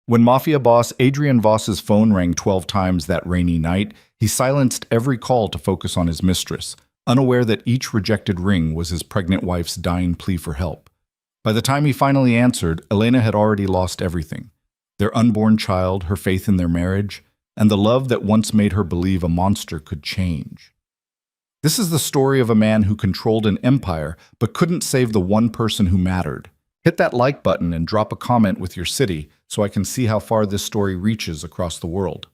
When Mafia boss Adrian Voss's phone rang 12 times that rainy night, he silenced every call to focus on his mistress, unaware that each rejected ring was his pregnant wife's dying plea for help. By the time he finally answered, Elena had already lost everything: their unborn child, her faith in their marriage, and the love that once made her believe a monster could change. This is the story of a man who controlled an empire but couldn't save the one person who mattered. Hit that like button and drop a comment with your city so I can see how far this story reaches across the world.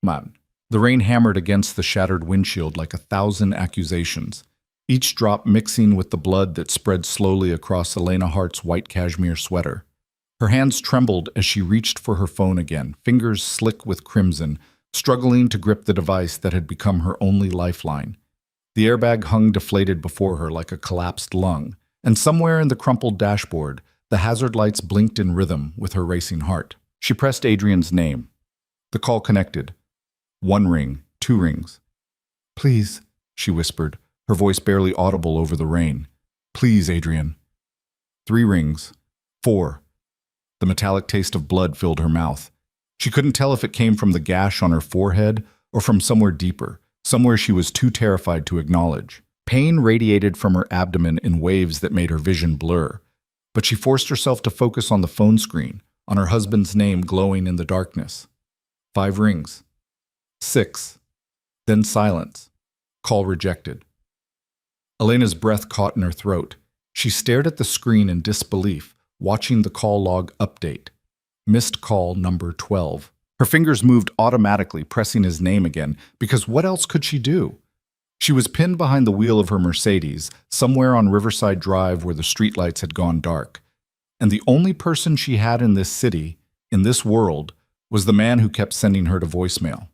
Man. The rain hammered against the shattered windshield like 1,000 accusations, each drop mixing with the blood that spread slowly across Elena Hart's white cashmere sweater. Her hands trembled as she reached for her phone again, fingers slick with crimson, struggling to grip the device that had become her only lifeline. The airbag hung deflated before her like a collapsed lung, and somewhere in the crumpled dashboard, the hazard lights blinked in rhythm with her racing heart. She pressed Adrian's name. The call connected. 1 ring, 2 rings. "Please," she whispered, her voice barely audible over the rain. "Please, Adrian." 3 rings. 4. The metallic taste of blood filled her mouth. She couldn't tell if it came from the gash on her forehead or from somewhere deeper, somewhere she was too terrified to acknowledge. Pain radiated from her abdomen in waves that made her vision blur, but she forced herself to focus on the phone screen, on her husband's name glowing in the darkness. 5 rings. 6. Then silence. Call rejected. Elena's breath caught in her throat. She stared at the screen in disbelief, watching the call log update. Missed call number 12. Her fingers moved automatically, pressing his name again, because what else could she do? She was pinned behind the wheel of her Mercedes, somewhere on Riverside Drive where the streetlights had gone dark. And the only person she had in this city, in this world, was the man who kept sending her to voicemail.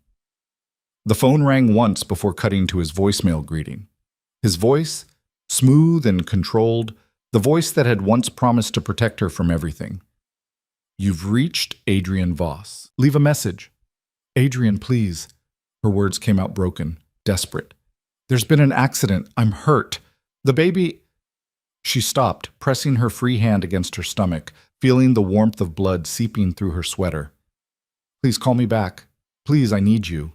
The phone rang once before cutting to his voicemail greeting. His voice, smooth and controlled, the voice that had once promised to protect her from everything. "You've reached Adrian Voss. Leave a message." "Adrian, please." Her words came out broken, desperate. "There's been an accident. I'm hurt. The baby—" She stopped, pressing her free hand against her stomach, feeling the warmth of blood seeping through her sweater. "Please call me back. Please, I need you."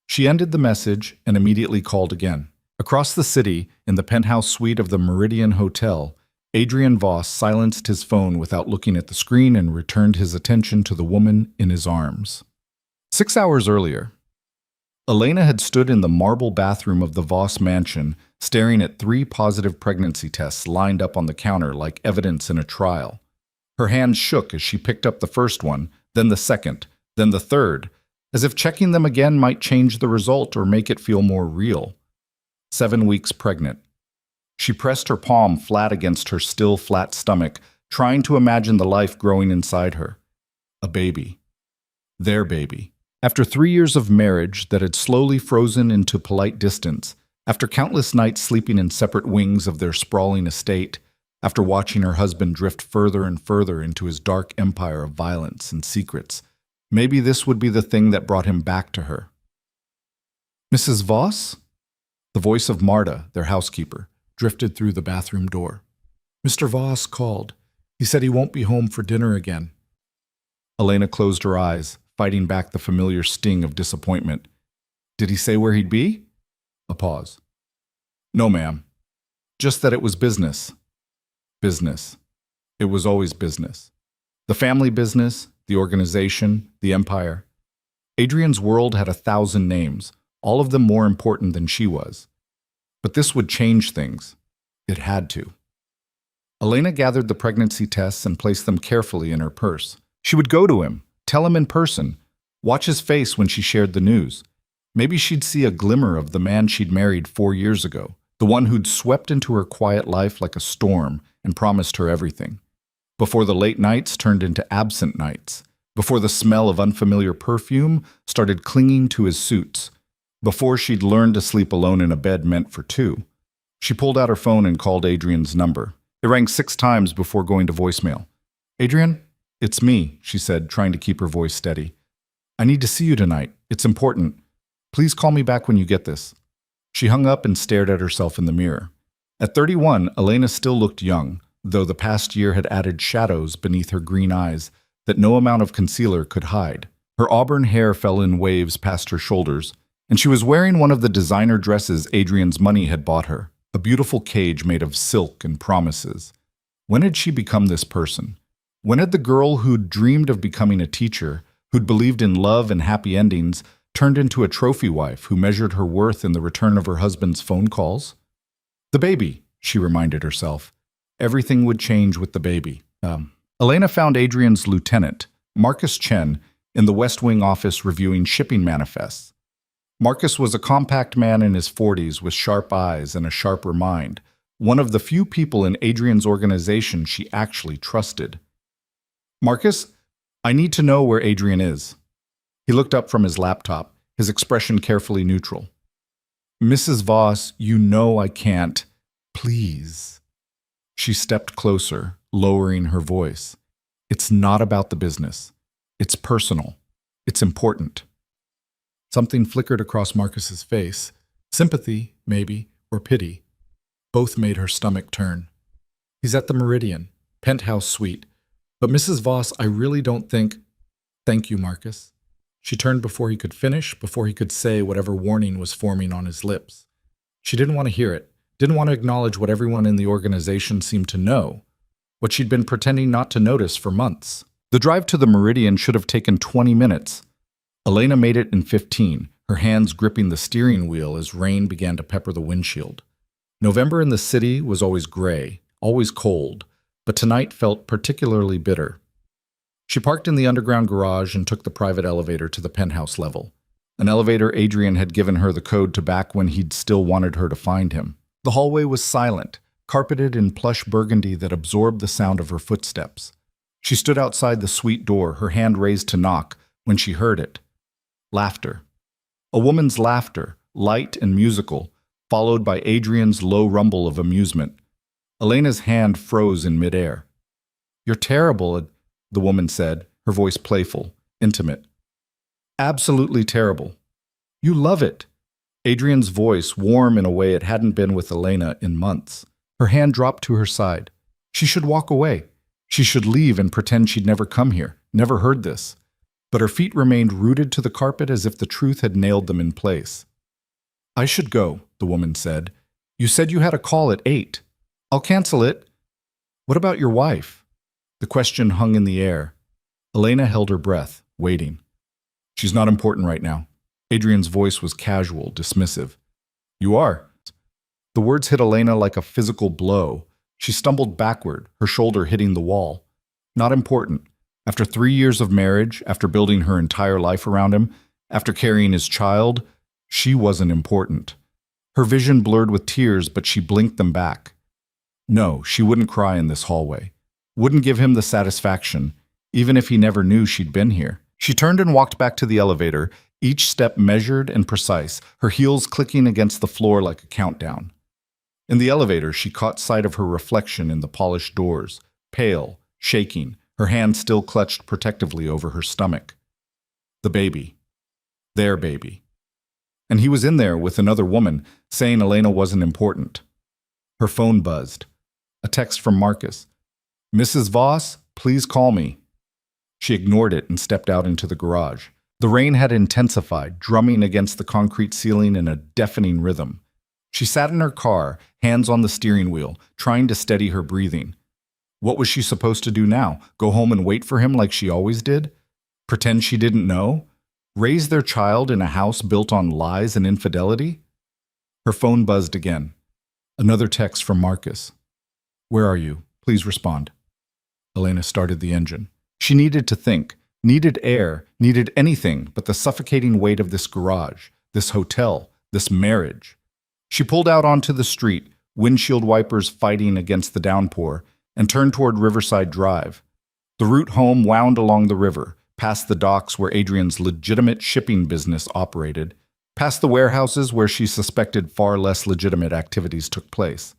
She ended the message and immediately called again. Across the city, in the penthouse suite of the Meridian Hotel, Adrian Voss silenced his phone without looking at the screen and returned his attention to the woman in his arms. 6 hours earlier, Elena had stood in the marble bathroom of the Voss mansion, staring at 3 positive pregnancy tests lined up on the counter like evidence in a trial. Her hands shook as she picked up the first one, then the second, then the third, as if checking them again might change the result or make it feel more real. 7 weeks pregnant. She pressed her palm flat against her still flat stomach, trying to imagine the life growing inside her. A baby. Their baby. After 3 years of marriage that had slowly frozen into polite distance, after countless nights sleeping in separate wings of their sprawling estate, after watching her husband drift further and further into his dark empire of violence and secrets, maybe this would be the thing that brought him back to her. "Mrs. Voss?" The voice of Marta, their housekeeper, drifted through the bathroom door. "Mr. Voss called. He said he won't be home for dinner again." Elena closed her eyes, fighting back the familiar sting of disappointment. "Did he say where he'd be?" A pause. "No, ma'am. Just that it was business." Business. It was always business. The family business, the organization, the empire. Adrian's world had 1,000 names, all of them more important than she was. But this would change things. It had to. Elena gathered the pregnancy tests and placed them carefully in her purse. She would go to him, tell him in person, watch his face when she shared the news. Maybe she'd see a glimmer of the man she'd married 4 years ago, the one who'd swept into her quiet life like a storm and promised her everything. Before the late nights turned into absent nights, before the smell of unfamiliar perfume started clinging to his suits, before she'd learned to sleep alone in a bed meant for 2. She pulled out her phone and called Adrian's number. It rang 6 times before going to voicemail. "Adrian, it's me," she said, trying to keep her voice steady. "I need to see you tonight. It's important. Please call me back when you get this." She hung up and stared at herself in the mirror. At 31, Elena still looked young, though the past year had added shadows beneath her green eyes that no amount of concealer could hide. Her auburn hair fell in waves past her shoulders, and she was wearing one of the designer dresses Adrian's money had bought her, a beautiful cage made of silk and promises. When had she become this person? When had the girl who'd dreamed of becoming a teacher, who'd believed in love and happy endings, turned into a trophy wife who measured her worth in the return of her husband's phone calls? The baby, she reminded herself. Everything would change with the baby. Elena found Adrian's lieutenant, Marcus Chen, in the West Wing office reviewing shipping manifests. Marcus was a compact man in his 40s with sharp eyes and a sharper mind, one of the few people in Adrian's organization she actually trusted. Marcus, I need to know where Adrian is. He looked up from his laptop, his expression carefully neutral. Mrs. Voss, you know I can't. Please. She stepped closer, lowering her voice. It's not about the business. It's personal. It's important. Something flickered across Marcus's face. Sympathy, maybe, or pity. Both made her stomach turn. He's at the Meridian, penthouse suite. But Mrs. Voss, I really don't think... Thank you, Marcus. She turned before he could finish, before he could say whatever warning was forming on his lips. She didn't want to hear it, didn't want to acknowledge what everyone in the organization seemed to know, what she'd been pretending not to notice for months. The drive to the Meridian should have taken 20 minutes. Elena made it in 15, her hands gripping the steering wheel as rain began to pepper the windshield. November in the city was always gray, always cold, but tonight felt particularly bitter. She parked in the underground garage and took the private elevator to the penthouse level, an elevator Adrian had given her the code to back when he'd still wanted her to find him. The hallway was silent, carpeted in plush burgundy that absorbed the sound of her footsteps. She stood outside the suite door, her hand raised to knock, when she heard it. Laughter. A woman's laughter, light and musical, followed by Adrian's low rumble of amusement. Elena's hand froze in midair. You're terrible, the woman said, her voice playful, intimate. Absolutely terrible. You love it. Adrian's voice warm in a way it hadn't been with Elena in months. Her hand dropped to her side. She should walk away. She should leave and pretend she'd never come here, never heard this. But her feet remained rooted to the carpet as if the truth had nailed them in place. I should go, the woman said. You said you had a call at 8. I'll cancel it. What about your wife? The question hung in the air. Elena held her breath, waiting. She's not important right now. Adrian's voice was casual, dismissive. You are. The words hit Elena like a physical blow. She stumbled backward, her shoulder hitting the wall. Not important. After 3 years of marriage, after building her entire life around him, after carrying his child, she wasn't important. Her vision blurred with tears, but she blinked them back. No, she wouldn't cry in this hallway. Wouldn't give him the satisfaction, even if he never knew she'd been here. She turned and walked back to the elevator, each step measured and precise, her heels clicking against the floor like a countdown. In the elevator, she caught sight of her reflection in the polished doors, pale, shaking, her hand still clutched protectively over her stomach. The baby. Their baby. And he was in there with another woman, saying Elena wasn't important. Her phone buzzed. A text from Marcus. Mrs. Voss, please call me. She ignored it and stepped out into the garage. The rain had intensified, drumming against the concrete ceiling in a deafening rhythm. She sat in her car, hands on the steering wheel, trying to steady her breathing. What was she supposed to do now? Go home and wait for him like she always did? Pretend she didn't know? Raise their child in a house built on lies and infidelity? Her phone buzzed again. Another text from Marcus. Where are you? Please respond. Elena started the engine. She needed to think, needed air, needed anything but the suffocating weight of this garage, this hotel, this marriage. She pulled out onto the street, windshield wipers fighting against the downpour, and turned toward Riverside Drive. The route home wound along the river, past the docks where Adrian's legitimate shipping business operated, past the warehouses where she suspected far less legitimate activities took place.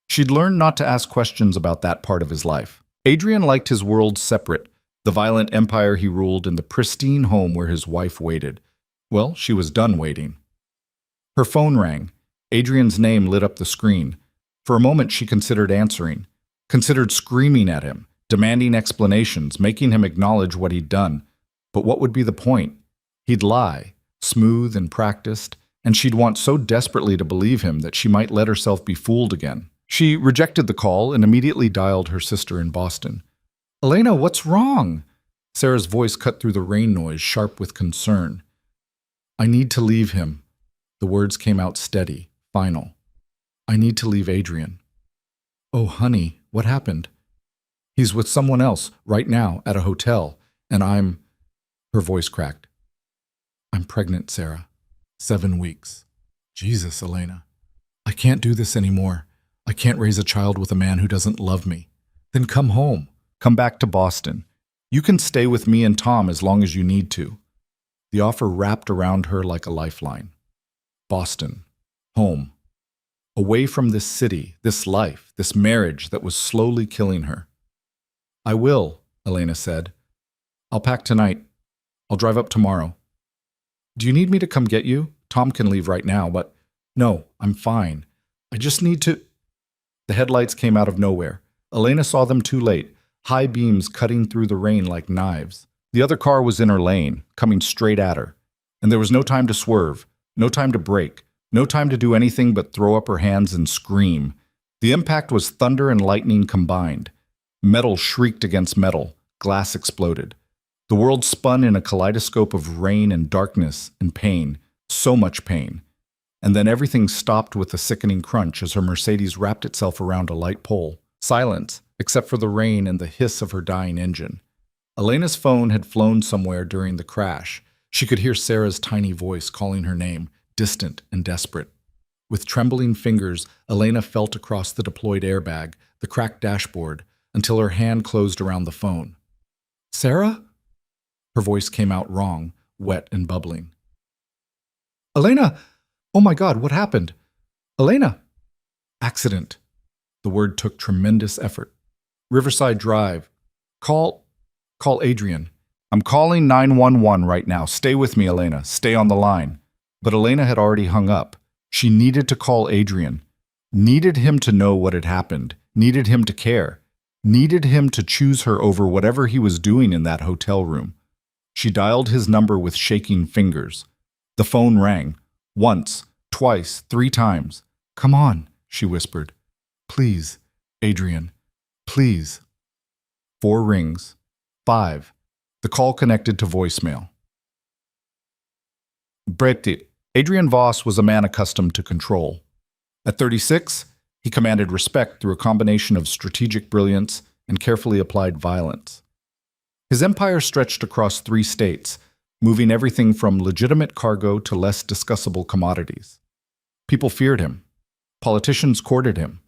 She'd learned not to ask questions about that part of his life. Adrian liked his world separate, the violent empire he ruled and the pristine home where his wife waited. Well, she was done waiting. Her phone rang. Adrian's name lit up the screen. For a moment she considered answering. considered screaming at him, demanding explanations, making him acknowledge what he'd done. But what would be the point? He'd lie, smooth and practiced, and she'd want so desperately to believe him that she might let herself be fooled again. She rejected the call and immediately dialed her sister in Boston. "Elena, what's wrong?" Sarah's voice cut through the rain noise, sharp with concern. "I need to leave him." The words came out steady, final. "I need to leave Adrian." "Oh, honey, what happened?" "He's with someone else, right now, at a hotel, and I'm—" Her voice cracked. "I'm pregnant, Sarah. 7 weeks. Jesus, Elena. I can't do this anymore. I can't raise a child with a man who doesn't love me." "Then come home. Come back to Boston. You can stay with me and Tom as long as you need to." The offer wrapped around her like a lifeline. Boston. Home. Away from this city, this life, this marriage that was slowly killing her. "I will," Elena said. "I'll pack tonight. I'll drive up tomorrow." "Do you need me to come get you? Tom can leave right now, but—" "No, I'm fine. I just need to—" The headlights came out of nowhere. Elena saw them too late, high beams cutting through the rain like knives. The other car was in her lane, coming straight at her. And there was no time to swerve, no time to brake, no time to do anything but throw up her hands and scream. The impact was thunder and lightning combined. Metal shrieked against metal. Glass exploded. The world spun in a kaleidoscope of rain and darkness and pain, so much pain. And then everything stopped with a sickening crunch as her Mercedes wrapped itself around a light pole. Silence, except for the rain and the hiss of her dying engine. Elena's phone had flown somewhere during the crash. She could hear Sarah's tiny voice calling her name, distant and desperate. With trembling fingers, Elena felt across the deployed airbag, the cracked dashboard, until her hand closed around the phone. "Sarah?" Her voice came out wrong, wet and bubbling. "Elena! Oh my God, what happened? Elena!" "Accident." The word took tremendous effort. "Riverside Drive. Call Adrian." "I'm calling 911 right now. Stay with me, Elena. Stay on the line." But Elena had already hung up. She needed to call Adrian. Needed him to know what had happened. Needed him to care. Needed him to choose her over whatever he was doing in that hotel room. She dialed his number with shaking fingers. The phone rang. Once, twice, 3 times. "Come on," she whispered. "Please, Adrian. Please." 4 rings. 5. The call connected to voicemail. Depicted. Adrian Voss was a man accustomed to control. At 36, he commanded respect through a combination of strategic brilliance and carefully applied violence. His empire stretched across 3 states, moving everything from legitimate cargo to less discussable commodities. People feared him. Politicians courted him.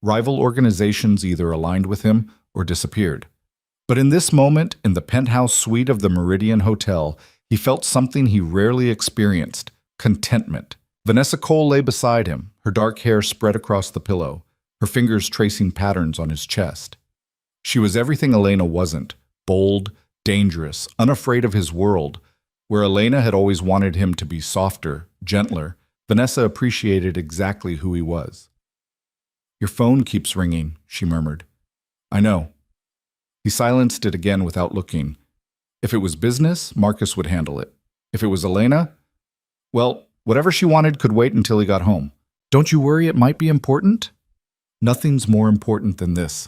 Rival organizations either aligned with him or disappeared. But in this moment, in the penthouse suite of the Meridian Hotel, he felt something he rarely experienced: contentment. Vanessa Cole lay beside him, her dark hair spread across the pillow, her fingers tracing patterns on his chest. She was everything Elena wasn't: bold, dangerous, unafraid of his world. Where Elena had always wanted him to be softer, gentler, Vanessa appreciated exactly who he was. "Your phone keeps ringing," she murmured. "I know." He silenced it again without looking. If it was business, Marcus would handle it. If it was Elena, well, whatever she wanted could wait until he got home. "Don't you worry it might be important?" "Nothing's more important than this."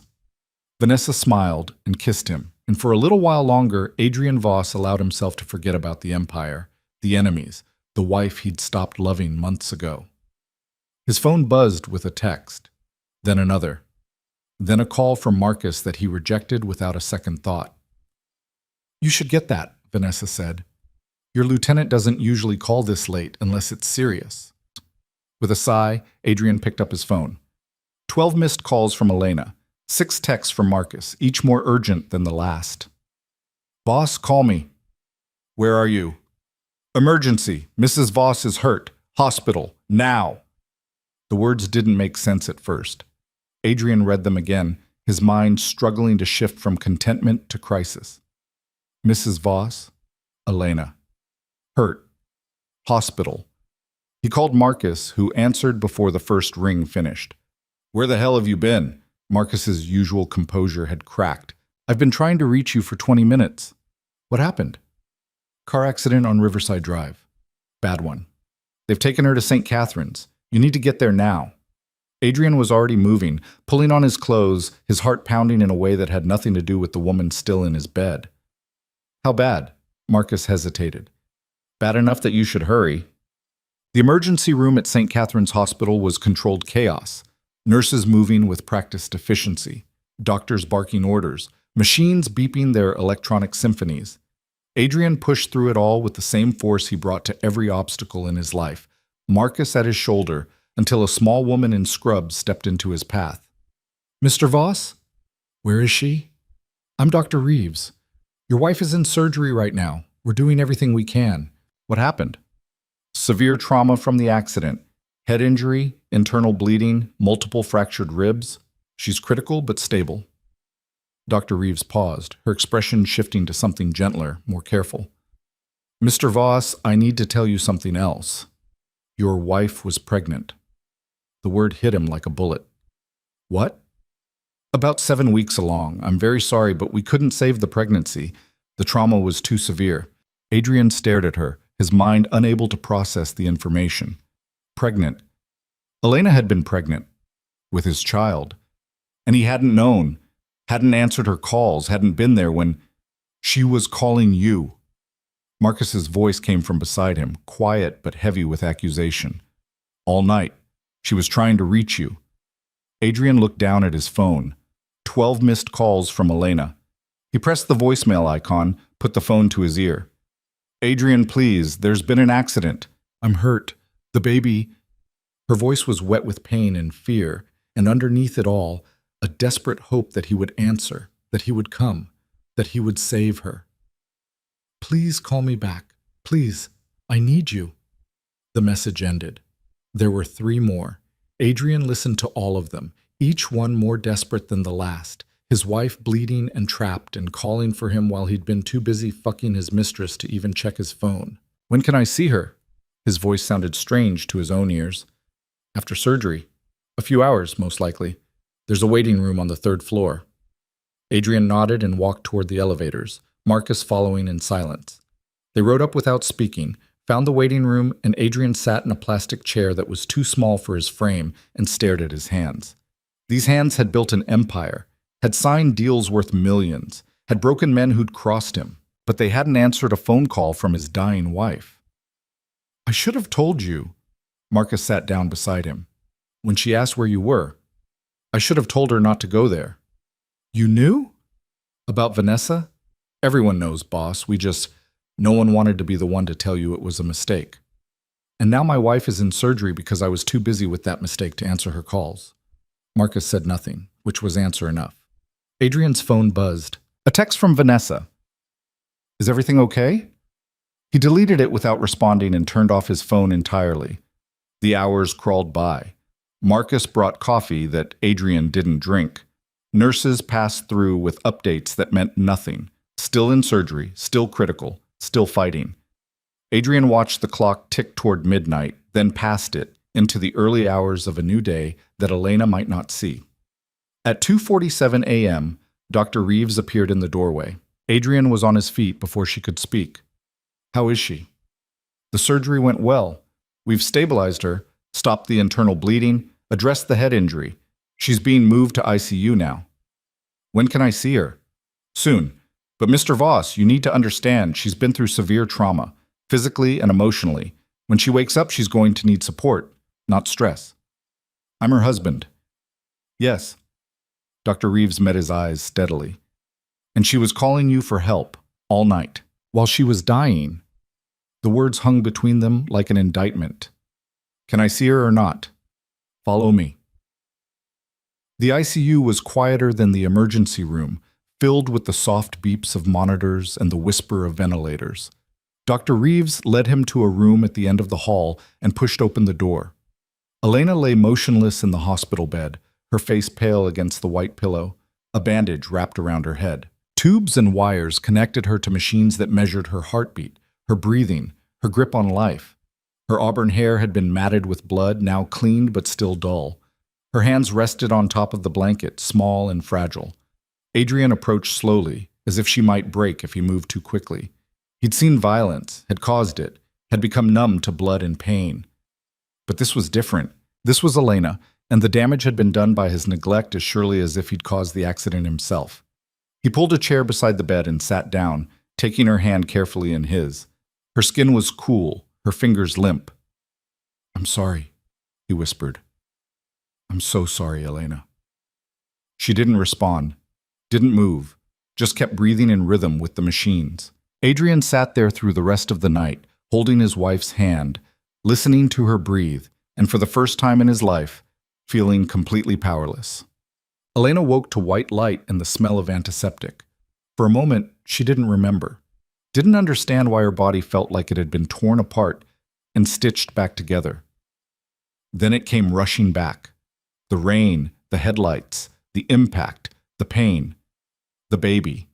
Vanessa smiled and kissed him, and for a little while longer, Adrian Voss allowed himself to forget about the empire, the enemies, the wife he'd stopped loving months ago. His phone buzzed with a text, then another, then a call from Marcus that he rejected without a second thought. "You should get that," Vanessa said. "Your lieutenant doesn't usually call this late unless it's serious." With a sigh, Adrian picked up his phone. 12 missed calls from Elena, 6 texts from Marcus, each more urgent than the last. "Boss, call me." "Where are you?" "Emergency. Mrs. Voss is hurt. Hospital. Now." The words didn't make sense at first. Adrian read them again, his mind struggling to shift from contentment to crisis. Mrs. Voss, Elena. Hurt. Hospital. He called Marcus, who answered before the first ring finished. "Where the hell have you been?" Marcus's usual composure had cracked. I've been trying to reach you for 20 minutes. What happened? Car accident on Riverside Drive. Bad one. They've taken her to St. Catherine's. You need to get there now. Adrian was already moving, pulling on his clothes, his heart pounding in a way that had nothing to do with the woman still in his bed. How bad? Marcus hesitated. Bad enough that you should hurry. The emergency room at St. Catherine's Hospital was controlled chaos. Nurses moving with practiced efficiency. Doctors barking orders. Machines beeping their electronic symphonies. Adrian pushed through it all with the same force he brought to every obstacle in his life, Marcus at his shoulder, until a small woman in scrubs stepped into his path. Mr. Voss? Where is she? I'm Dr. Reeves. Your wife is in surgery right now. We're doing everything we can. What happened? Severe trauma from the accident. Head injury, internal bleeding, multiple fractured ribs. She's critical but stable. Dr. Reeves paused, her expression shifting to something gentler, more careful. Mr. Voss, I need to tell you something else. Your wife was pregnant. The word hit him like a bullet. What? About 7 weeks along. I'm very sorry, but we couldn't save the pregnancy. The trauma was too severe. Adrian stared at her, his mind unable to process the information. Pregnant. Elena had been pregnant. With his child. And he hadn't known. Hadn't answered her calls, hadn't been there when she was calling you. Marcus's voice came from beside him, quiet but heavy with accusation. All night, she was trying to reach you. Adrian looked down at his phone. 12 missed calls from Elena. He pressed the voicemail icon, put the phone to his ear. Adrian, please, there's been an accident. I'm hurt. The baby. Her voice was wet with pain and fear, and underneath it all, a desperate hope that he would answer, that he would come, that he would save her. Please call me back. Please, I need you. The message ended. There were 3 more. Adrian listened to all of them, each one more desperate than the last, his wife bleeding and trapped and calling for him while he'd been too busy fucking his mistress to even check his phone. When can I see her? His voice sounded strange to his own ears. After surgery. A few hours, most likely. There's a waiting room on the 3rd floor. Adrian nodded and walked toward the elevators, Marcus following in silence. They rode up without speaking, found the waiting room, and Adrian sat in a plastic chair that was too small for his frame and stared at his hands. These hands had built an empire, had signed deals worth millions, had broken men who'd crossed him, but they hadn't answered a phone call from his dying wife. I should have told you. Marcus sat down beside him. When she asked where you were, I should have told her not to go there. You knew? About Vanessa? Everyone knows, boss. No one wanted to be the one to tell you it was a mistake. And now my wife is in surgery because I was too busy with that mistake to answer her calls. Marcus said nothing, which was answer enough. Adrian's phone buzzed. A text from Vanessa. Is everything okay? He deleted it without responding and turned off his phone entirely. The hours crawled by. Marcus brought coffee that Adrian didn't drink. Nurses passed through with updates that meant nothing. Still in surgery, still critical, still fighting. Adrian watched the clock tick toward midnight, then past it, into the early hours of a new day that Elena might not see. At 2:47 a.m., Dr. Reeves appeared in the doorway. Adrian was on his feet before she could speak. How is she? The surgery went well. We've stabilized her, stopped the internal bleeding, addressed the head injury. She's being moved to ICU now. When can I see her? Soon. But Mr. Voss, you need to understand she's been through severe trauma, physically and emotionally. When she wakes up, she's going to need support, not stress. I'm her husband. Yes. Dr. Reeves met his eyes steadily. And she was calling you for help all night. While she was dying, the words hung between them like an indictment. Can I see her or not? Follow me. The ICU was quieter than the emergency room, filled with the soft beeps of monitors and the whisper of ventilators. Dr. Reeves led him to a room at the end of the hall and pushed open the door. Elena lay motionless in the hospital bed, her face pale against the white pillow, a bandage wrapped around her head. Tubes and wires connected her to machines that measured her heartbeat, her breathing, her grip on life. Her auburn hair had been matted with blood, now cleaned but still dull. Her hands rested on top of the blanket, small and fragile. Adrian approached slowly, as if she might break if he moved too quickly. He'd seen violence, had caused it, had become numb to blood and pain. But this was different. This was Elena, and the damage had been done by his neglect as surely as if he'd caused the accident himself. He pulled a chair beside the bed and sat down, taking her hand carefully in his. Her skin was cool, her fingers limp. "I'm sorry," he whispered. "I'm so sorry, Elena." She didn't respond, didn't move, just kept breathing in rhythm with the machines. Adrian sat there through the rest of the night, holding his wife's hand, listening to her breathe, and for the first time in his life, feeling completely powerless. Elena woke to white light and the smell of antiseptic. For a moment, she didn't remember, didn't understand why her body felt like it had been torn apart and stitched back together. Then it came rushing back. The rain, the headlights, the impact, the pain, the baby.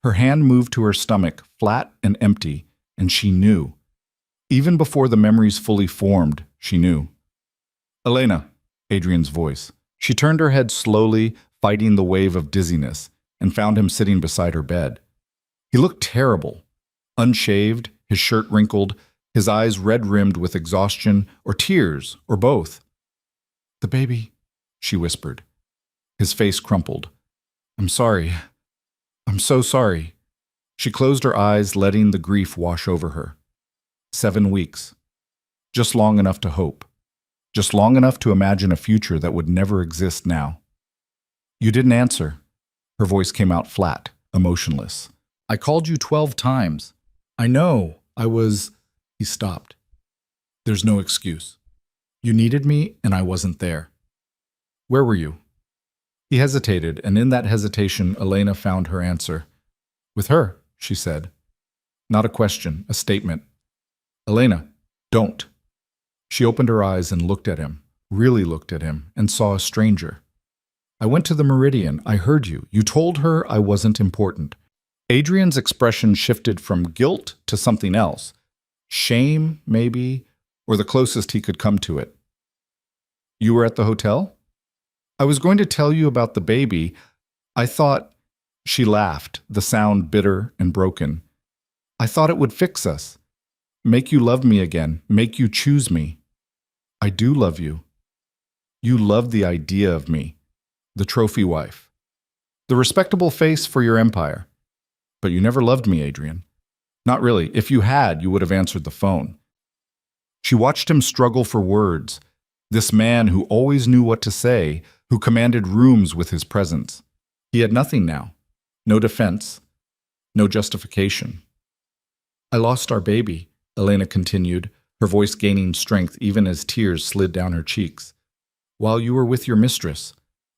Her hand moved to her stomach, flat and empty, and she knew. Even before the memories fully formed, she knew. "Elena," Adrian's voice. She turned her head slowly, fighting the wave of dizziness, and found him sitting beside her bed. He looked terrible, unshaved, his shirt wrinkled, his eyes red-rimmed with exhaustion or tears or both. "The baby," she whispered. His face crumpled. "I'm sorry. I'm so sorry." She closed her eyes, letting the grief wash over her. 7 weeks. Just long enough to hope. Just long enough to imagine a future that would never exist now. "You didn't answer." Her voice came out flat, emotionless. "I called you 12 times. I know. I was—" He stopped. "There's no excuse. You needed me, and I wasn't there." "Where were you?" He hesitated, and in that hesitation, Elena found her answer. "With her," she said. Not a question, a statement. "Elena, don't." She opened her eyes and looked at him, really looked at him, and saw a stranger. "I went to the Meridian. I heard you. You told her I wasn't important." Adrian's expression shifted from guilt to something else. Shame, maybe, or the closest he could come to it. "You were at the hotel?" "I was going to tell you about the baby. I thought—" She laughed, the sound bitter and broken. "I thought it would fix us. Make you love me again. Make you choose me." "I do love you. You love the idea of me. The trophy wife. The respectable face for your empire. But you never loved me, Adrian. Not really. If you had, you would have answered the phone." She watched him struggle for words. This man who always knew what to say, who commanded rooms with his presence. He had nothing now. No defense. No justification. "I lost our baby," Elena continued, her voice gaining strength even as tears slid down her cheeks. "While you were with your mistress.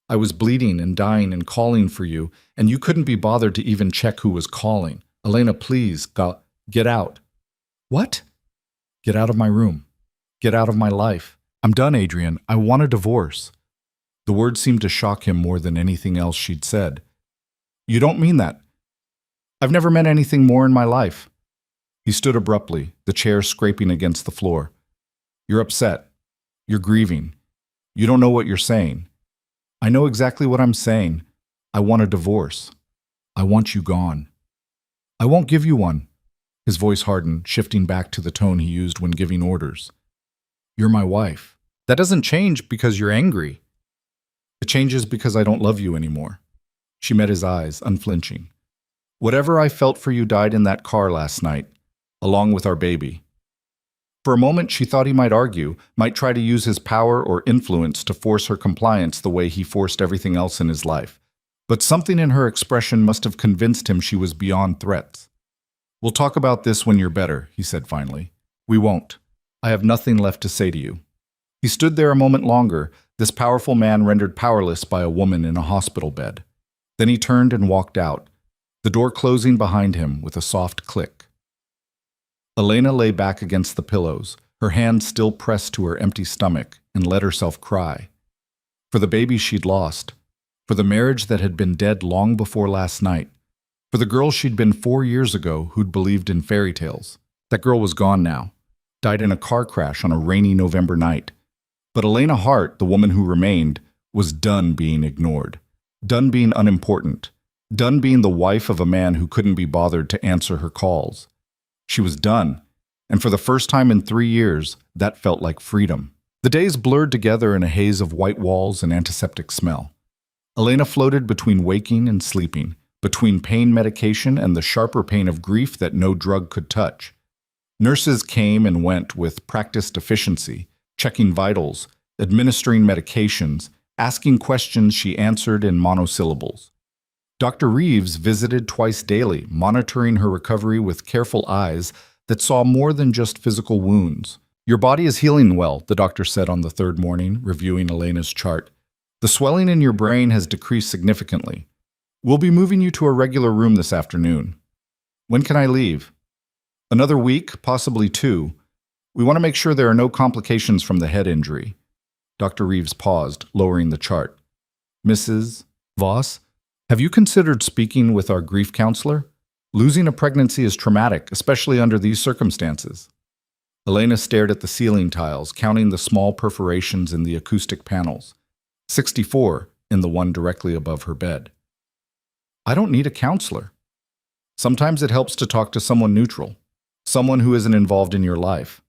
I was bleeding and dying and calling for you, and you couldn't be bothered to even check who was calling. Elena, please, get out." "What?" "Get out of my room. Get out of my life. I'm done, Adrian. I want a divorce." The words seemed to shock him more than anything else she'd said. "You don't mean that." "I've never meant anything more in my life." He stood abruptly, the chair scraping against the floor. "You're upset. You're grieving. You don't know what you're saying." "I know exactly what I'm saying. I want a divorce. I want you gone." "I won't give you one." His voice hardened, shifting back to the tone he used when giving orders. "You're my wife. That doesn't change because you're angry." "It changes because I don't love you anymore." She met his eyes, unflinching. "Whatever I felt for you died in that car last night, along with our baby." For a moment, she thought he might argue, might try to use his power or influence to force her compliance the way he forced everything else in his life. But something in her expression must have convinced him she was beyond threats. "We'll talk about this when you're better," he said finally. "We won't. I have nothing left to say to you." He stood there a moment longer, this powerful man rendered powerless by a woman in a hospital bed. Then he turned and walked out, the door closing behind him with a soft click. Elena lay back against the pillows, her hand still pressed to her empty stomach, and let herself cry. For the baby she'd lost, for the marriage that had been dead long before last night, for the girl she'd been 4 years ago who'd believed in fairy tales. That girl was gone now, died in a car crash on a rainy November night. But Elena Hart, the woman who remained, was done being ignored, done being unimportant, done being the wife of a man who couldn't be bothered to answer her calls. She was done, and for the first time in 3 years, that felt like freedom. The days blurred together in a haze of white walls and antiseptic smell. Elena floated between waking and sleeping, between pain medication and the sharper pain of grief that no drug could touch. Nurses came and went with practiced efficiency, checking vitals, administering medications, asking questions she answered in monosyllables. Dr. Reeves visited twice daily, monitoring her recovery with careful eyes that saw more than just physical wounds. "Your body is healing well," the doctor said on the third morning, reviewing Elena's chart. "The swelling in your brain has decreased significantly. We'll be moving you to a regular room this afternoon. When can I leave?" "Another week, possibly 2. We want to make sure there are no complications from the head injury." Dr. Reeves paused, lowering the chart. "Mrs. Voss, have you considered speaking with our grief counselor? Losing a pregnancy is traumatic, especially under these circumstances." Elena stared at the ceiling tiles, counting the small perforations in the acoustic panels. 64 in the one directly above her bed. "I don't need a counselor. Sometimes it helps to talk to someone neutral, someone who isn't involved in your life."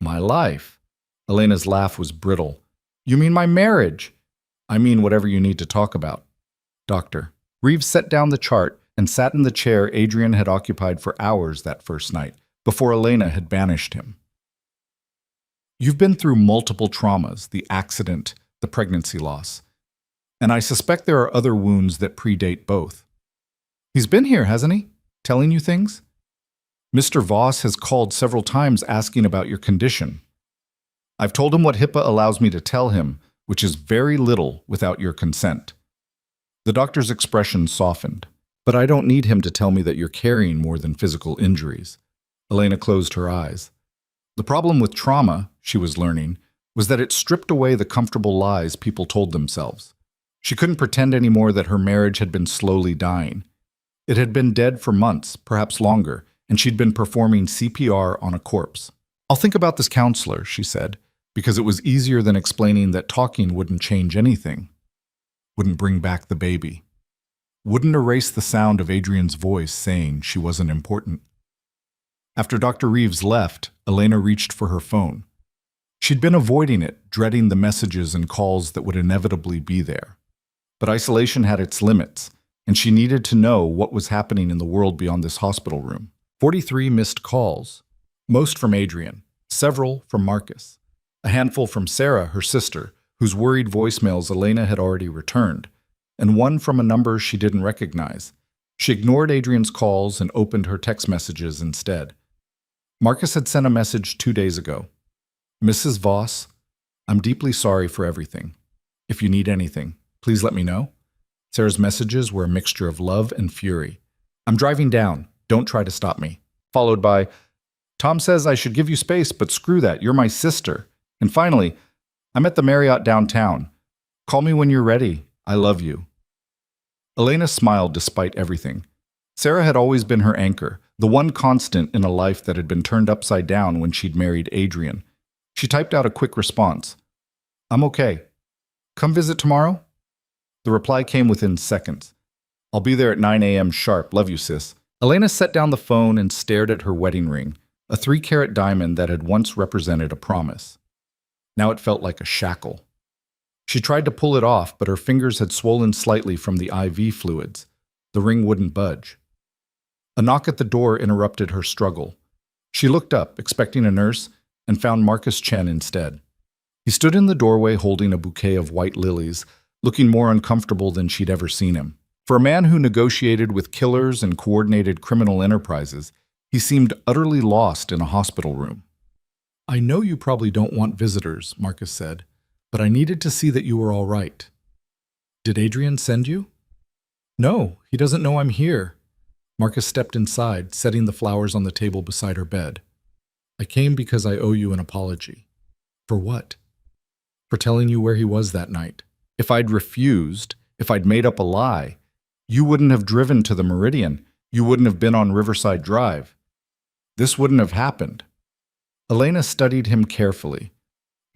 "My life?" Elena's laugh was brittle. "You mean my marriage?" "I mean whatever you need to talk about." "Doctor." Reeves set down the chart and sat in the chair Adrian had occupied for hours that first night, before Elena had banished him. "You've been through multiple traumas, the accident, the pregnancy loss. And I suspect there are other wounds that predate both." "He's been here, hasn't he? Telling you things?" "Mr. Voss has called several times asking about your condition. I've told him what HIPAA allows me to tell him, which is very little without your consent." The doctor's expression softened. "But I don't need him to tell me that you're carrying more than physical injuries." Elena closed her eyes. The problem with trauma, she was learning, was that it stripped away the comfortable lies people told themselves. She couldn't pretend anymore that her marriage had been slowly dying. It had been dead for months, perhaps longer, and she'd been performing CPR on a corpse. "I'll think about this counselor," she said, because it was easier than explaining that talking wouldn't change anything. Wouldn't bring back the baby. Wouldn't erase the sound of Adrian's voice saying she wasn't important. After Dr. Reeves left, Elena reached for her phone. She'd been avoiding it, dreading the messages and calls that would inevitably be there. But isolation had its limits, and she needed to know what was happening in the world beyond this hospital room. 43 missed calls, most from Adrian, several from Marcus, a handful from Sarah, her sister, whose worried voicemails Elena had already returned, and one from a number she didn't recognize. She ignored Adrian's calls and opened her text messages instead. Marcus had sent a message 2 days ago. "Mrs. Voss, I'm deeply sorry for everything. If you need anything, please let me know." Sarah's messages were a mixture of love and fury. "I'm driving down. Don't try to stop me." Followed by, "Tom says I should give you space, but screw that. You're my sister." And finally, "I'm at the Marriott downtown. Call me when you're ready. I love you." Elena smiled despite everything. Sarah had always been her anchor, the one constant in a life that had been turned upside down when she'd married Adrian. She typed out a quick response. "I'm okay. Come visit tomorrow?" The reply came within seconds. "I'll be there at 9 a.m. sharp. Love you, sis." Elena set down the phone and stared at her wedding ring, a 3-carat diamond that had once represented a promise. Now it felt like a shackle. She tried to pull it off, but her fingers had swollen slightly from the IV fluids. The ring wouldn't budge. A knock at the door interrupted her struggle. She looked up, expecting a nurse, and found Marcus Chen instead. He stood in the doorway holding a bouquet of white lilies, looking more uncomfortable than she'd ever seen him. For a man who negotiated with killers and coordinated criminal enterprises, he seemed utterly lost in a hospital room. "I know you probably don't want visitors," Marcus said, "but I needed to see that you were all right." "Did Adrian send you?" "No, he doesn't know I'm here." Marcus stepped inside, setting the flowers on the table beside her bed. "I came because I owe you an apology." "For what?" "For telling you where he was that night. If I'd refused, if I'd made up a lie, you wouldn't have driven to the Meridian. You wouldn't have been on Riverside Drive. This wouldn't have happened." Elena studied him carefully.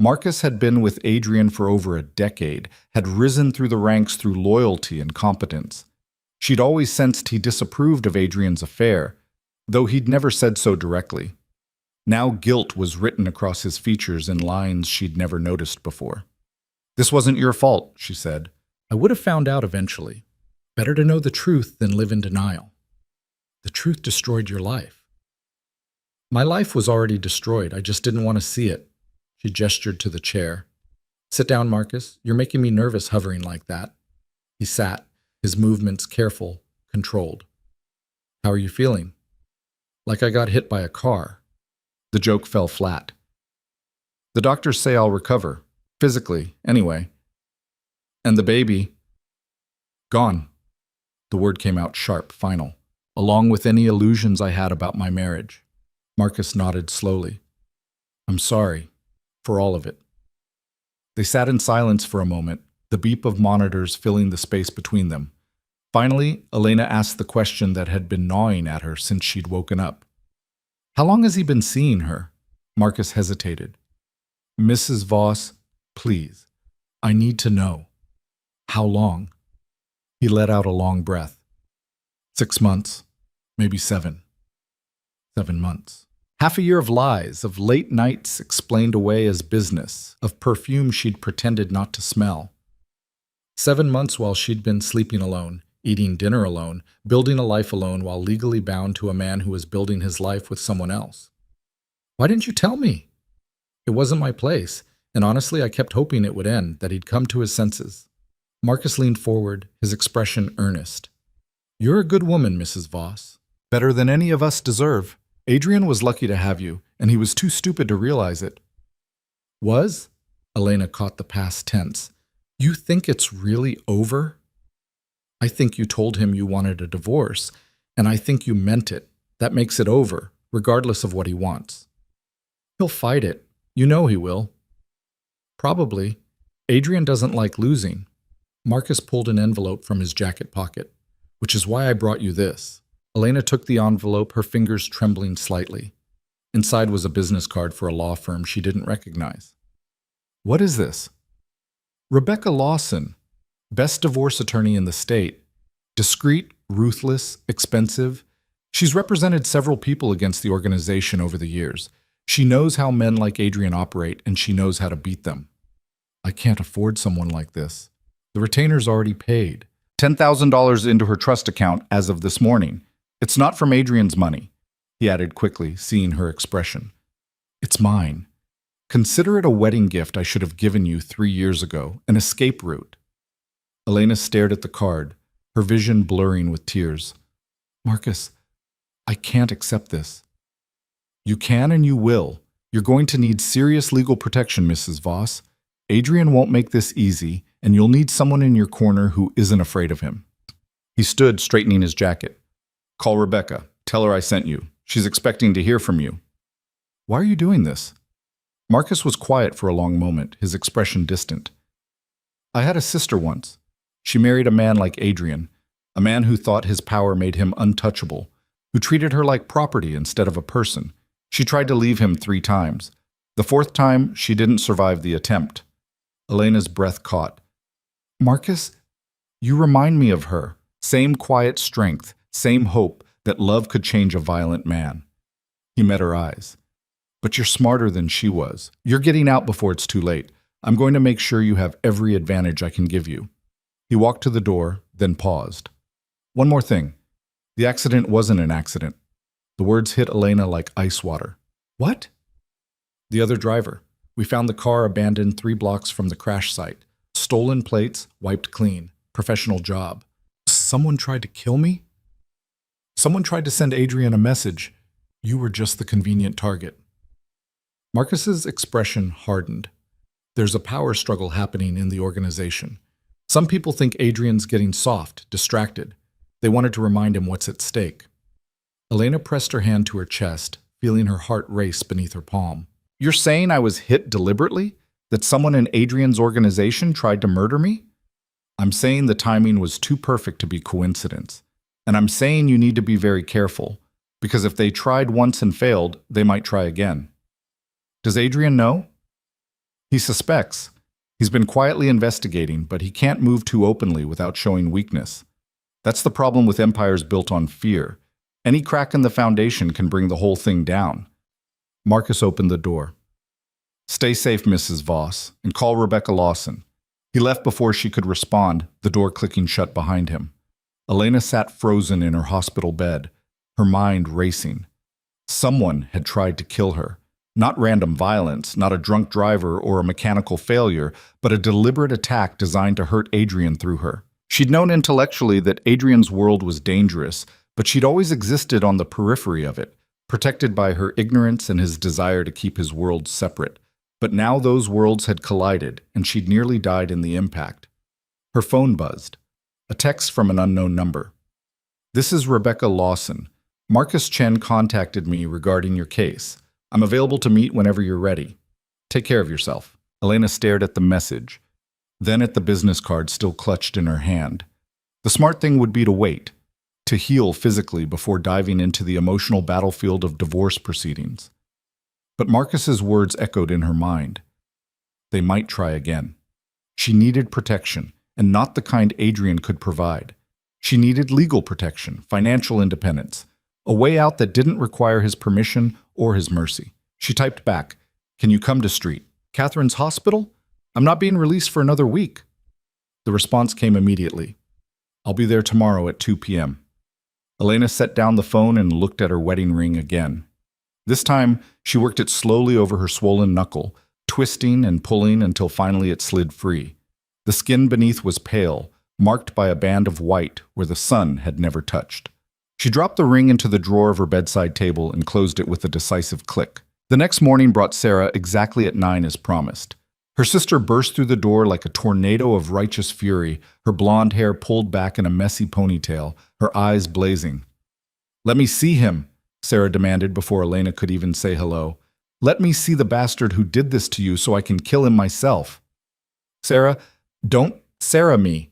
Marcus had been with Adrian for over a decade, had risen through the ranks through loyalty and competence. She'd always sensed he disapproved of Adrian's affair, though he'd never said so directly. Now guilt was written across his features in lines she'd never noticed before. "This wasn't your fault," she said. "I would have found out eventually. Better to know the truth than live in denial. The truth destroyed your life." "My life was already destroyed. I just didn't want to see it." She gestured to the chair. "Sit down, Marcus. You're making me nervous hovering like that." He sat, his movements careful, controlled. "How are you feeling?" "Like I got hit by a car." The joke fell flat. "The doctors say I'll recover. Physically, anyway. And the baby?" "Gone." The word came out sharp, final, along with any illusions I had about my marriage. Marcus nodded slowly. "I'm sorry. For all of it." They sat in silence for a moment, the beep of monitors filling the space between them. Finally, Elena asked the question that had been gnawing at her since she'd woken up. "How long has he been seeing her?" Marcus hesitated. "Mrs. Voss, please. I need to know. How long?" He let out a long breath. 6 months, maybe 7. 7 months. Half a year of lies, of late nights explained away as business, of perfume she'd pretended not to smell. 7 months while she'd been sleeping alone, eating dinner alone, building a life alone while legally bound to a man who was building his life with someone else. "Why didn't you tell me?" "It wasn't my place, and honestly I kept hoping it would end, that he'd come to his senses." Marcus leaned forward, his expression earnest. "You're a good woman, Mrs. Voss. Better than any of us deserve. Adrian was lucky to have you, and he was too stupid to realize it." "Was?" Elena caught the past tense. "You think it's really over?" "I think you told him you wanted a divorce, and I think you meant it. That makes it over, regardless of what he wants." "He'll fight it. You know he will." "Probably. Adrian doesn't like losing." Marcus pulled an envelope from his jacket pocket. "Which is why I brought you this." Elena took the envelope, her fingers trembling slightly. Inside was a business card for a law firm she didn't recognize. "What is this?" "Rebecca Lawson, best divorce attorney in the state. Discreet, ruthless, expensive. She's represented several people against the organization over the years. She knows how men like Adrian operate, and she knows how to beat them." "I can't afford someone like this." "The retainer's already paid. $10,000 into her trust account as of this morning. It's not from Adrian's money," he added quickly, seeing her expression. "It's mine. Consider it a wedding gift I should have given you 3 years ago, an escape route." Elena stared at the card, her vision blurring with tears. "Marcus, I can't accept this." "You can and you will. You're going to need serious legal protection, Mrs. Voss. Adrian won't make this easy, and you'll need someone in your corner who isn't afraid of him." He stood, straightening his jacket. "Call Rebecca. Tell her I sent you. She's expecting to hear from you." "Why are you doing this?" Marcus was quiet for a long moment, his expression distant. "I had a sister once. She married a man like Adrian, a man who thought his power made him untouchable, who treated her like property instead of a person. She tried to leave him 3 times. The 4th time, she didn't survive the attempt." Elena's breath caught. "Marcus, you remind me of her. Same quiet strength, same hope that love could change a violent man." He met her eyes. "But you're smarter than she was. You're getting out before it's too late. I'm going to make sure you have every advantage I can give you." He walked to the door, then paused. "One more thing. The accident wasn't an accident." The words hit Elena like ice water. "What?" "The other driver. We found the car abandoned 3 blocks from the crash site. Stolen plates, wiped clean. Professional job." "Someone tried to kill me?" "Someone tried to send Adrian a message. You were just the convenient target." Marcus's expression hardened. There's a power struggle happening in the organization. Some people think Adrian's getting soft, distracted. They wanted to remind him what's at stake. Elena pressed her hand to her chest, feeling her heart race beneath her palm. "You're saying I was hit deliberately? That someone in Adrian's organization tried to murder me?" "I'm saying the timing was too perfect to be coincidence. And I'm saying you need to be very careful, because if they tried once and failed, they might try again." "Does Adrian know?" He suspects. He's been quietly investigating, but he can't move too openly without showing weakness. That's the problem with empires built on fear. Any crack in the foundation can bring the whole thing down. Marcus opened the door. Stay safe, Mrs. Voss, and call Rebecca Lawson. He left before she could respond, the door clicking shut behind him. Elena sat frozen in her hospital bed, her mind racing. Someone had tried to kill her. Not random violence, not a drunk driver or a mechanical failure, but a deliberate attack designed to hurt Adrian through her. She'd known intellectually that Adrian's world was dangerous, but she'd always existed on the periphery of it, protected by her ignorance and his desire to keep his world separate. But now those worlds had collided, and she'd nearly died in the impact. Her phone buzzed. A text from an unknown number. This is Rebecca Lawson. Marcus Chen contacted me regarding your case. I'm available to meet whenever you're ready. Take care of yourself. Elena stared at the message, then at the business card still clutched in her hand. The smart thing would be to wait, to heal physically before diving into the emotional battlefield of divorce proceedings. But Marcus's words echoed in her mind. They might try again. She needed protection, and not the kind Adrian could provide. She needed legal protection, financial independence, a way out that didn't require his permission or his mercy. She typed back, "Can you come to street? Catherine's hospital? I'm not being released for another week." The response came immediately. "I'll be there tomorrow at 2 p.m. Elena set down the phone and looked at her wedding ring again. This time, she worked it slowly over her swollen knuckle, twisting and pulling until finally it slid free. The skin beneath was pale, marked by a band of white where the sun had never touched. She dropped the ring into the drawer of her bedside table and closed it with a decisive click. The next morning brought Sarah exactly at 9 as promised. Her sister burst through the door like a tornado of righteous fury, her blonde hair pulled back in a messy ponytail, her eyes blazing. "Let me see him," Sarah demanded before Elena could even say hello. "Let me see the bastard who did this to you so I can kill him myself." "Sarah, don't Sarah me.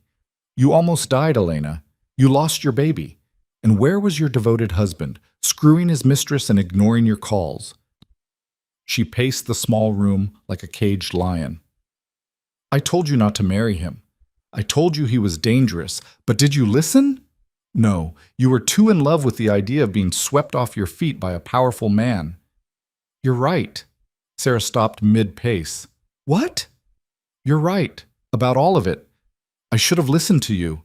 You almost died, Elena. You lost your baby. And where was your devoted husband, screwing his mistress and ignoring your calls?" She paced the small room like a caged lion. "I told you not to marry him. I told you he was dangerous, but did you listen? No, you were too in love with the idea of being swept off your feet by a powerful man." "You're right." Sarah stopped mid-pace. "What?" "You're right. About all of it. I should have listened to you."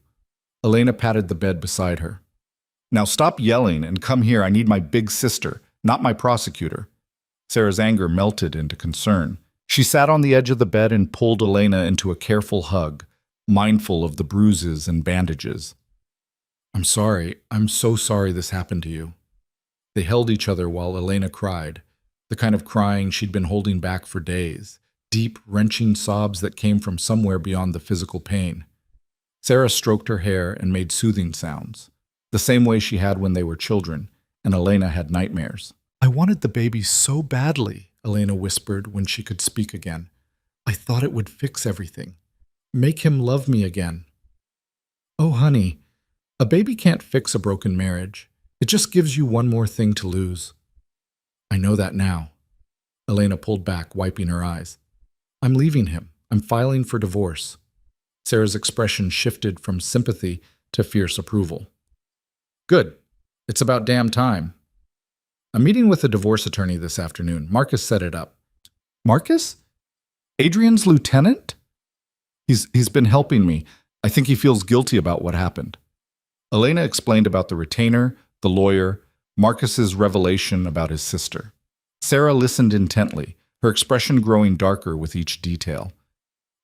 Elena patted the bed beside her. "Now stop yelling and come here. I need my big sister, not my prosecutor." Sarah's anger melted into concern. She sat on the edge of the bed and pulled Elena into a careful hug, mindful of the bruises and bandages. "I'm sorry. I'm so sorry this happened to you." They held each other while Elena cried, the kind of crying she'd been holding back for days, deep, wrenching sobs that came from somewhere beyond the physical pain. Sarah stroked her hair and made soothing sounds, the same way she had when they were children, and Elena had nightmares. "I wanted the baby so badly," Elena whispered when she could speak again. "I thought it would fix everything. Make him love me again." "Oh, honey, a baby can't fix a broken marriage. It just gives you one more thing to lose." "I know that now." Elena pulled back, wiping her eyes. "I'm leaving him. I'm filing for divorce." Sarah's expression shifted from sympathy to fierce approval. "Good. It's about damn time." "I'm meeting with a divorce attorney this afternoon. Marcus set it up." "Marcus? Adrian's lieutenant?" He's been helping me. I think he feels guilty about what happened." Elena explained about the retainer, the lawyer, Marcus's revelation about his sister. Sarah listened intently, her expression growing darker with each detail.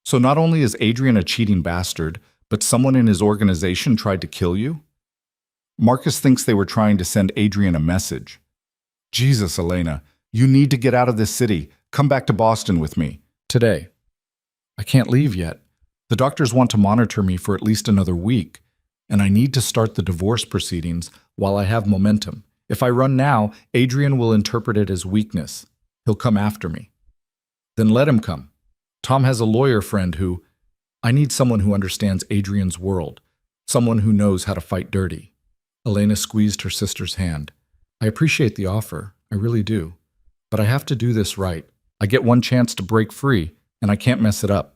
"So not only is Adrian a cheating bastard, but someone in his organization tried to kill you?" "Marcus thinks they were trying to send Adrian a message." "Jesus, Elena, you need to get out of this city. Come back to Boston with me. Today." "I can't leave yet. The doctors want to monitor me for at least another week, and I need to start the divorce proceedings while I have momentum. If I run now, Adrian will interpret it as weakness. He'll come after me." "Then let him come. Tom has a lawyer friend who—" "I need someone who understands Adrian's world, someone who knows how to fight dirty." Elena squeezed her sister's hand. "I appreciate the offer, I really do. But I have to do this right. I get one chance to break free, and I can't mess it up.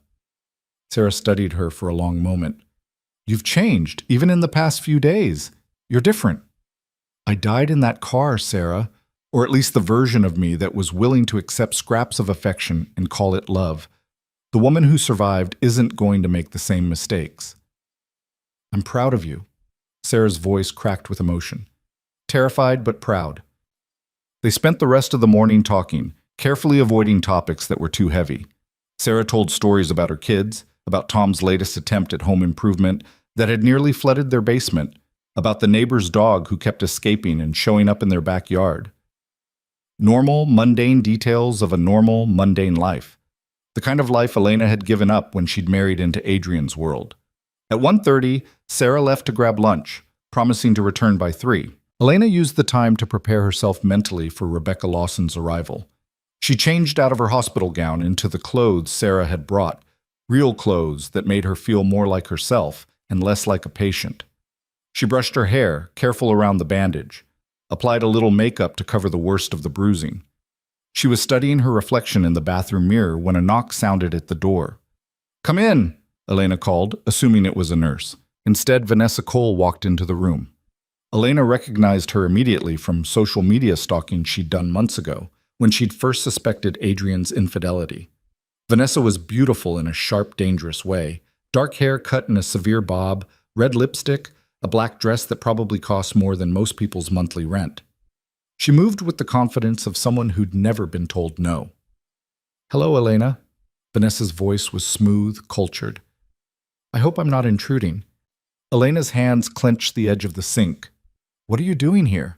Sarah studied her for a long moment. You've changed, even in the past few days. You're different. I died in that car, Sarah, or at least the version of me that was willing to accept scraps of affection and call it love. The woman who survived isn't going to make the same mistakes. I'm proud of you. Sarah's voice cracked with emotion. Terrified but proud. They spent the rest of the morning talking, carefully avoiding topics that were too heavy. Sarah told stories about her kids, about Tom's latest attempt at home improvement that had nearly flooded their basement, about the neighbor's dog who kept escaping and showing up in their backyard. Normal, mundane details of a normal, mundane life. The kind of life Elena had given up when she'd married into Adrian's world. At 1:30, Sarah left to grab lunch, promising to return by 3. Elena used the time to prepare herself mentally for Rebecca Lawson's arrival. She changed out of her hospital gown into the clothes Sarah had brought, real clothes that made her feel more like herself and less like a patient. She brushed her hair, careful around the bandage, applied a little makeup to cover the worst of the bruising. She was studying her reflection in the bathroom mirror when a knock sounded at the door. "Come in," Elena called, assuming it was a nurse. Instead, Vanessa Cole walked into the room. Elena recognized her immediately from social media stalking she'd done months ago, when she'd first suspected Adrian's infidelity. Vanessa was beautiful in a sharp, dangerous way. Dark hair cut in a severe bob, red lipstick, a black dress that probably cost more than most people's monthly rent. She moved with the confidence of someone who'd never been told no. "Hello, Elena." Vanessa's voice was smooth, cultured. "I hope I'm not intruding." Elena's hands clenched the edge of the sink. "What are you doing here?"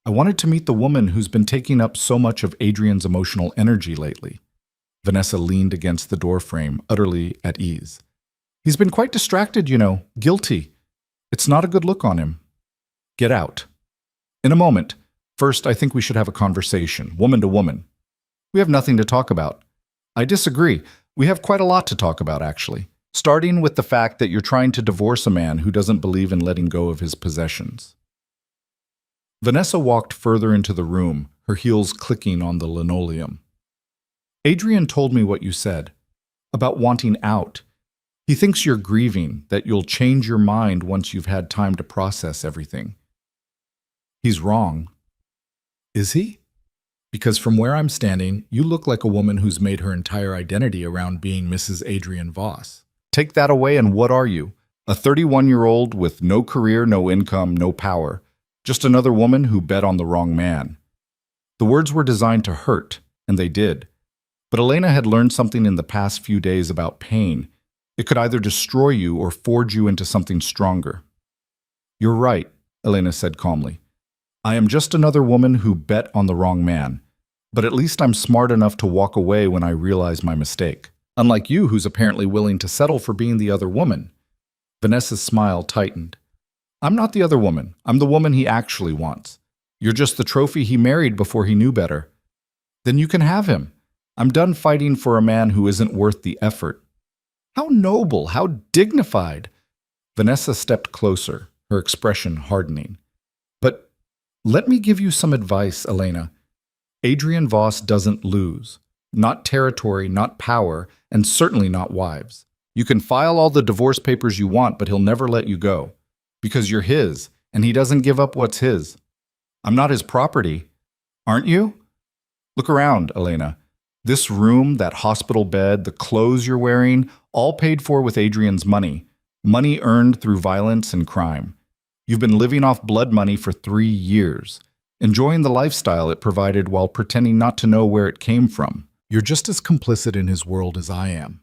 "I wanted to meet the woman who's been taking up so much of Adrian's emotional energy lately." Vanessa leaned against the doorframe, utterly at ease. "He's been quite distracted, guilty. It's not a good look on him." "Get out." "In a moment. First, I think we should have a conversation, woman to woman." "We have nothing to talk about." "I disagree. We have quite a lot to talk about, actually. Starting with the fact that you're trying to divorce a man who doesn't believe in letting go of his possessions." Vanessa walked further into the room, her heels clicking on the linoleum. "Adrian told me what you said, about wanting out. He thinks you're grieving, that you'll change your mind once you've had time to process everything." "He's wrong." "Is he?" "Because from where I'm standing, you look like a woman who's made her entire identity around being Mrs. Adrian Voss. Take that away and what are you? A 31-year-old with no career, no income, no power. Just another woman who bet on the wrong man." The words were designed to hurt, and they did. But Elena had learned something in the past few days about pain. It could either destroy you or forge you into something stronger. "You're right," Elena said calmly. "I am just another woman who bet on the wrong man. But at least I'm smart enough to walk away when I realize my mistake. Unlike you, who's apparently willing to settle for being the other woman." Vanessa's smile tightened. "I'm not the other woman. I'm the woman he actually wants. You're just the trophy he married before he knew better." "Then you can have him. I'm done fighting for a man who isn't worth the effort." "How noble, how dignified." Vanessa stepped closer, her expression hardening. "But let me give you some advice, Elena. Adrian Voss doesn't lose. Not territory, not power, and certainly not wives. You can file all the divorce papers you want, but he'll never let you go. Because you're his, and he doesn't give up what's his. I'm not his property. Aren't you? Look around, Elena. This room, that hospital bed, the clothes you're wearing, all paid for with Adrian's money. Money earned through violence and crime. You've been living off blood money for 3 years, enjoying the lifestyle it provided while pretending not to know where it came from. You're just as complicit in his world as I am."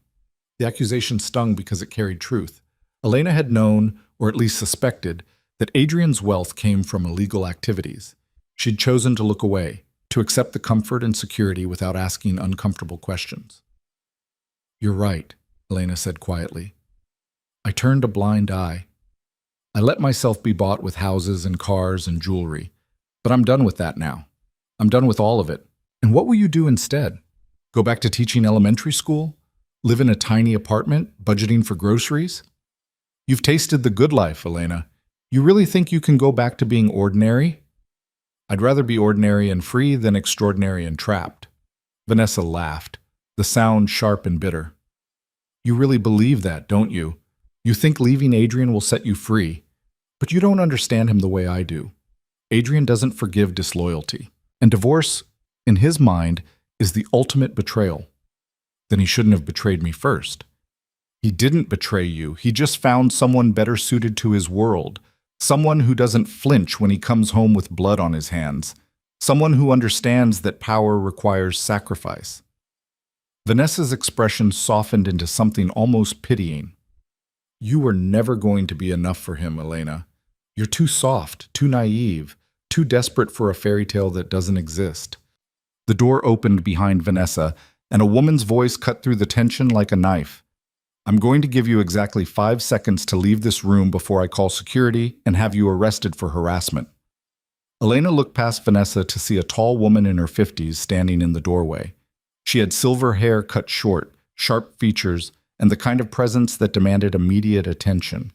The accusation stung because it carried truth. Elena had known, or at least suspected, that Adrian's wealth came from illegal activities. She'd chosen to look away, to accept the comfort and security without asking uncomfortable questions. "You're right," Elena said quietly. "I turned a blind eye. I let myself be bought with houses and cars and jewelry. But I'm done with that now. I'm done with all of it. And what will you do instead? Go back to teaching elementary school? Live in a tiny apartment, budgeting for groceries? You've tasted the good life, Elena. You really think you can go back to being ordinary?" "I'd rather be ordinary and free than extraordinary and trapped." Vanessa laughed. the sound sharp and bitter. You really believe that, don't you? You think leaving Adrian will set you free, but you don't understand him the way I do. Adrian doesn't forgive disloyalty, and divorce, in his mind, is the ultimate betrayal. Then he shouldn't have betrayed me first. He didn't betray you. He just found someone better suited to his world, someone who doesn't flinch when he comes home with blood on his hands, someone who understands that power requires sacrifice. Vanessa's expression softened into something almost pitying. You were never going to be enough for him, Elena. You're too soft, too naive, too desperate for a fairy tale that doesn't exist. The door opened behind Vanessa, and a woman's voice cut through the tension like a knife. I'm going to give you exactly 5 seconds to leave this room before I call security and have you arrested for harassment. Elena looked past Vanessa to see a tall woman in her 50s standing in the doorway. She had silver hair cut short, sharp features, and the kind of presence that demanded immediate attention.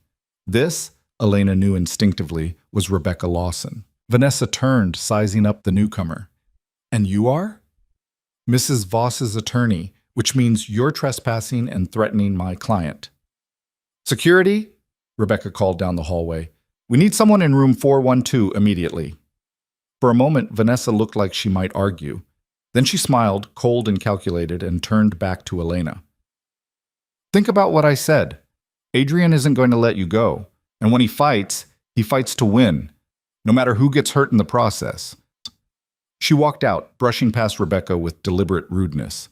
This, Elena knew instinctively, was Rebecca Lawson. Vanessa turned, sizing up the newcomer. And you are? Mrs. Voss's attorney, which means you're trespassing and threatening my client. Security? Rebecca called down the hallway. We need someone in room 412 immediately. For a moment, Vanessa looked like she might argue. Then she smiled, cold and calculated, and turned back to Elena. Think about what I said. Adrian isn't going to let you go. And when he fights to win, no matter who gets hurt in the process. She walked out, brushing past Rebecca with deliberate rudeness.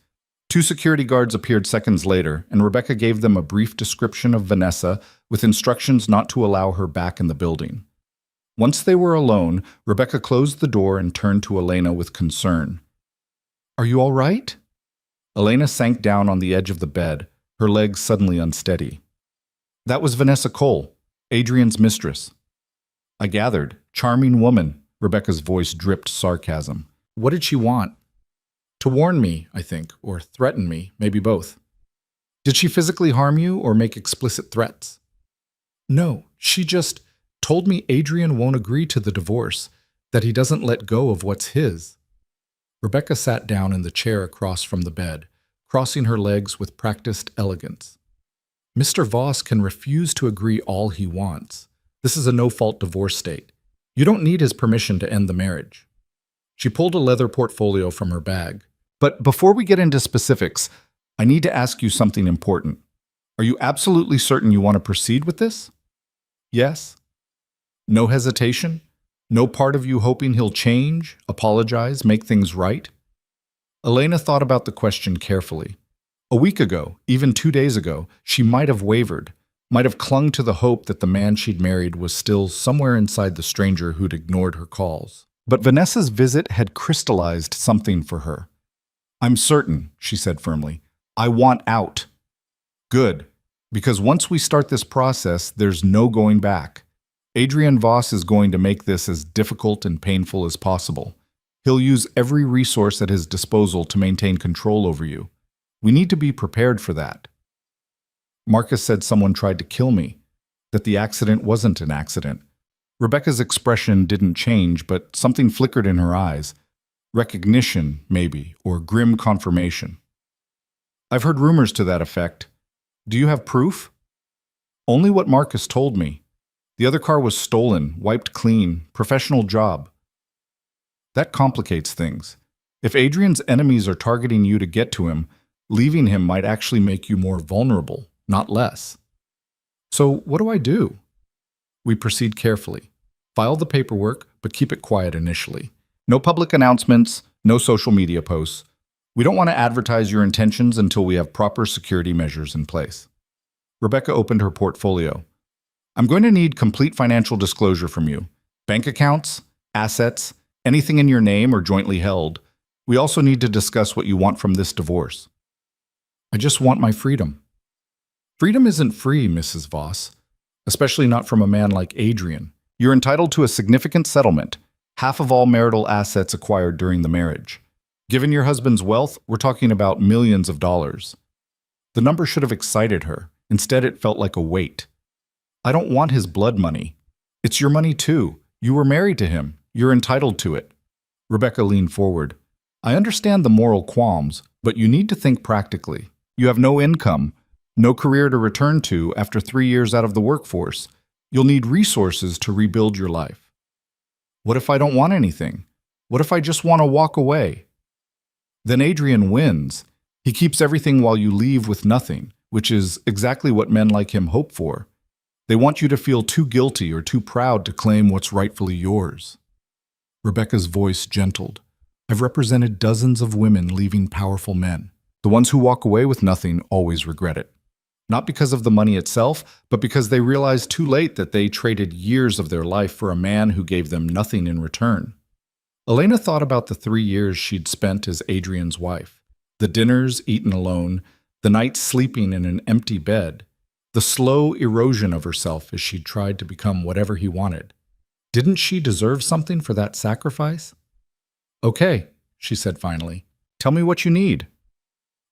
2 security guards appeared seconds later, and Rebecca gave them a brief description of Vanessa with instructions not to allow her back in the building. Once they were alone, Rebecca closed the door and turned to Elena with concern. Are you all right? Elena sank down on the edge of the bed, her legs suddenly unsteady. That was Vanessa Cole, Adrian's mistress. I gathered. Charming woman. Rebecca's voice dripped sarcasm. What did she want? To warn me, I think, or threaten me, maybe both. Did she physically harm you or make explicit threats? No, she just told me Adrian won't agree to the divorce, that he doesn't let go of what's his. Rebecca sat down in the chair across from the bed, crossing her legs with practiced elegance. Mr. Voss can refuse to agree all he wants. This is a no-fault divorce state. You don't need his permission to end the marriage. She pulled a leather portfolio from her bag. But before we get into specifics, I need to ask you something important. Are you absolutely certain you want to proceed with this? Yes? No hesitation? No part of you hoping he'll change, apologize, make things right? Elena thought about the question carefully. A week ago, even 2 days ago, she might have wavered, might have clung to the hope that the man she'd married was still somewhere inside the stranger who'd ignored her calls. But Vanessa's visit had crystallized something for her. I'm certain, she said firmly. I want out. Good, because once we start this process, there's no going back. Adrian Voss is going to make this as difficult and painful as possible. He'll use every resource at his disposal to maintain control over you. We need to be prepared for that. Marcus said someone tried to kill me, that the accident wasn't an accident. Rebecca's expression didn't change, but something flickered in her eyes. Recognition, maybe, or grim confirmation. I've heard rumors to that effect. Do you have proof? Only what Marcus told me. The other car was stolen, wiped clean, professional job. That complicates things. If Adrian's enemies are targeting you to get to him, leaving him might actually make you more vulnerable, not less. So what do I do? We proceed carefully. File the paperwork, but keep it quiet initially. No public announcements, no social media posts. We don't want to advertise your intentions until we have proper security measures in place. Rebecca opened her portfolio. I'm going to need complete financial disclosure from you. Bank accounts, assets, anything in your name or jointly held. We also need to discuss what you want from this divorce. I just want my freedom. Freedom isn't free, Mrs. Voss, especially not from a man like Adrian. You're entitled to a significant settlement, half of all marital assets acquired during the marriage. Given your husband's wealth, we're talking about millions of dollars. The number should have excited her. Instead, it felt like a weight. I don't want his blood money. It's your money too. You were married to him. You're entitled to it. Rebecca leaned forward. I understand the moral qualms, but you need to think practically. You have no income, no career to return to after 3 years out of the workforce. You'll need resources to rebuild your life. What if I don't want anything? What if I just want to walk away? Then Adrian wins. He keeps everything while you leave with nothing, which is exactly what men like him hope for. They want you to feel too guilty or too proud to claim what's rightfully yours. Rebecca's voice gentled. I've represented dozens of women leaving powerful men. The ones who walk away with nothing always regret it. Not because of the money itself, but because they realized too late that they traded years of their life for a man who gave them nothing in return. Elena thought about the 3 years she'd spent as Adrian's wife. The dinners eaten alone, the nights sleeping in an empty bed, the slow erosion of herself as she'd tried to become whatever he wanted. Didn't she deserve something for that sacrifice? Okay, she said finally. Tell me what you need.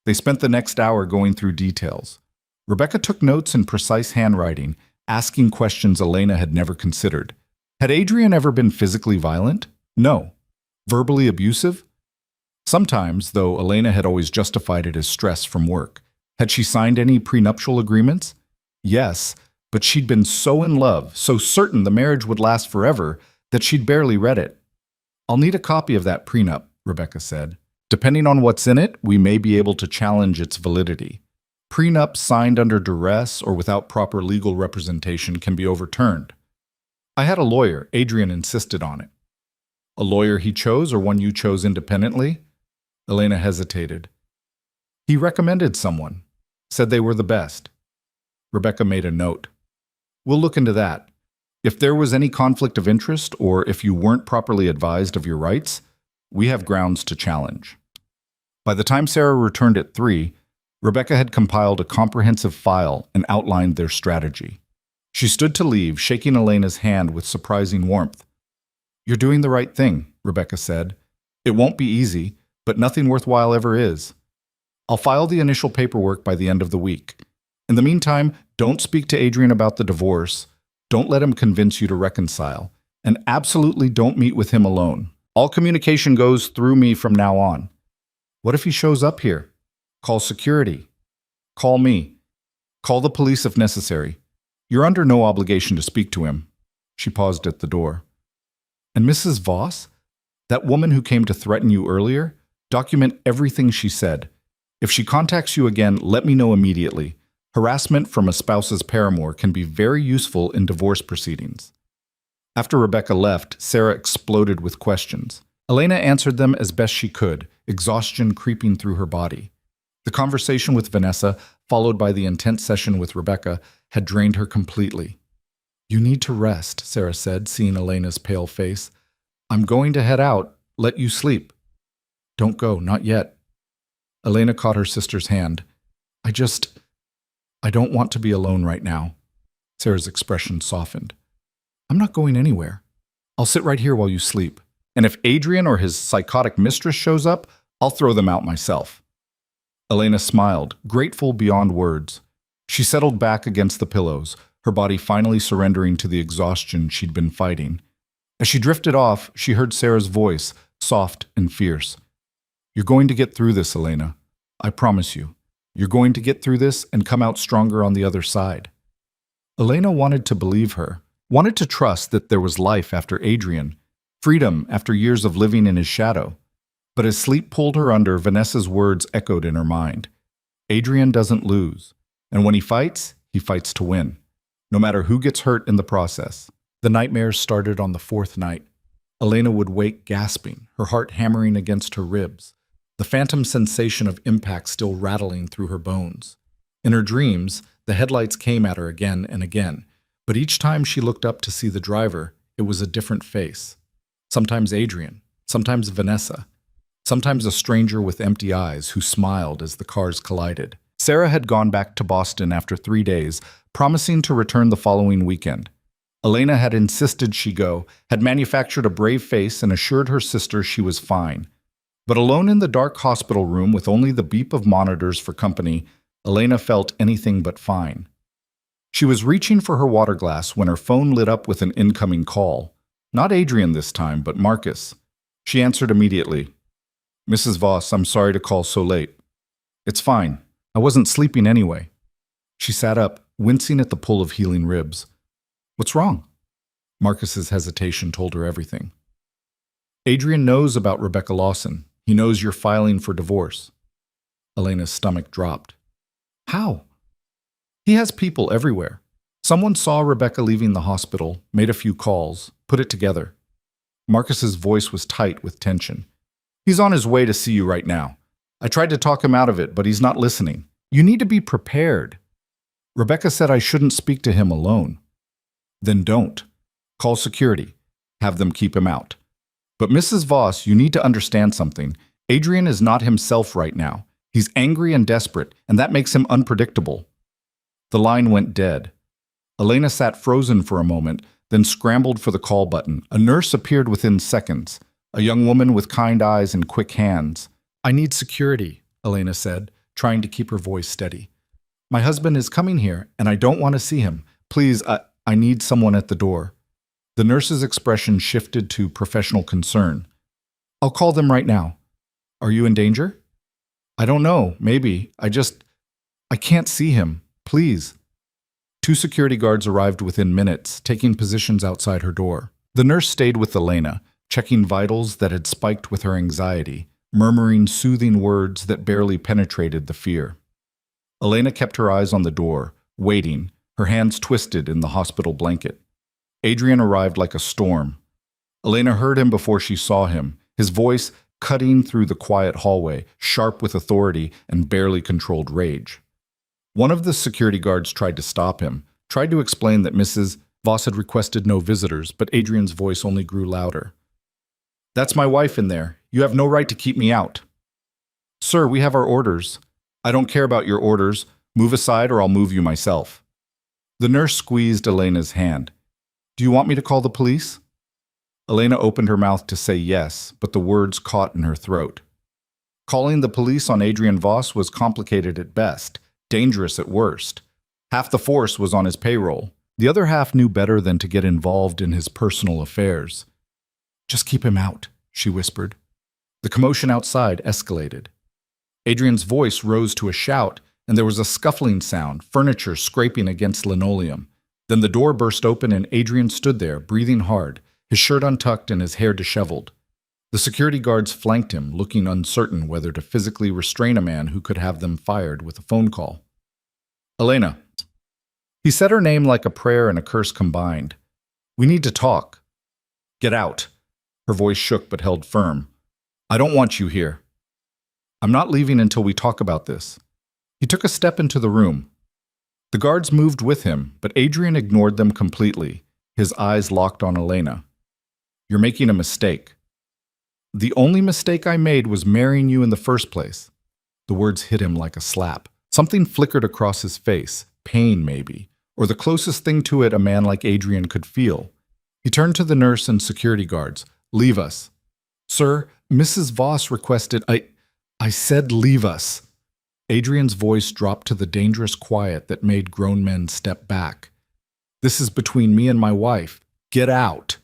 They spent the next hour going through details. Rebecca took notes in precise handwriting, asking questions Elena had never considered. Had Adrian ever been physically violent? No. Verbally abusive? Sometimes, though Elena had always justified it as stress from work. Had she signed any prenuptial agreements? Yes, but she'd been so in love, so certain the marriage would last forever, that she'd barely read it. I'll need a copy of that prenup, Rebecca said. Depending on what's in it, we may be able to challenge its validity. Prenups signed under duress or without proper legal representation can be overturned. I had a lawyer. Adrian insisted on it. A lawyer he chose or one you chose independently? Elena hesitated. He recommended someone. Said they were the best. Rebecca made a note. We'll look into that. If there was any conflict of interest or if you weren't properly advised of your rights, we have grounds to challenge. By the time Sarah returned at 3, Rebecca had compiled a comprehensive file and outlined their strategy. She stood to leave, shaking Elena's hand with surprising warmth. You're doing the right thing, Rebecca said. It won't be easy, but nothing worthwhile ever is. I'll file the initial paperwork by the end of the week. In the meantime, don't speak to Adrian about the divorce. Don't let him convince you to reconcile. And absolutely don't meet with him alone. All communication goes through me from now on. What if he shows up here? Call security. Call me. Call the police if necessary. You're under no obligation to speak to him. She paused at the door. And Mrs. Voss? That woman who came to threaten you earlier? Document everything she said. If she contacts you again, let me know immediately. Harassment from a spouse's paramour can be very useful in divorce proceedings. After Rebecca left, Sarah exploded with questions. Elena answered them as best she could, exhaustion creeping through her body. The conversation with Vanessa, followed by the intense session with Rebecca, had drained her completely. You need to rest, Sarah said, seeing Elena's pale face. I'm going to head out. Let you sleep. Don't go, not yet. Elena caught her sister's hand. I don't want to be alone right now. Sarah's expression softened. I'm not going anywhere. I'll sit right here while you sleep. And if Adrian or his psychotic mistress shows up, I'll throw them out myself. Elena smiled, grateful beyond words. She settled back against the pillows, her body finally surrendering to the exhaustion she'd been fighting. As she drifted off, she heard Sarah's voice, soft and fierce. You're going to get through this, Elena. I promise you. You're going to get through this and come out stronger on the other side. Elena wanted to believe her, wanted to trust that there was life after Adrian, freedom after years of living in his shadow. But as sleep pulled her under, Vanessa's words echoed in her mind. Adrian doesn't lose, and when he fights to win, no matter who gets hurt in the process. The nightmares started on the 4th night. Elena would wake gasping, her heart hammering against her ribs, the phantom sensation of impact still rattling through her bones. In her dreams, the headlights came at her again and again, but each time she looked up to see the driver, it was a different face. Sometimes Adrian, sometimes Vanessa, sometimes a stranger with empty eyes who smiled as the cars collided. Sarah had gone back to Boston after 3 days, promising to return the following weekend. Elena had insisted she go, had manufactured a brave face and assured her sister she was fine. But alone in the dark hospital room with only the beep of monitors for company, Elena felt anything but fine. She was reaching for her water glass when her phone lit up with an incoming call. Not Adrian this time, but Marcus. She answered immediately. Mrs. Voss, I'm sorry to call so late. It's fine. I wasn't sleeping anyway. She sat up, wincing at the pull of healing ribs. What's wrong? Marcus's hesitation told her everything. Adrian knows about Rebecca Lawson. He knows you're filing for divorce. Elena's stomach dropped. How? He has people everywhere. Someone saw Rebecca leaving the hospital, made a few calls, put it together. Marcus's voice was tight with tension. He's on his way to see you right now. I tried to talk him out of it, but he's not listening. You need to be prepared. Rebecca said I shouldn't speak to him alone. Then don't. Call security. Have them keep him out. But Mrs. Voss, you need to understand something. Adrian is not himself right now. He's angry and desperate, and that makes him unpredictable. The line went dead. Elena sat frozen for a moment, then scrambled for the call button. A nurse appeared within seconds, a young woman with kind eyes and quick hands. I need security, Elena said, trying to keep her voice steady. My husband is coming here, and I don't want to see him. Please, I need someone at the door. The nurse's expression shifted to professional concern. I'll call them right now. Are you in danger? I don't know, maybe. I can't see him. Please. 2 security guards arrived within minutes, taking positions outside her door. The nurse stayed with Elena, checking vitals that had spiked with her anxiety, murmuring soothing words that barely penetrated the fear. Elena kept her eyes on the door, waiting, her hands twisted in the hospital blanket. Adrian arrived like a storm. Elena heard him before she saw him, his voice cutting through the quiet hallway, sharp with authority and barely controlled rage. One of the security guards tried to stop him, tried to explain that Mrs. Voss had requested no visitors, but Adrian's voice only grew louder. That's my wife in there. You have no right to keep me out. Sir, we have our orders. I don't care about your orders. Move aside or I'll move you myself. The nurse squeezed Elena's hand. Do you want me to call the police? Elena opened her mouth to say yes, but the words caught in her throat. Calling the police on Adrian Voss was complicated at best, dangerous at worst. Half the force was on his payroll. The other half knew better than to get involved in his personal affairs. Just keep him out, she whispered. The commotion outside escalated. Adrian's voice rose to a shout, and there was a scuffling sound, furniture scraping against linoleum. Then the door burst open and Adrian stood there, breathing hard, his shirt untucked and his hair disheveled. The security guards flanked him, looking uncertain whether to physically restrain a man who could have them fired with a phone call. Elena. He said her name like a prayer and a curse combined. We need to talk. Get out. Her voice shook but held firm. I don't want you here. I'm not leaving until we talk about this. He took a step into the room. The guards moved with him, but Adrian ignored them completely, his eyes locked on Elena. You're making a mistake. The only mistake I made was marrying you in the first place. The words hit him like a slap. Something flickered across his face, pain maybe, or the closest thing to it a man like Adrian could feel. He turned to the nurse and security guards. Leave us. Sir, Mrs. Voss requested I said leave us. Adrian's voice dropped to the dangerous quiet that made grown men step back. This is between me and my wife. Get out.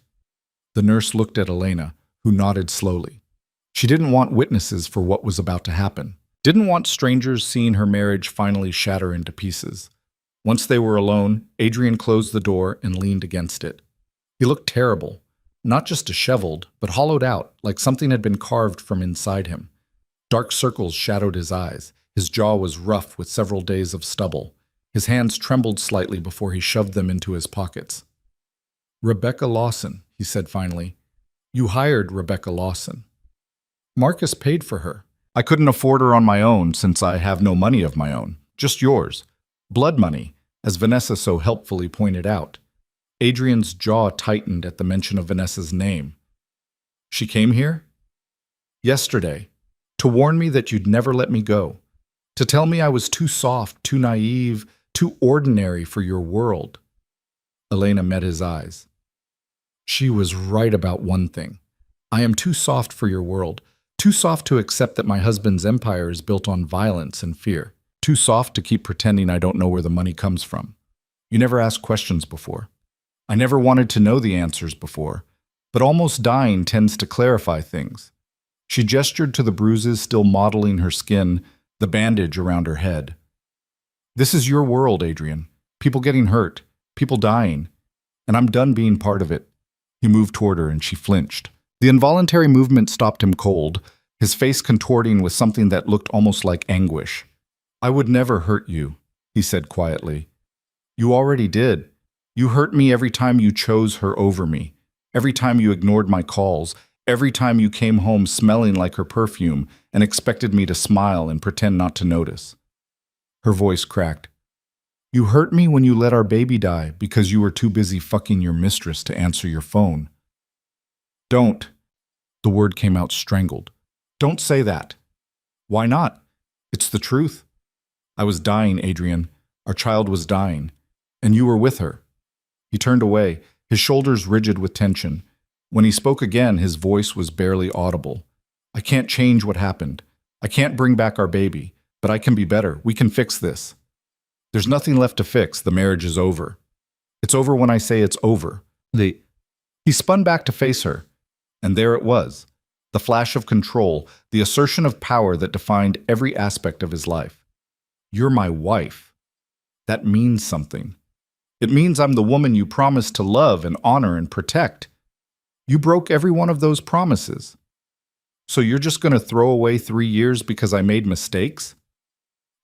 The nurse looked at Elena, who nodded slowly. She didn't want witnesses for what was about to happen. Didn't want strangers seeing her marriage finally shatter into pieces. Once they were alone, Adrian closed the door and leaned against it. He looked terrible, not just disheveled, but hollowed out, like something had been carved from inside him. Dark circles shadowed his eyes. His jaw was rough with several days of stubble. His hands trembled slightly before he shoved them into his pockets. Rebecca Lawson, he said finally. You hired Rebecca Lawson. Marcus paid for her. I couldn't afford her on my own since I have no money of my own, just yours. Blood money, as Vanessa so helpfully pointed out. Adrian's jaw tightened at the mention of Vanessa's name. She came here? Yesterday, to warn me that you'd never let me go. To tell me I was too soft, too naive, too ordinary for your world. Elena met his eyes. She was right about one thing. I am too soft for your world, too soft to accept that my husband's empire is built on violence and fear, too soft to keep pretending I don't know where the money comes from. You never asked questions before. I never wanted to know the answers before, but almost dying tends to clarify things. She gestured to the bruises still mottling her skin, the bandage around her head. This is your world, Adrian. People getting hurt, people dying, and I'm done being part of it. He moved toward her and she flinched. The involuntary movement stopped him cold, his face contorting with something that looked almost like anguish. I would never hurt you, he said quietly. You already did. You hurt me every time you chose her over me, every time you ignored my calls, every time you came home smelling like her perfume and expected me to smile and pretend not to notice. Her voice cracked. You hurt me when you let our baby die because you were too busy fucking your mistress to answer your phone. Don't. The word came out strangled. Don't say that. Why not? It's the truth. I was dying, Adrian. Our child was dying. And you were with her. He turned away, his shoulders rigid with tension. When he spoke again, his voice was barely audible. I can't change what happened. I can't bring back our baby, but I can be better. We can fix this. There's nothing left to fix. The marriage is over. It's over when I say it's over. He spun back to face her, and there it was. The flash of control, the assertion of power that defined every aspect of his life. You're my wife. That means something. It means I'm the woman you promised to love and honor and protect. You broke every one of those promises. So you're just going to throw away 3 years because I made mistakes?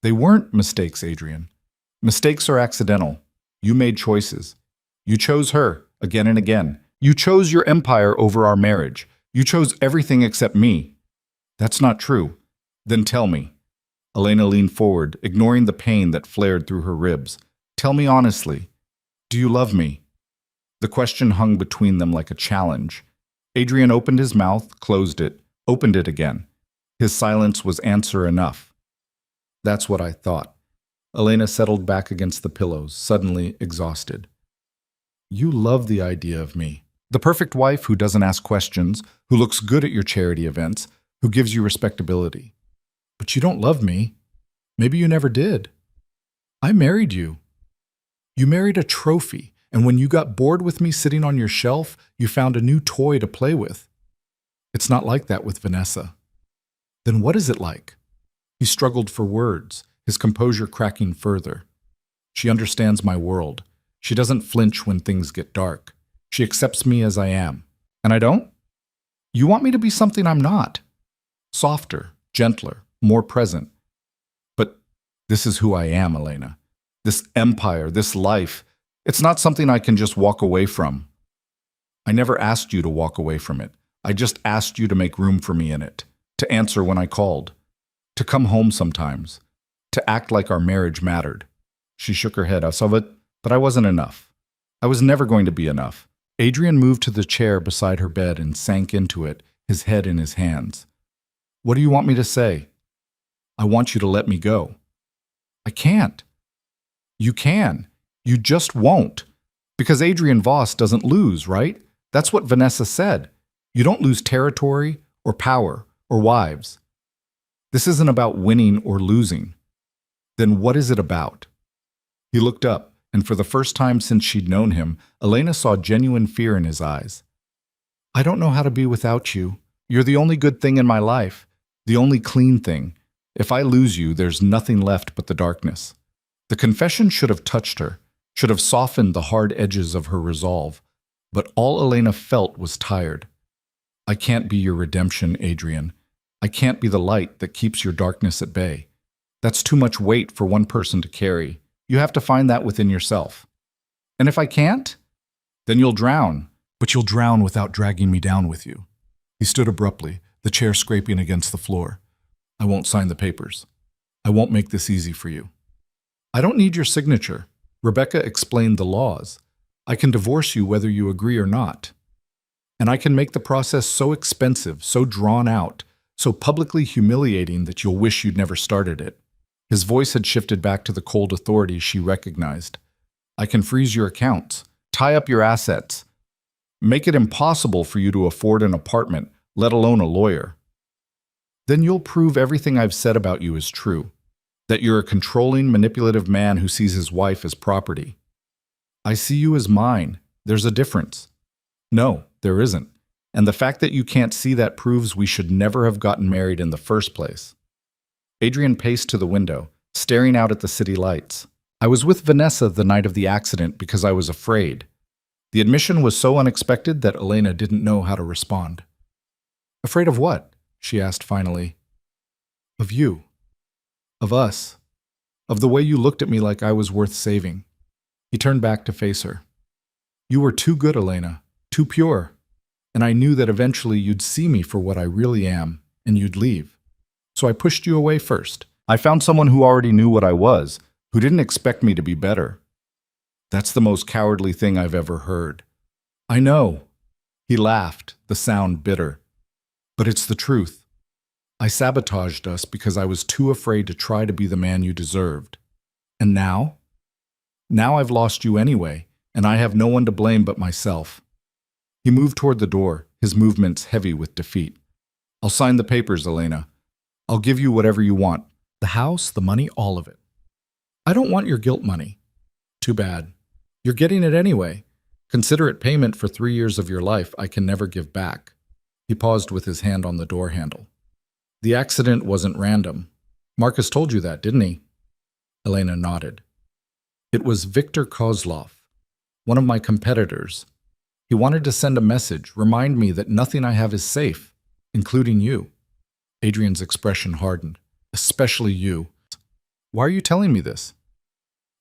They weren't mistakes, Adrian. Mistakes are accidental. You made choices. You chose her again and again. You chose your empire over our marriage. You chose everything except me. That's not true. Then tell me. Elena leaned forward, ignoring the pain that flared through her ribs. Tell me honestly. Do you love me? The question hung between them like a challenge. Adrian opened his mouth, closed it, opened it again. His silence was answer enough. That's what I thought. Elena settled back against the pillows, suddenly exhausted. You love the idea of me. The perfect wife who doesn't ask questions, who looks good at your charity events, who gives you respectability. But you don't love me. Maybe you never did. I married you. You married a trophy, and when you got bored with me sitting on your shelf, you found a new toy to play with. It's not like that with Vanessa. Then what is it like? He struggled for words, his composure cracking further. She understands my world. She doesn't flinch when things get dark. She accepts me as I am. And I don't? You want me to be something I'm not. Softer, gentler, more present. But this is who I am, Elena. This empire, this life, it's not something I can just walk away from. I never asked you to walk away from it. I just asked you to make room for me in it, to answer when I called, to come home sometimes, to act like our marriage mattered. She shook her head. I saw it, but I wasn't enough. I was never going to be enough. Adrian moved to the chair beside her bed and sank into it, his head in his hands. What do you want me to say? I want you to let me go. I can't. You can. You just won't. Because Adrian Voss doesn't lose, right? That's what Vanessa said. You don't lose territory or power or wives. This isn't about winning or losing. Then what is it about? He looked up, and for the first time since she'd known him, Elena saw genuine fear in his eyes. I don't know how to be without you. You're the only good thing in my life, the only clean thing. If I lose you, there's nothing left but the darkness. The confession should have touched her, should have softened the hard edges of her resolve, but all Elena felt was tired. I can't be your redemption, Adrian. I can't be the light that keeps your darkness at bay. That's too much weight for one person to carry. You have to find that within yourself. And if I can't, then you'll drown. But you'll drown without dragging me down with you. He stood abruptly, the chair scraping against the floor. I won't sign the papers. I won't make this easy for you. I don't need your signature. Rebecca explained the laws. I can divorce you whether you agree or not. And I can make the process so expensive, so drawn out, so publicly humiliating that you'll wish you'd never started it. His voice had shifted back to the cold authority she recognized. I can freeze your accounts, tie up your assets, make it impossible for you to afford an apartment, let alone a lawyer. Then you'll prove everything I've said about you is true, that you're a controlling, manipulative man who sees his wife as property. I see you as mine. There's a difference. No, there isn't. And the fact that you can't see that proves we should never have gotten married in the first place. Adrian paced to the window, staring out at the city lights. I was with Vanessa the night of the accident because I was afraid. The admission was so unexpected that Elena didn't know how to respond. Afraid of what? She asked finally. Of you. Of us. Of the way you looked at me like I was worth saving. He turned back to face her. You were too good, Elena. Too pure. And I knew that eventually you'd see me for what I really am, and you'd leave. So I pushed you away first. I found someone who already knew what I was, who didn't expect me to be better. That's the most cowardly thing I've ever heard. I know. He laughed, the sound bitter. But it's the truth. I sabotaged us because I was too afraid to try to be the man you deserved. And now? Now I've lost you anyway, and I have no one to blame but myself. He moved toward the door, his movements heavy with defeat. I'll sign the papers, Elena. I'll give you whatever you want. The house, the money, all of it. I don't want your guilt money. Too bad. You're getting it anyway. Consider it payment for 3 years of your life I can never give back. He paused with his hand on the door handle. The accident wasn't random. Marcus told you that, didn't he? Elena nodded. It was Viktor Kozlov, one of my competitors. He wanted to send a message, remind me that nothing I have is safe, including you. Adrian's expression hardened. Especially you. Why are you telling me this?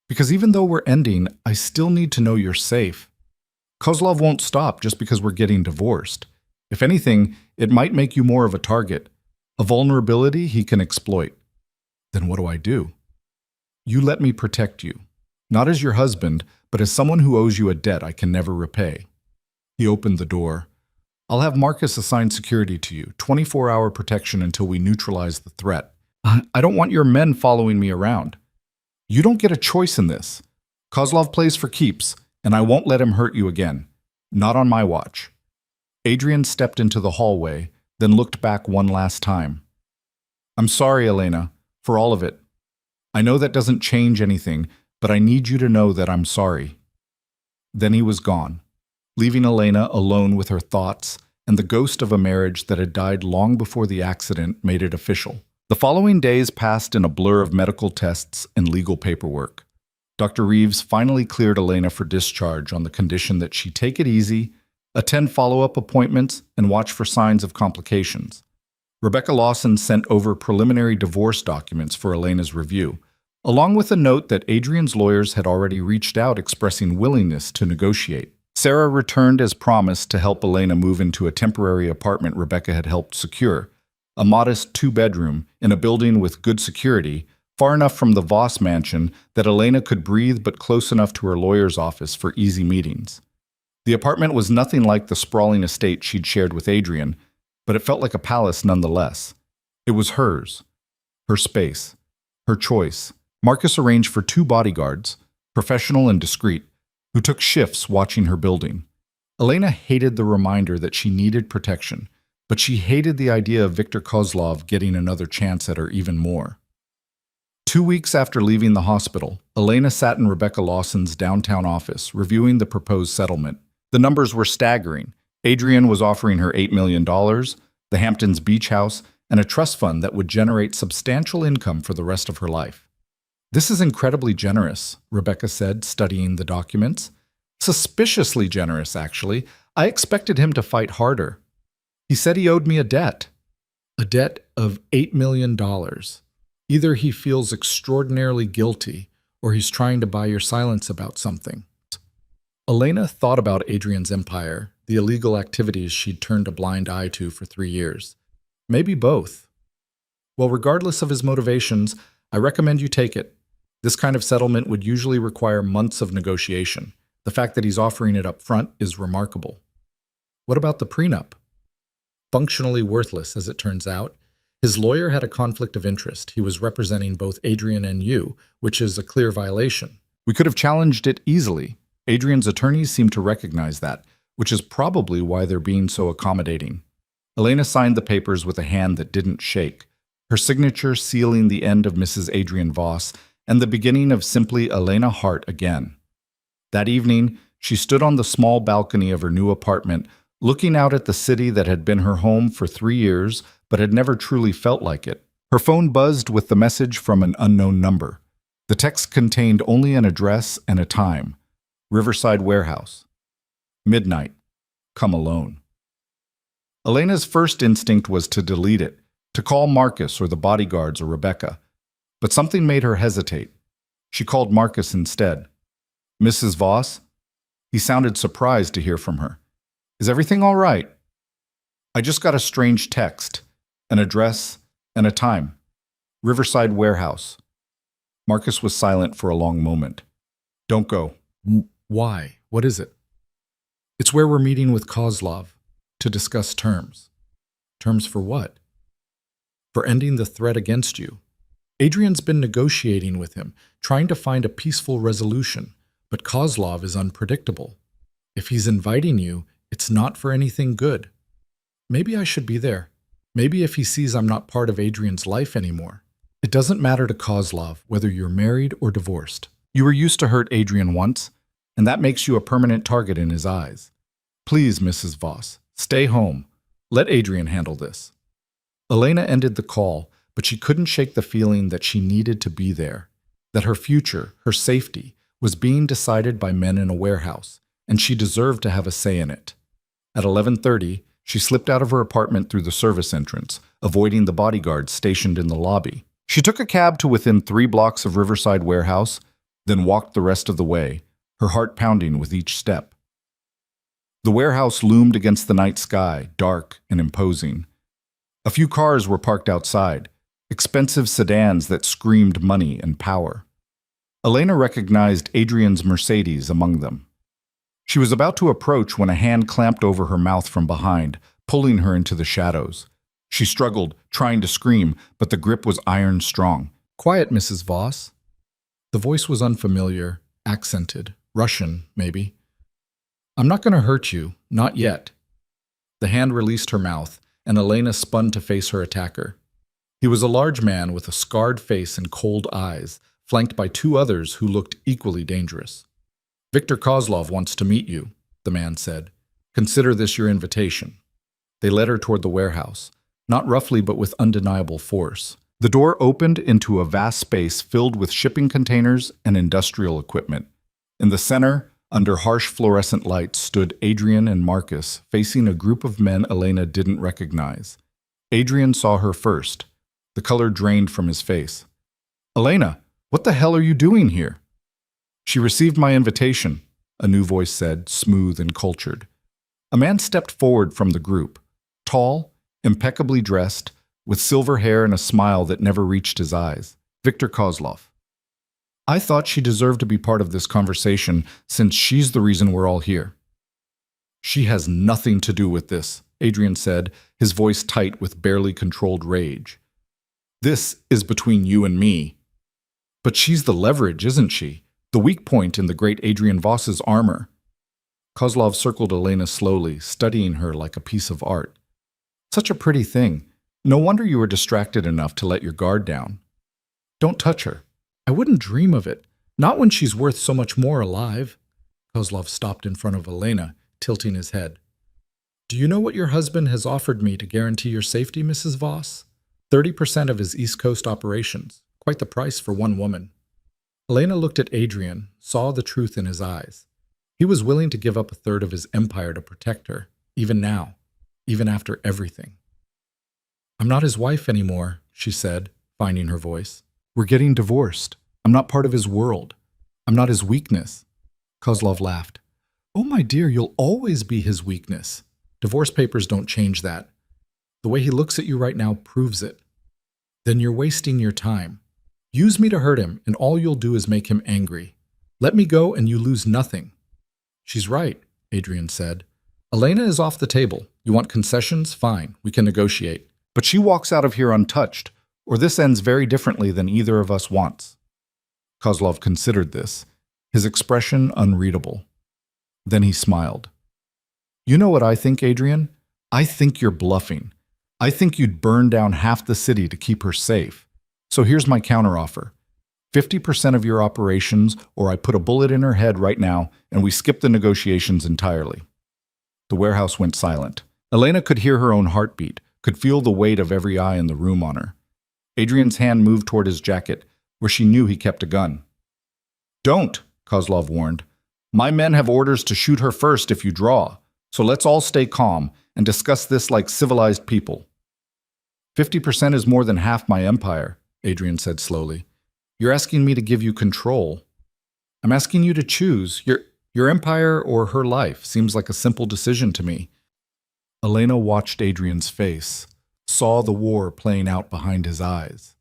Because even though we're ending, I still need to know you're safe. Kozlov won't stop just because we're getting divorced. If anything, it might make you more of a target, a vulnerability he can exploit. Then what do I do? You let me protect you, not as your husband, but as someone who owes you a debt I can never repay. He opened the door. I'll have Marcus assign security to you, 24-hour protection until we neutralize the threat. I don't want your men following me around. You don't get a choice in this. Kozlov plays for keeps, and I won't let him hurt you again. Not on my watch. Adrian stepped into the hallway, then looked back one last time. I'm sorry, Elena, for all of it. I know that doesn't change anything, but I need you to know that I'm sorry. Then he was gone, leaving Elena alone with her thoughts and the ghost of a marriage that had died long before the accident made it official. The following days passed in a blur of medical tests and legal paperwork. Dr. Reeves finally cleared Elena for discharge on the condition that she take it easy, attend follow-up appointments, and watch for signs of complications. Rebecca Lawson sent over preliminary divorce documents for Elena's review, along with a note that Adrian's lawyers had already reached out expressing willingness to negotiate. Sarah returned as promised to help Elena move into a temporary apartment Rebecca had helped secure, a modest 2-bedroom in a building with good security, far enough from the Voss mansion that Elena could breathe but close enough to her lawyer's office for easy meetings. The apartment was nothing like the sprawling estate she'd shared with Adrian, but it felt like a palace nonetheless. It was hers, her space, her choice. Marcus arranged for 2 bodyguards, professional and discreet, who took shifts watching her building. Elena hated the reminder that she needed protection, but she hated the idea of Viktor Kozlov getting another chance at her even more. 2 weeks after leaving the hospital, Elena sat in Rebecca Lawson's downtown office, reviewing the proposed settlement. The numbers were staggering. Adrian was offering her $8 million, the Hamptons beach house, and a trust fund that would generate substantial income for the rest of her life. This is incredibly generous, Rebecca said, studying the documents. Suspiciously generous, actually. I expected him to fight harder. He said he owed me a debt. A debt of $8 million. Either he feels extraordinarily guilty, or he's trying to buy your silence about something. Elena thought about Adrian's empire, the illegal activities she'd turned a blind eye to for 3 years. Maybe both. Well, regardless of his motivations, I recommend you take it. This kind of settlement would usually require months of negotiation. The fact that he's offering it up front is remarkable. What about the prenup? Functionally worthless, as it turns out. His lawyer had a conflict of interest. He was representing both Adrian and you, which is a clear violation. We could have challenged it easily. Adrian's attorneys seem to recognize that, which is probably why they're being so accommodating. Elena signed the papers with a hand that didn't shake, her signature sealing the end of Mrs. Adrian Voss and the beginning of simply Elena Hart again. That evening, she stood on the small balcony of her new apartment, looking out at the city that had been her home for 3 years but had never truly felt like it. Her phone buzzed with the message from an unknown number. The text contained only an address and a time. Riverside Warehouse. Midnight. Come alone. Elena's first instinct was to delete it, to call Marcus or the bodyguards or Rebecca. But something made her hesitate. She called Marcus instead. Mrs. Voss? He sounded surprised to hear from her. Is everything all right? I just got a strange text, an address, and a time. Riverside Warehouse. Marcus was silent for a long moment. Don't go. Why? What is it? It's where we're meeting with Kozlov to discuss terms. Terms for what? For ending the threat against you. Adrian's been negotiating with him, trying to find a peaceful resolution, but Kozlov is unpredictable. If he's inviting you, it's not for anything good. Maybe I should be there. Maybe if he sees I'm not part of Adrian's life anymore. It doesn't matter to Kozlov whether you're married or divorced. You were used to hurt Adrian once, and that makes you a permanent target in his eyes. Please, Mrs. Voss, stay home. Let Adrian handle this. Elena ended the call, but she couldn't shake the feeling that she needed to be there, that her future, her safety, was being decided by men in a warehouse, and she deserved to have a say in it. At 11:30, she slipped out of her apartment through the service entrance, avoiding the bodyguards stationed in the lobby. She took a cab to within 3 blocks of Riverside Warehouse, then walked the rest of the way, her heart pounding with each step. The warehouse loomed against the night sky, dark and imposing. A few cars were parked outside, expensive sedans that screamed money and power. Elena recognized Adrian's Mercedes among them. She was about to approach when a hand clamped over her mouth from behind, pulling her into the shadows. She struggled, trying to scream, but the grip was iron strong. Quiet, Mrs. Voss. The voice was unfamiliar, accented, Russian, maybe. I'm not going to hurt you, not yet. The hand released her mouth, and Elena spun to face her attacker. He was a large man with a scarred face and cold eyes, flanked by 2 others who looked equally dangerous. Viktor Kozlov wants to meet you, the man said. Consider this your invitation. They led her toward the warehouse, not roughly but with undeniable force. The door opened into a vast space filled with shipping containers and industrial equipment. In the center, under harsh fluorescent lights, stood Adrian and Marcus, facing a group of men Elena didn't recognize. Adrian saw her first. The color drained from his face. Elena, what the hell are you doing here? She received my invitation, a new voice said, smooth and cultured. A man stepped forward from the group, tall, impeccably dressed, with silver hair and a smile that never reached his eyes. Viktor Kozlov. I thought she deserved to be part of this conversation since she's the reason we're all here. She has nothing to do with this, Adrian said, his voice tight with barely controlled rage. This is between you and me. But she's the leverage, isn't she? The weak point in the great Adrian Voss's armor. Kozlov circled Elena slowly, studying her like a piece of art. Such a pretty thing. No wonder you were distracted enough to let your guard down. Don't touch her. I wouldn't dream of it. Not when she's worth so much more alive. Kozlov stopped in front of Elena, tilting his head. Do you know what your husband has offered me to guarantee your safety, Mrs. Voss? 30% of his East Coast operations. Quite the price for one woman. Elena looked at Adrian, saw the truth in his eyes. He was willing to give up 1/3 of his empire to protect her, even now, even after everything. I'm not his wife anymore, she said, finding her voice. We're getting divorced. I'm not part of his world. I'm not his weakness. Kozlov laughed. Oh, my dear, you'll always be his weakness. Divorce papers don't change that. The way he looks at you right now proves it. Then you're wasting your time. Use me to hurt him, and all you'll do is make him angry. Let me go, and you lose nothing. She's right, Adrian said. Elena is off the table. You want concessions? Fine, we can negotiate. But she walks out of here untouched, or this ends very differently than either of us wants. Kozlov considered this, his expression unreadable. Then he smiled. You know what I think, Adrian? I think you're bluffing. I think you'd burn down half the city to keep her safe. So here's my counteroffer. 50% of your operations, or I put a bullet in her head right now and we skip the negotiations entirely. The warehouse went silent. Elena could hear her own heartbeat, could feel the weight of every eye in the room on her. Adrian's hand moved toward his jacket, where she knew he kept a gun. "Don't," Kozlov warned. "My men have orders to shoot her first if you draw, so let's all stay calm and discuss this like civilized people." 50% is more than half my empire, Adrian said slowly. "You're asking me to give you control. I'm asking you to choose. Your empire or her life seems like a simple decision to me." Elena watched Adrian's face, saw the war playing out behind his eyes.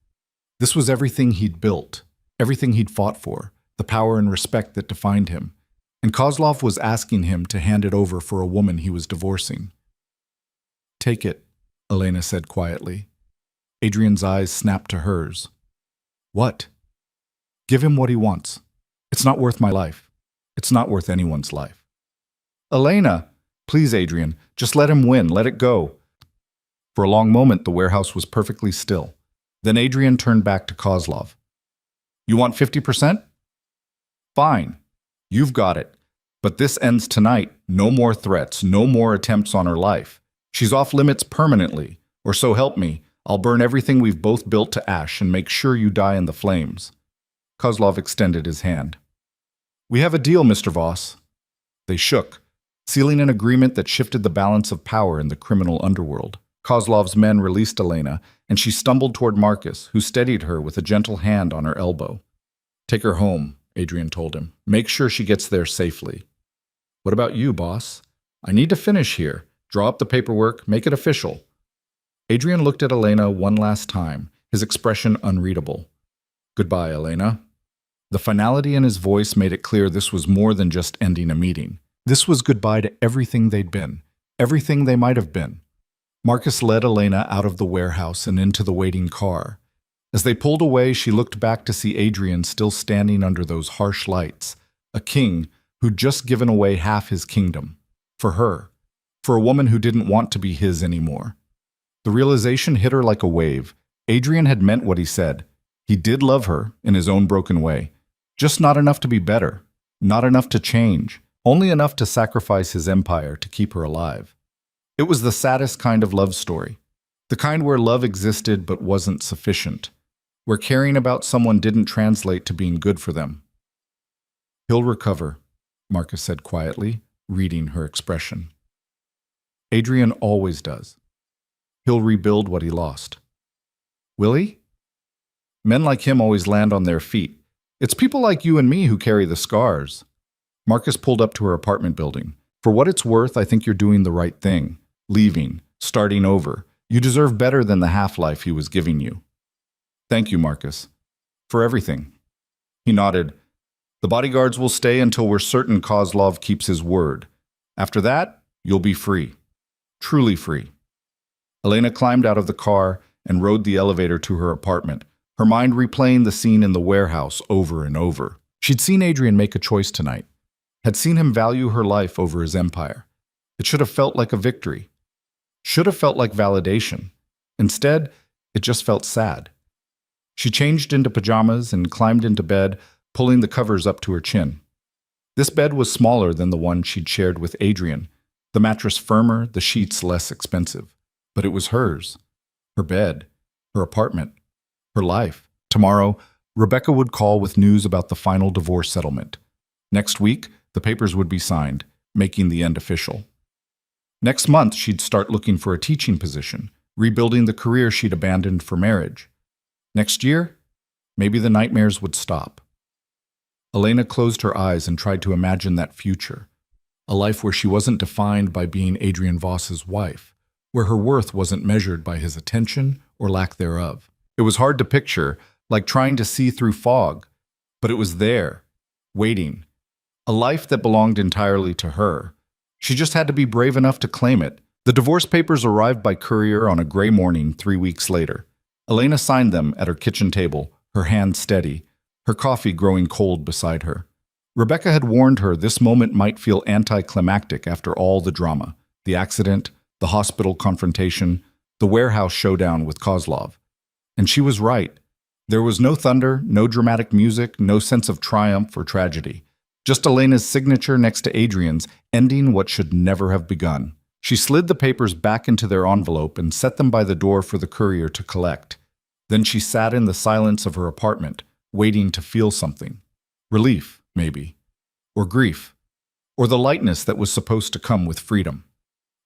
This was everything he'd built, everything he'd fought for, the power and respect that defined him. And Kozlov was asking him to hand it over for a woman he was divorcing. "Take it," Elena said quietly. Adrian's eyes snapped to hers. "What?" "Give him what he wants. It's not worth my life. It's not worth anyone's life." "Elena!" "Please, Adrian, just let him win. Let it go." For a long moment, the warehouse was perfectly still. Then Adrian turned back to Kozlov. "You want 50%? Fine. You've got it. But this ends tonight. No more threats, no more attempts on her life. She's off limits permanently, or so help me. I'll burn everything we've both built to ash and make sure you die in the flames." Kozlov extended his hand. "We have a deal, Mr. Voss." They shook, sealing an agreement that shifted the balance of power in the criminal underworld. Kozlov's men released Elena, and she stumbled toward Marcus, who steadied her with a gentle hand on her elbow. "Take her home," Adrian told him. "Make sure she gets there safely." "What about you, boss? I need to finish here. Draw up the paperwork, make it official." Adrian looked at Elena one last time, his expression unreadable. "Goodbye, Elena." The finality in his voice made it clear this was more than just ending a meeting. This was goodbye to everything they'd been, everything they might have been. Marcus led Elena out of the warehouse and into the waiting car. As they pulled away, she looked back to see Adrian still standing under those harsh lights, a king who'd just given away half his kingdom. For her, for a woman who didn't want to be his anymore. The realization hit her like a wave. Adrian had meant what he said. He did love her, in his own broken way. Just not enough to be better, not enough to change, only enough to sacrifice his empire to keep her alive. It was the saddest kind of love story. The kind where love existed but wasn't sufficient. Where caring about someone didn't translate to being good for them. "He'll recover," Marcus said quietly, reading her expression. "Adrian always does. He'll rebuild what he lost." "Will he?" "Men like him always land on their feet. It's people like you and me who carry the scars." Marcus pulled up to her apartment building. "For what it's worth, I think you're doing the right thing. Leaving, starting over. You deserve better than the half-life he was giving you." "Thank you, Marcus. For everything." He nodded. "The bodyguards will stay until we're certain Kozlov keeps his word. After that, you'll be free. Truly free." Elena climbed out of the car and rode the elevator to her apartment, her mind replaying the scene in the warehouse over and over. She'd seen Adrian make a choice tonight, had seen him value her life over his empire. It should have felt like a victory. Should have felt like validation. Instead, it just felt sad. She changed into pajamas and climbed into bed, pulling the covers up to her chin. This bed was smaller than the one she'd shared with Adrian, the mattress firmer, the sheets less expensive. But it was hers. Her bed. Her apartment. Her life. Tomorrow, Rebecca would call with news about the final divorce settlement. Next week, the papers would be signed, making the end official. Next month, she'd start looking for a teaching position, rebuilding the career she'd abandoned for marriage. Next year, maybe the nightmares would stop. Elena closed her eyes and tried to imagine that future, a life where she wasn't defined by being Adrian Voss's wife, where her worth wasn't measured by his attention or lack thereof. It was hard to picture, like trying to see through fog, but it was there, waiting. A life that belonged entirely to her. She just had to be brave enough to claim it. The divorce papers arrived by courier on a gray morning 3 weeks later. Elena signed them at her kitchen table, her hand steady, her coffee growing cold beside her. Rebecca had warned her this moment might feel anticlimactic after all the drama, the accident, the hospital confrontation, the warehouse showdown with Kozlov. And she was right. There was no thunder, no dramatic music, no sense of triumph or tragedy. Just Elena's signature next to Adrian's, ending what should never have begun. She slid the papers back into their envelope and set them by the door for the courier to collect. Then she sat in the silence of her apartment, waiting to feel something. Relief, maybe. Or grief. Or the lightness that was supposed to come with freedom.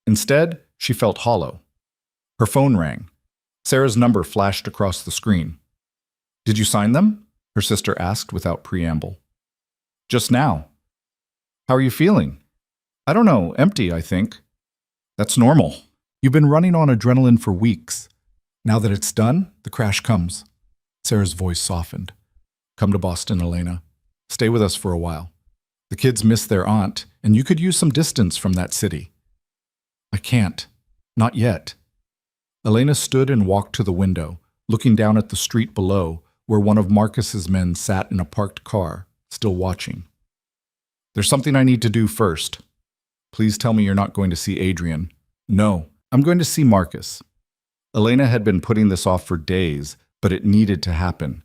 Instead, she felt hollow. Her phone rang. Sarah's number flashed across the screen. "Did you sign them?" her sister asked without preamble. "Just now." "How are you feeling?" "I don't know, empty, I think." "That's normal. You've been running on adrenaline for weeks. Now that it's done, the crash comes." Sarah's voice softened. "Come to Boston, Elena. Stay with us for a while. The kids miss their aunt, and you could use some distance from that city." "I can't. Not yet." Elena stood and walked to the window, looking down at the street below, where one of Marcus's men sat in a parked car, still watching. "There's something I need to do first. Please tell me you're not going to see Adrian." "No, I'm going to see Marcus." Elena had been putting this off for days, but it needed to happen.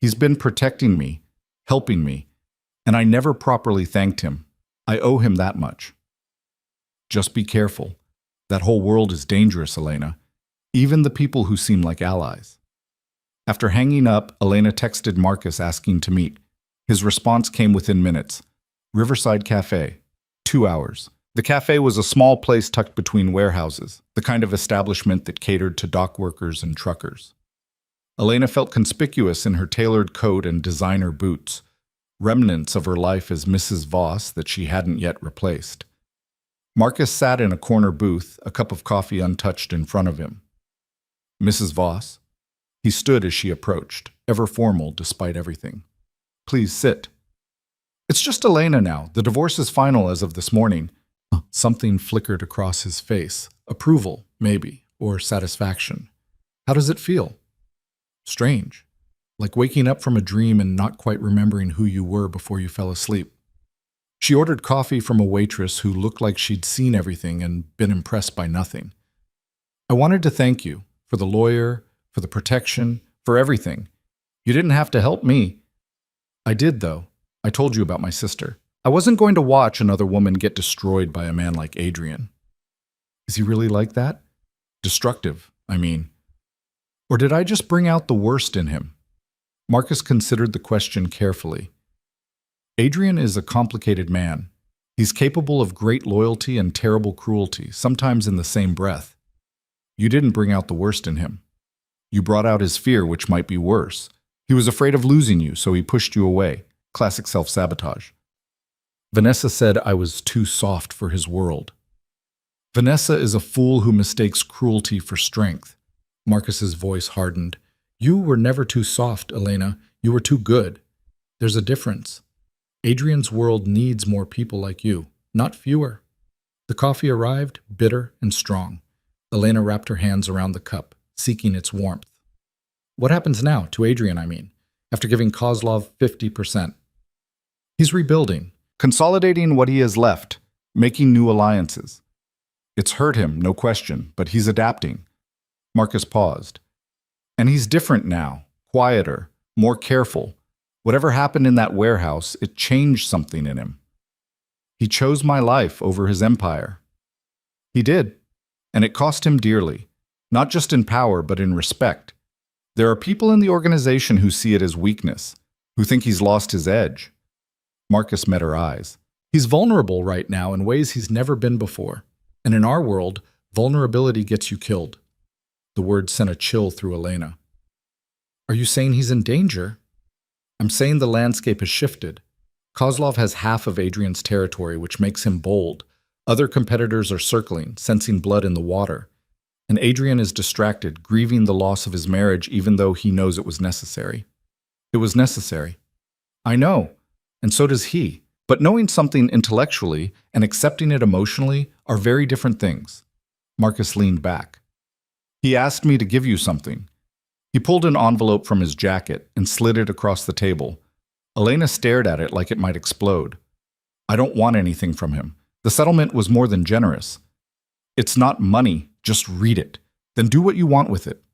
He's been protecting me, helping me, and I never properly thanked him. I owe him that much. "Just be careful. That whole world is dangerous, Elena. Even the people who seem like allies." After hanging up, Elena texted Marcus asking to meet. His response came within minutes. Riverside Cafe. 2 hours. The cafe was a small place tucked between warehouses, the kind of establishment that catered to dock workers and truckers. Elena felt conspicuous in her tailored coat and designer boots, remnants of her life as Mrs. Voss that she hadn't yet replaced. Marcus sat in a corner booth, a cup of coffee untouched in front of him. "Mrs. Voss?" He stood as she approached, ever formal despite everything. "Please sit." "It's just Elena now. The divorce is final as of this morning." Something flickered across his face. Approval, maybe, or satisfaction. "How does it feel?" "Strange. Like waking up from a dream and not quite remembering who you were before you fell asleep." She ordered coffee from a waitress who looked like she'd seen everything and been impressed by nothing. "I wanted to thank you, for the lawyer, for the protection, for everything. You didn't have to help me." "I did, though. I told you about my sister. I wasn't going to watch another woman get destroyed by a man like Adrian." "Is he really like that? Destructive, I mean. Or did I just bring out the worst in him?" Marcus considered the question carefully. "Adrian is a complicated man. He's capable of great loyalty and terrible cruelty, sometimes in the same breath. You didn't bring out the worst in him. You brought out his fear, which might be worse. He was afraid of losing you, so he pushed you away. Classic self-sabotage." "Vanessa said I was too soft for his world." "Vanessa is a fool who mistakes cruelty for strength." Marcus's voice hardened. "You were never too soft, Elena. You were too good. There's a difference. Adrian's world needs more people like you, not fewer." The coffee arrived, bitter and strong. Elena wrapped her hands around the cup, seeking its warmth. "What happens now, to Adrian, I mean, after giving Kozlov 50%? "He's rebuilding, consolidating what he has left, making new alliances. It's hurt him, no question, but he's adapting." Marcus paused. "And he's different now, quieter, more careful. Whatever happened in that warehouse, it changed something in him. He chose my life over his empire." "He did, and it cost him dearly, not just in power, but in respect. There are people in the organization who see it as weakness, who think he's lost his edge." Marcus met her eyes. "He's vulnerable right now in ways he's never been before. And in our world, vulnerability gets you killed." The word sent a chill through Elena. "Are you saying he's in danger?" "I'm saying the landscape has shifted. Kozlov has half of Adrian's territory, which makes him bold. Other competitors are circling, sensing blood in the water. And Adrian is distracted, grieving the loss of his marriage even though he knows it was necessary." "It was necessary." "I know, and so does he. But knowing something intellectually and accepting it emotionally are very different things." Marcus leaned back. "He asked me to give you something." He pulled an envelope from his jacket and slid it across the table. Elena stared at it like it might explode. "I don't want anything from him. The settlement was more than generous." "It's not money. Just read it. Then do what you want with it."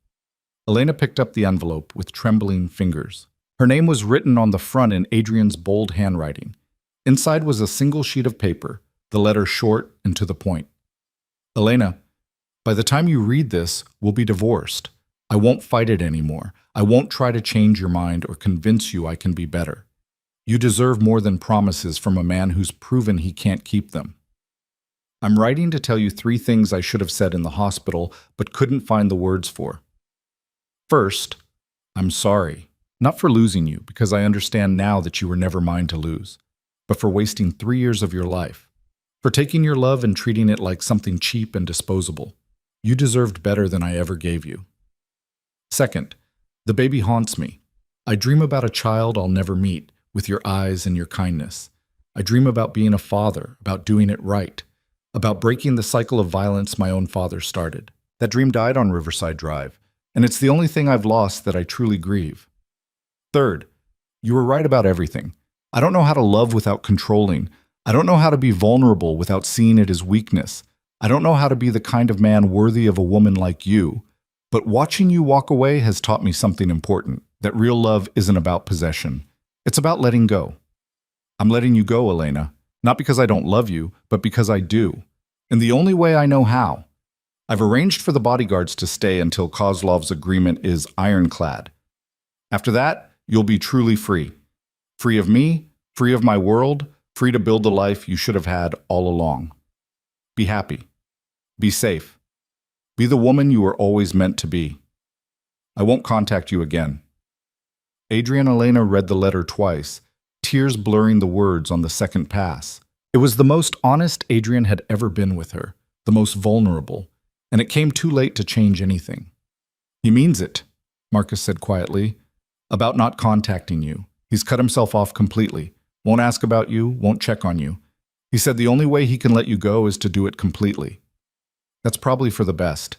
Elena picked up the envelope with trembling fingers. Her name was written on the front in Adrian's bold handwriting. Inside was a single sheet of paper, the letter short and to the point. Elena, by the time you read this, we'll be divorced. I won't fight it anymore. I won't try to change your mind or convince you I can be better. You deserve more than promises from a man who's proven he can't keep them. I'm writing to tell you 3 things I should have said in the hospital but couldn't find the words for. First, I'm sorry. Not for losing you, because I understand now that you were never mine to lose, but for wasting 3 years of your life. For taking your love and treating it like something cheap and disposable. You deserved better than I ever gave you. Second, the baby haunts me. I dream about a child I'll never meet, with your eyes and your kindness. I dream about being a father, about doing it right, about breaking the cycle of violence my own father started. That dream died on Riverside Drive, and it's the only thing I've lost that I truly grieve. Third, you were right about everything. I don't know how to love without controlling. I don't know how to be vulnerable without seeing it as weakness. I don't know how to be the kind of man worthy of a woman like you. But watching you walk away has taught me something important, that real love isn't about possession. It's about letting go. I'm letting you go, Elena, not because I don't love you, but because I do. And the only way I know how. I've arranged for the bodyguards to stay until Kozlov's agreement is ironclad. After that, you'll be truly free. Free of me, free of my world, free to build the life you should have had all along. Be happy. Be safe. Be the woman you were always meant to be. I won't contact you again. Adrian Elena read the letter twice, tears blurring the words on the second pass. It was the most honest Adrian had ever been with her, the most vulnerable, and it came too late to change anything. He means it, Marcus said quietly, about not contacting you. He's cut himself off completely, won't ask about you, won't check on you. He said the only way he can let you go is to do it completely. That's probably for the best.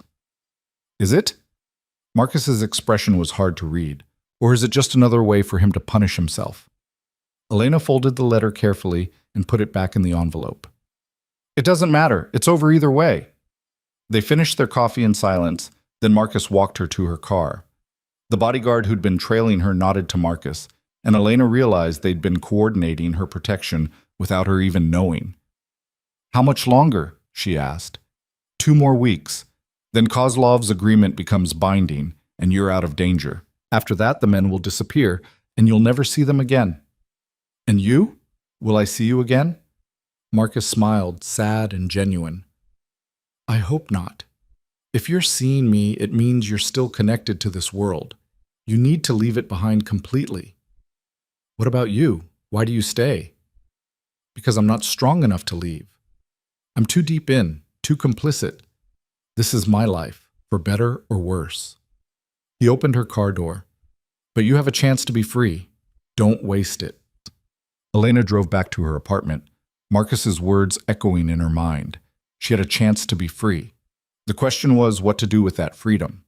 Is it? Marcus's expression was hard to read. Or is it just another way for him to punish himself? Elena folded the letter carefully and put it back in the envelope. It doesn't matter. It's over either way. They finished their coffee in silence, then Marcus walked her to her car. The bodyguard who'd been trailing her nodded to Marcus, and Elena realized they'd been coordinating her protection without her even knowing. How much longer? She asked. 2 more weeks. Then Kozlov's agreement becomes binding, and you're out of danger. After that, the men will disappear, and you'll never see them again. And you? Will I see you again? Marcus smiled, sad and genuine. I hope not. If you're seeing me, it means you're still connected to this world. You need to leave it behind completely. What about you? Why do you stay? Because I'm not strong enough to leave. I'm too deep in, too complicit. This is my life, for better or worse. He opened her car door. But you have a chance to be free. Don't waste it. Elena drove back to her apartment, Marcus's words echoing in her mind. She had a chance to be free. The question was what to do with that freedom.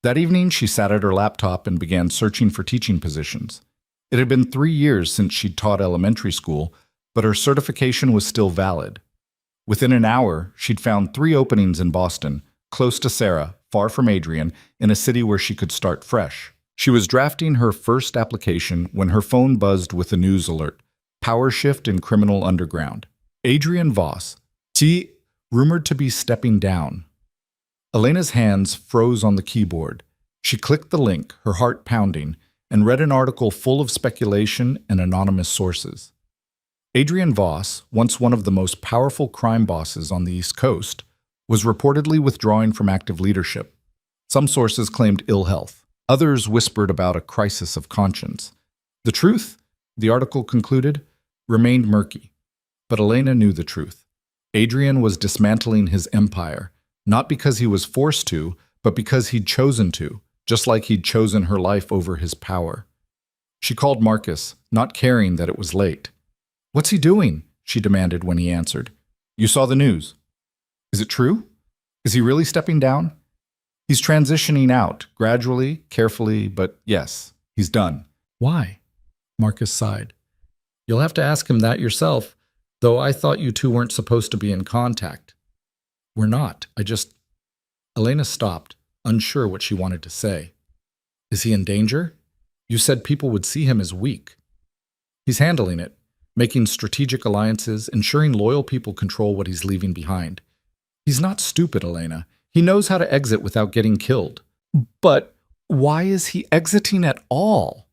That evening, she sat at her laptop and began searching for teaching positions. It had been 3 years since she'd taught elementary school, but her certification was still valid. Within an hour, she'd found 3 openings in Boston, close to Sarah, far from Adrian, in a city where she could start fresh. She was drafting her first application when her phone buzzed with a news alert. Power shift in criminal underground. Adrian Voss, rumored to be stepping down. Elena's hands froze on the keyboard. She clicked the link, her heart pounding, and read an article full of speculation and anonymous sources. Adrian Voss, once one of the most powerful crime bosses on the East Coast, was reportedly withdrawing from active leadership. Some sources claimed ill health. Others whispered about a crisis of conscience. The truth, the article concluded, remained murky. But Elena knew the truth. Adrian was dismantling his empire, not because he was forced to, but because he'd chosen to, just like he'd chosen her life over his power. She called Marcus, not caring that it was late. "What's he doing?" she demanded when he answered. "You saw the news. Is it true? Is he really stepping down?" "He's transitioning out, gradually, carefully, but yes, he's done." "Why?" Marcus sighed. "You'll have to ask him that yourself, though I thought you two weren't supposed to be in contact." "We're not. Elena stopped, unsure what she wanted to say. "Is he in danger? You said people would see him as weak." "He's handling it. making strategic alliances, ensuring loyal people control what he's leaving behind. He's not stupid, Elena. He knows how to exit without getting killed. But why is he exiting at all?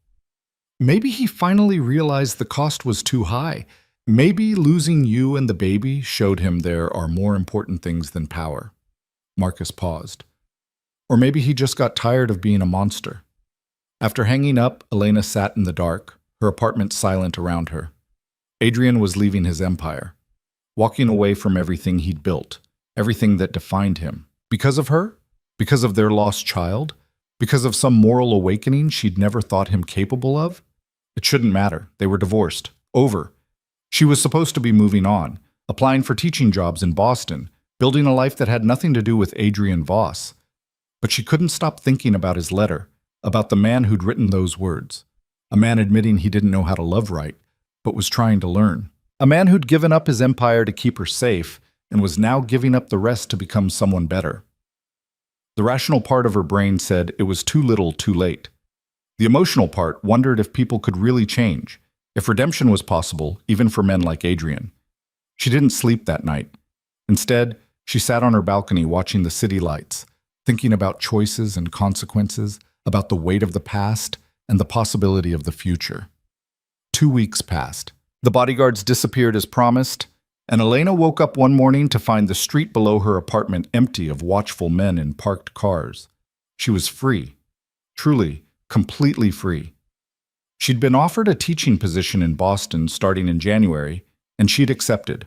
Maybe he finally realized the cost was too high. Maybe losing you and the baby showed him there are more important things than power. Marcus paused. Or maybe he just got tired of being a monster. After hanging up, Elena sat in the dark, her apartment silent around her. Adrian was leaving his empire, walking away from everything he'd built, everything that defined him. Because of her? Because of their lost child? Because of some moral awakening she'd never thought him capable of? It shouldn't matter. They were divorced. Over. She was supposed to be moving on, applying for teaching jobs in Boston, building a life that had nothing to do with Adrian Voss. But she couldn't stop thinking about his letter, about the man who'd written those words. A man admitting he didn't know how to love right, but was trying to learn. A man who'd given up his empire to keep her safe and was now giving up the rest to become someone better. The rational part of her brain said it was too little, too late. The emotional part wondered if people could really change, if redemption was possible, even for men like Adrian. She didn't sleep that night. Instead, she sat on her balcony watching the city lights, thinking about choices and consequences, about the weight of the past and the possibility of the future. 2 weeks passed. The bodyguards disappeared as promised, and Elena woke up one morning to find the street below her apartment empty of watchful men in parked cars. She was free. Truly, completely free. She'd been offered a teaching position in Boston starting in January, and she'd accepted.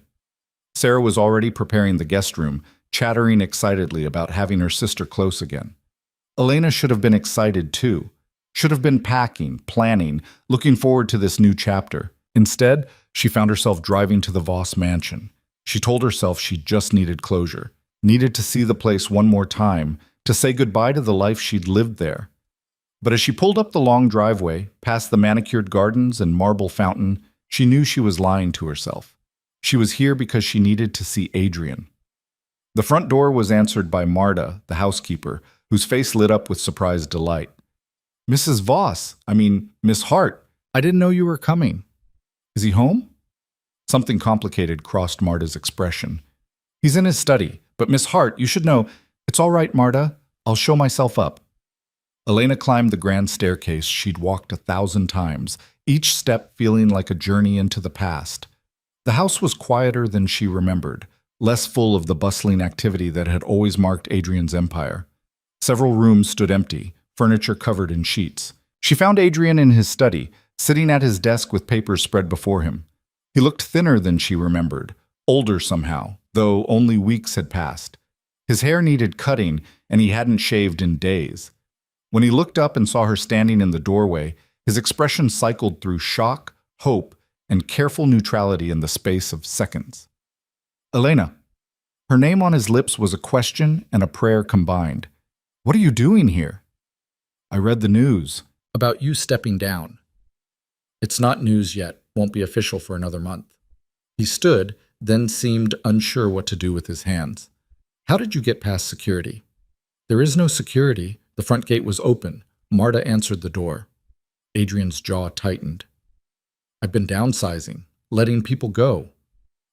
Sarah was already preparing the guest room, chattering excitedly about having her sister close again. Elena should have been excited too. Should have been packing, planning, looking forward to this new chapter. Instead, she found herself driving to the Voss mansion. She told herself she just needed closure, needed to see the place one more time, to say goodbye to the life she'd lived there. But as she pulled up the long driveway, past the manicured gardens and marble fountain, she knew she was lying to herself. She was here because she needed to see Adrian. The front door was answered by Marta, the housekeeper, whose face lit up with surprised delight. Mrs. Voss, Miss Hart, I didn't know you were coming. Is he home? Something complicated crossed Marta's expression. He's in his study, but Miss Hart, you should know. It's all right, Marta. I'll show myself up. Elena climbed the grand staircase she'd walked 1,000 times, each step feeling like a journey into the past. The house was quieter than she remembered, less full of the bustling activity that had always marked Adrian's empire. Several rooms stood empty, furniture covered in sheets. She found Adrian in his study, sitting at his desk with papers spread before him. He looked thinner than she remembered, older somehow, though only weeks had passed. His hair needed cutting, and he hadn't shaved in days. When he looked up and saw her standing in the doorway, his expression cycled through shock, hope, and careful neutrality in the space of seconds. Elena. Her name on his lips was a question and a prayer combined. What are you doing here? I read the news. About you stepping down. It's not news yet, won't be official for another month. He stood, then seemed unsure what to do with his hands. How did you get past security? There is no security. The front gate was open. Marta answered the door. Adrian's jaw tightened. I've been downsizing, letting people go.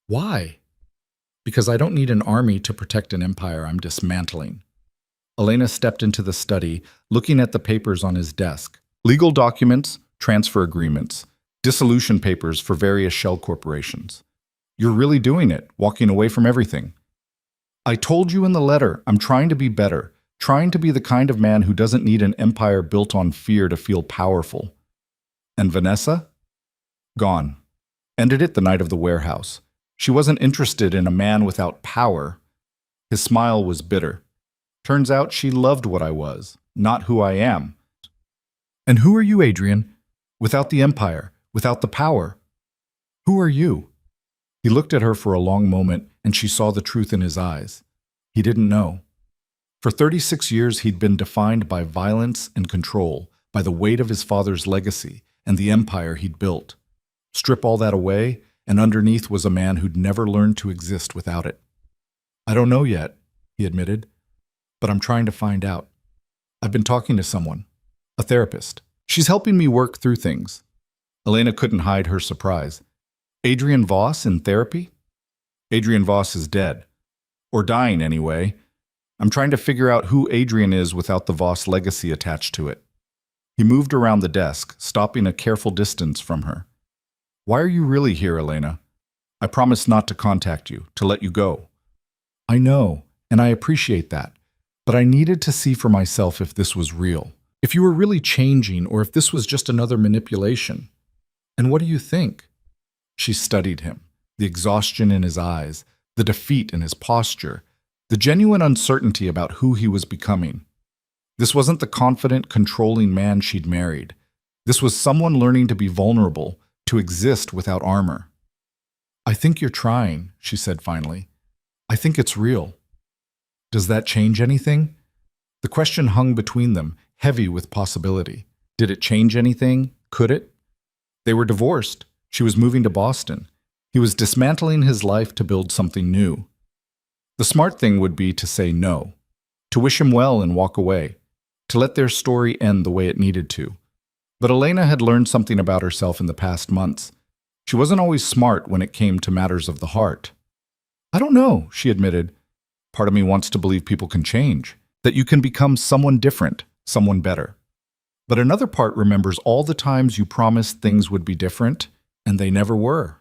Why? Because I don't need an army to protect an empire I'm dismantling. Elena stepped into the study, looking at the papers on his desk. Legal documents, transfer agreements, dissolution papers for various shell corporations. You're really doing it, walking away from everything. I told you in the letter, I'm trying to be better, trying to be the kind of man who doesn't need an empire built on fear to feel powerful. And Vanessa? Gone. Ended it the night of the warehouse. She wasn't interested in a man without power. His smile was bitter. Turns out she loved what I was, not who I am. And who are you, Adrian? Without the empire, without the power. Who are you? He looked at her for a long moment, and she saw the truth in his eyes. He didn't know. For 36 years, he'd been defined by violence and control, by the weight of his father's legacy and the empire he'd built. Strip all that away, and underneath was a man who'd never learned to exist without it. I don't know yet, he admitted, but I'm trying to find out. I've been talking to someone, a therapist. She's helping me work through things. Elena couldn't hide her surprise. Adrian Voss in therapy? Adrian Voss is dead. Or dying, anyway. I'm trying to figure out who Adrian is without the Voss legacy attached to it. He moved around the desk, stopping a careful distance from her. Why are you really here, Elena? I promised not to contact you, to let you go. I know, and I appreciate that. But I needed to see for myself if this was real. If you were really changing, or if this was just another manipulation. And what do you think? She studied him, the exhaustion in his eyes, the defeat in his posture, the genuine uncertainty about who he was becoming. This wasn't the confident, controlling man she'd married. This was someone learning to be vulnerable, to exist without armor. I think you're trying, she said finally. I think it's real. Does that change anything? The question hung between them, heavy with possibility. Did it change anything? Could it? They were divorced. She was moving to Boston. He was dismantling his life to build something new. The smart thing would be to say no, to wish him well and walk away, to let their story end the way it needed to. But Elena had learned something about herself in the past months. She wasn't always smart when it came to matters of the heart. I don't know, she admitted. Part of me wants to believe people can change, that you can become someone different, someone better. But another part remembers all the times you promised things would be different, and they never were.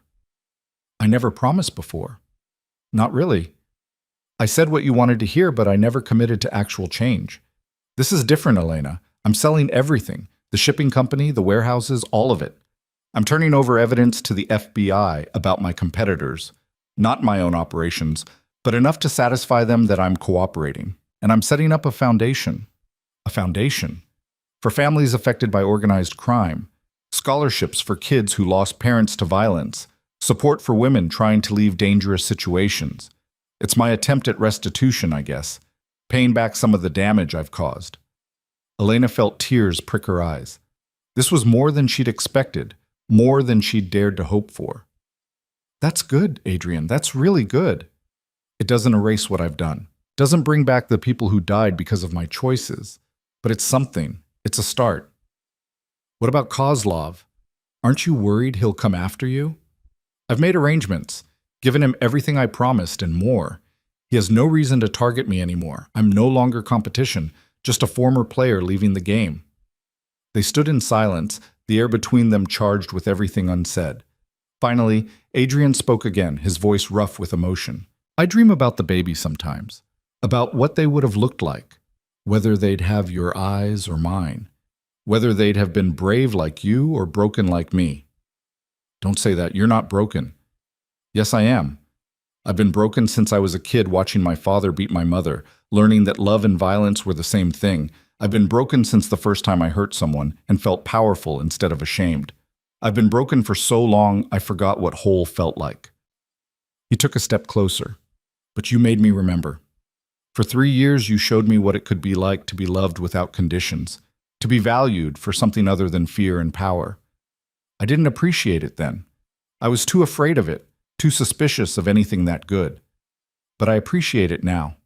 I never promised before. Not really. I said what you wanted to hear, but I never committed to actual change. This is different, Elena. I'm selling everything. The shipping company, the warehouses, all of it. I'm turning over evidence to the FBI about my competitors. Not my own operations, but enough to satisfy them that I'm cooperating. And I'm setting up a foundation. A foundation. For families affected by organized crime. Scholarships for kids who lost parents to violence. Support for women trying to leave dangerous situations. It's my attempt at restitution, I guess. Paying back some of the damage I've caused. Elena felt tears prick her eyes. This was more than she'd expected, more than she'd dared to hope for. That's good, Adrian. That's really good. It doesn't erase what I've done. Doesn't bring back the people who died because of my choices. But it's something. It's a start. What about Kozlov? Aren't you worried he'll come after you? I've made arrangements, given him everything I promised and more. He has no reason to target me anymore. I'm no longer competition, just a former player leaving the game. They stood in silence, the air between them charged with everything unsaid. Finally, Adrian spoke again, his voice rough with emotion. I dream about the baby sometimes, about what they would have looked like, whether they'd have your eyes or mine, whether they'd have been brave like you or broken like me. Don't say that. You're not broken. Yes, I am. I've been broken since I was a kid watching my father beat my mother, learning that love and violence were the same thing. I've been broken since the first time I hurt someone and felt powerful instead of ashamed. I've been broken for so long I forgot what whole felt like. He took a step closer. But you made me remember. For 3 years you showed me what it could be like to be loved without conditions, to be valued for something other than fear and power. I didn't appreciate it then. I was too afraid of it, too suspicious of anything that good. But I appreciate it now.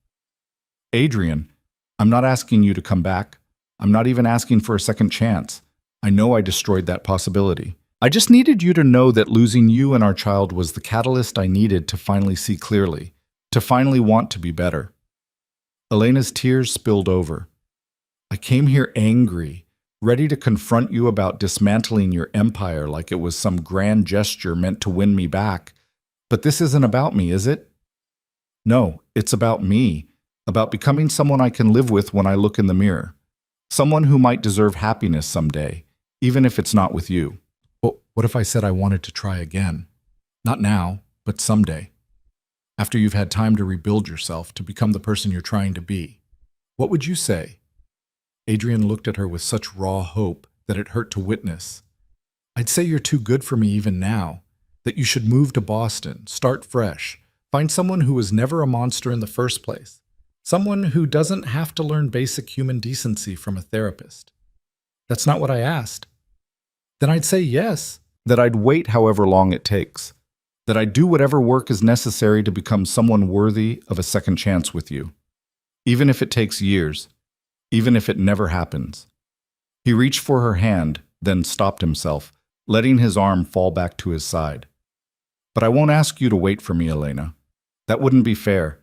Adrian, I'm not asking you to come back. I'm not even asking for a second chance. I know I destroyed that possibility. I just needed you to know that losing you and our child was the catalyst I needed to finally see clearly, to finally want to be better. Elena's tears spilled over. I came here angry, ready to confront you about dismantling your empire like it was some grand gesture meant to win me back. But this isn't about me, is it? No, it's about me, about becoming someone I can live with when I look in the mirror. Someone who might deserve happiness someday, even if it's not with you. Well, what if I said I wanted to try again? Not now, but someday. After you've had time to rebuild yourself, to become the person you're trying to be. What would you say? Adrian looked at her with such raw hope that it hurt to witness. I'd say you're too good for me even now, that you should move to Boston, start fresh, find someone who was never a monster in the first place, someone who doesn't have to learn basic human decency from a therapist. That's not what I asked. Then I'd say yes, that I'd wait however long it takes, that I'd do whatever work is necessary to become someone worthy of a second chance with you, even if it takes years, even if it never happens. He reached for her hand, then stopped himself, letting his arm fall back to his side. But I won't ask you to wait for me, Elena. That wouldn't be fair.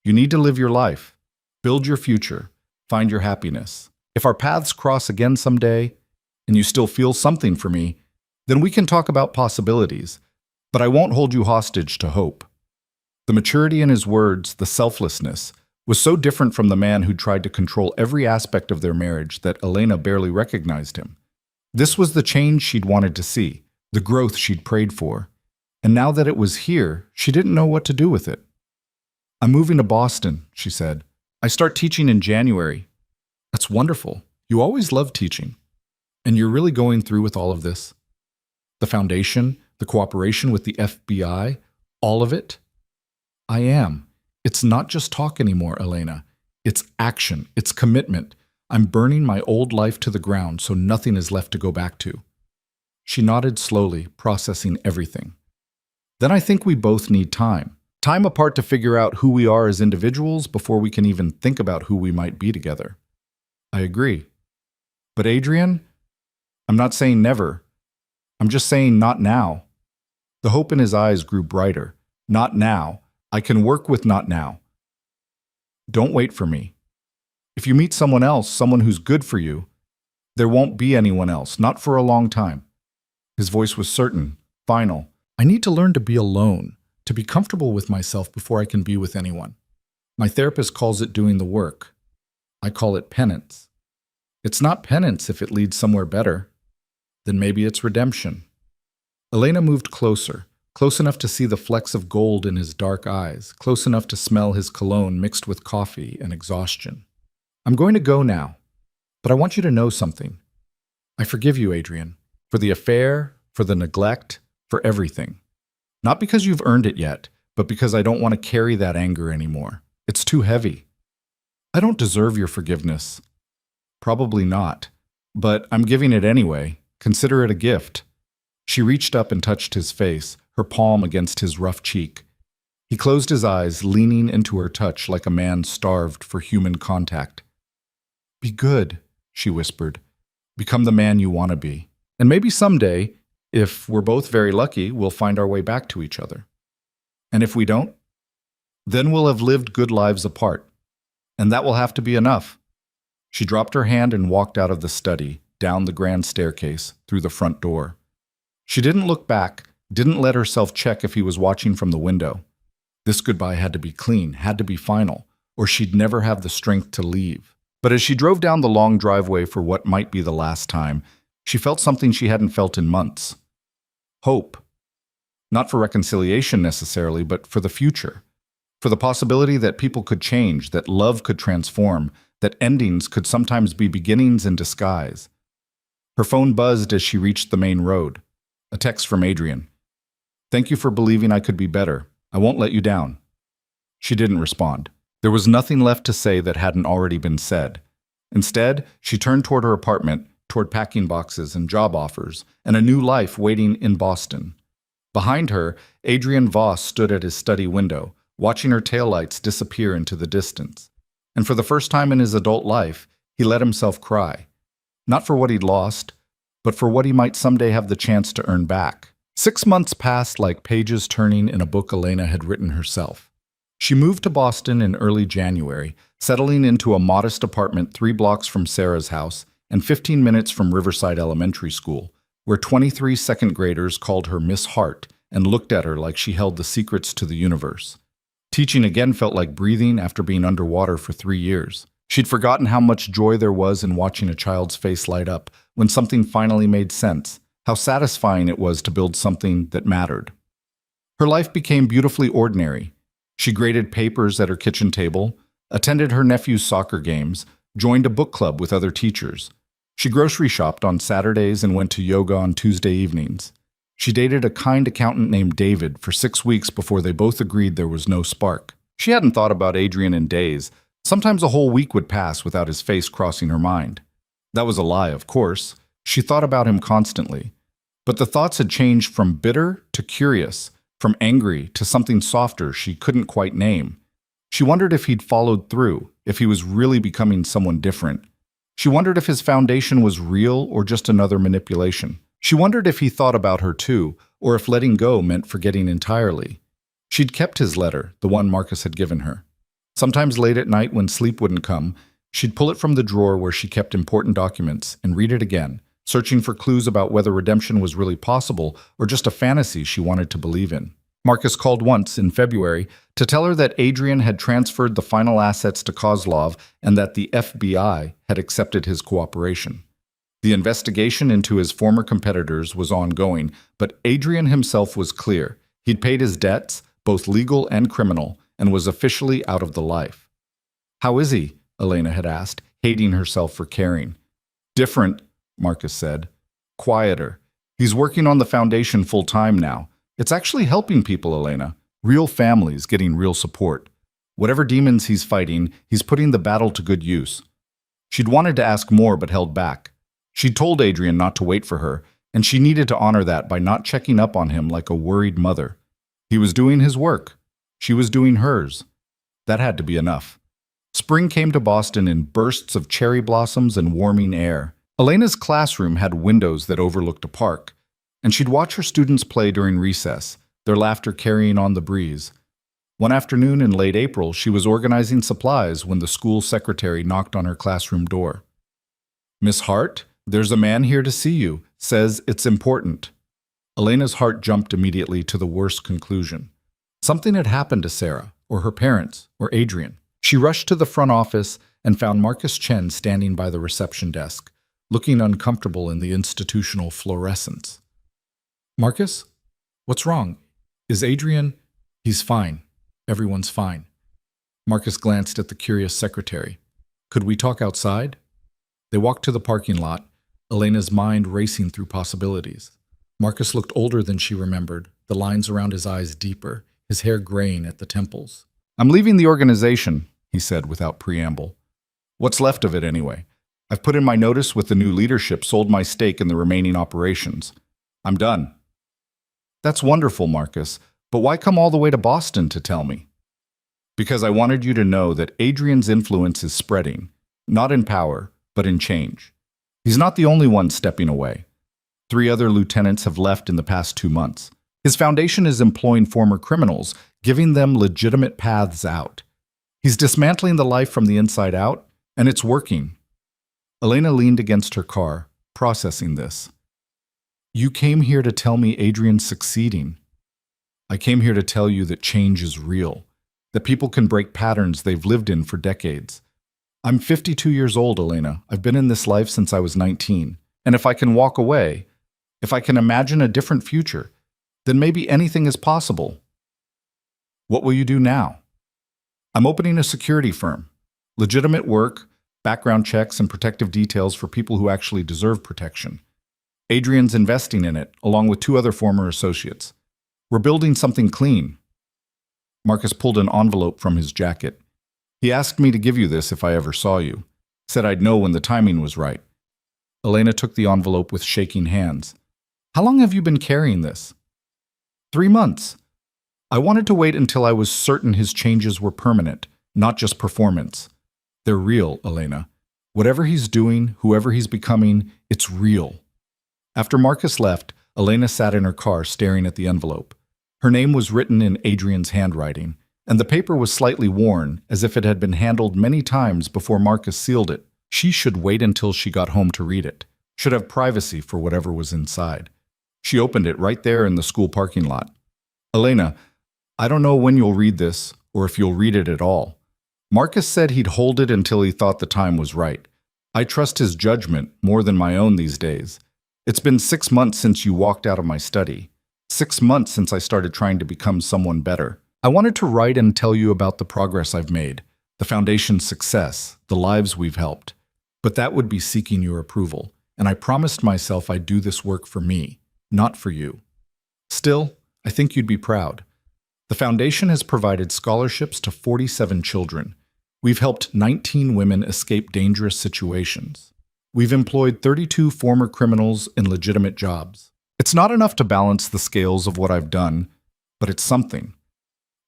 You need to live your life, build your future, find your happiness. If our paths cross again someday, and you still feel something for me, then we can talk about possibilities, but I won't hold you hostage to hope. The maturity in his words, the selflessness, was so different from the man who tried to control every aspect of their marriage that Elena barely recognized him. This was the change she'd wanted to see, the growth she'd prayed for. And now that it was here, she didn't know what to do with it. I'm moving to Boston, she said. I start teaching in January. That's wonderful. You always loved teaching. And you're really going through with all of this? The foundation, the cooperation with the FBI, all of it? I am. It's not just talk anymore, Elena. It's action. It's commitment. I'm burning my old life to the ground so nothing is left to go back to. She nodded slowly, processing everything. Then I think we both need time. Time apart to figure out who we are as individuals before we can even think about who we might be together. I agree. But Adrian, I'm not saying never. I'm just saying not now. The hope in his eyes grew brighter. Not now. I can work with not now. Don't wait for me. If you meet someone else, someone who's good for you, there won't be anyone else, not for a long time. His voice was certain, final. I need to learn to be alone, to be comfortable with myself before I can be with anyone. My therapist calls it doing the work. I call it penance. It's not penance if it leads somewhere better. Then maybe it's redemption. Elena moved closer, close enough to see the flecks of gold in his dark eyes, close enough to smell his cologne mixed with coffee and exhaustion. I'm going to go now, but I want you to know something. I forgive you, Adrian, for the affair, for the neglect, for everything. Not because you've earned it yet, but because I don't want to carry that anger anymore. It's too heavy. I don't deserve your forgiveness. Probably not, but I'm giving it anyway. Consider it a gift. She reached up and touched his face, her palm against his rough cheek. He closed his eyes, leaning into her touch like a man starved for human contact. Be good, she whispered. Become the man you want to be. And maybe someday, if we're both very lucky, we'll find our way back to each other. And if we don't, then we'll have lived good lives apart. And that will have to be enough. She dropped her hand and walked out of the study, down the grand staircase, through the front door. She didn't look back, didn't let herself check if he was watching from the window. This goodbye had to be clean, had to be final, or she'd never have the strength to leave. But as she drove down the long driveway for what might be the last time, she felt something she hadn't felt in months. Hope. Not for reconciliation necessarily, but for the future. For the possibility that people could change, that love could transform, that endings could sometimes be beginnings in disguise. Her phone buzzed as she reached the main road. A text from Adrian. Thank you for believing I could be better. I won't let you down. She didn't respond. There was nothing left to say that hadn't already been said. Instead, she turned toward her apartment, toward packing boxes and job offers, and a new life waiting in Boston. Behind her, Adrian Voss stood at his study window, watching her taillights disappear into the distance. And for the first time in his adult life, he let himself cry. Not for what he'd lost, but for what he might someday have the chance to earn back. 6 months passed like pages turning in a book Elena had written herself. She moved to Boston in early January, settling into a modest apartment 3 blocks from Sarah's house and 15 minutes from Riverside Elementary School, where 23 second graders called her Miss Hart and looked at her like she held the secrets to the universe. Teaching again felt like breathing after being underwater for 3 years. She'd forgotten how much joy there was in watching a child's face light up when something finally made sense, how satisfying it was to build something that mattered. Her life became beautifully ordinary. She graded papers at her kitchen table, attended her nephew's soccer games, joined a book club with other teachers. She grocery shopped on Saturdays and went to yoga on Tuesday evenings. She dated a kind accountant named David for 6 weeks before they both agreed there was no spark. She hadn't thought about Adrian in days. Sometimes a whole week would pass without his face crossing her mind. That was a lie, of course. She thought about him constantly. But the thoughts had changed from bitter to curious, from angry to something softer she couldn't quite name. She wondered if he'd followed through, if he was really becoming someone different. She wondered if his foundation was real or just another manipulation. She wondered if he thought about her too, or if letting go meant forgetting entirely. She'd kept his letter, the one Marcus had given her. Sometimes late at night when sleep wouldn't come, she'd pull it from the drawer where she kept important documents and read it again, searching for clues about whether redemption was really possible or just a fantasy she wanted to believe in. Marcus called once, in February, to tell her that Adrian had transferred the final assets to Kozlov and that the FBI had accepted his cooperation. The investigation into his former competitors was ongoing, but Adrian himself was clear. He'd paid his debts, both legal and criminal, and was officially out of the life. "How is he?" Elena had asked, hating herself for caring. "Different," Marcus said. "Quieter. He's working on the foundation full-time now. It's actually helping people, Elena. Real families getting real support. Whatever demons he's fighting, he's putting the battle to good use." She'd wanted to ask more but held back. She'd told Adrian not to wait for her, and she needed to honor that by not checking up on him like a worried mother. He was doing his work. She was doing hers. That had to be enough. Spring came to Boston in bursts of cherry blossoms and warming air. Elena's classroom had windows that overlooked a park, and she'd watch her students play during recess, their laughter carrying on the breeze. One afternoon in late April, she was organizing supplies when the school secretary knocked on her classroom door. "Miss Hart, there's a man here to see you. Says it's important." Elena's heart jumped immediately to the worst conclusion. Something had happened to Sarah, or her parents, or Adrian. She rushed to the front office and found Marcus Chen standing by the reception desk, looking uncomfortable in the institutional fluorescence. "Marcus? What's wrong? Is Adrian—" "He's fine. Everyone's fine." Marcus glanced at the curious secretary. "Could we talk outside?" They walked to the parking lot, Elena's mind racing through possibilities. Marcus looked older than she remembered, the lines around his eyes deeper, his hair graying at the temples. "I'm leaving the organization," he said without preamble. "What's left of it anyway? I've put in my notice with the new leadership, sold my stake in the remaining operations. I'm done." "That's wonderful, Marcus, but why come all the way to Boston to tell me?" "Because I wanted you to know that Adrian's influence is spreading, not in power, but in change. He's not the only one stepping away. 3 other lieutenants have left in the past 2 months. His foundation is employing former criminals, giving them legitimate paths out. He's dismantling the life from the inside out, and it's working." Elena leaned against her car, processing this. "You came here to tell me Adrian's succeeding. I came here to tell you that change is real, that people can break patterns they've lived in for decades. I'm 52 years old, Elena. I've been in this life since I was 19. And if I can walk away, if I can imagine a different future, then maybe anything is possible." "What will you do now?" "I'm opening a security firm. Legitimate work, background checks, and protective details for people who actually deserve protection. Adrian's investing in it, along with 2 other former associates. We're building something clean." Marcus pulled an envelope from his jacket. "He asked me to give you this if I ever saw you. Said I'd know when the timing was right." Elena took the envelope with shaking hands. "How long have you been carrying this?" 3 months. I wanted to wait until I was certain his changes were permanent, not just performance. They're real, Elena. Whatever he's doing, whoever he's becoming, it's real." After Marcus left, Elena sat in her car staring at the envelope. Her name was written in Adrian's handwriting, and the paper was slightly worn, as if it had been handled many times before Marcus sealed it. She should wait until she got home to read it, should have privacy for whatever was inside. She opened it right there in the school parking lot. "Elena, I don't know when you'll read this, or if you'll read it at all. Marcus said he'd hold it until he thought the time was right. I trust his judgment more than my own these days. It's been 6 months since you walked out of my study. 6 months since I started trying to become someone better. I wanted to write and tell you about the progress I've made, the foundation's success, the lives we've helped. But that would be seeking your approval, and I promised myself I'd do this work for me, not for you. Still, I think you'd be proud. The foundation has provided scholarships to 47 children. We've helped 19 women escape dangerous situations. We've employed 32 former criminals in legitimate jobs. It's not enough to balance the scales of what I've done, but it's something.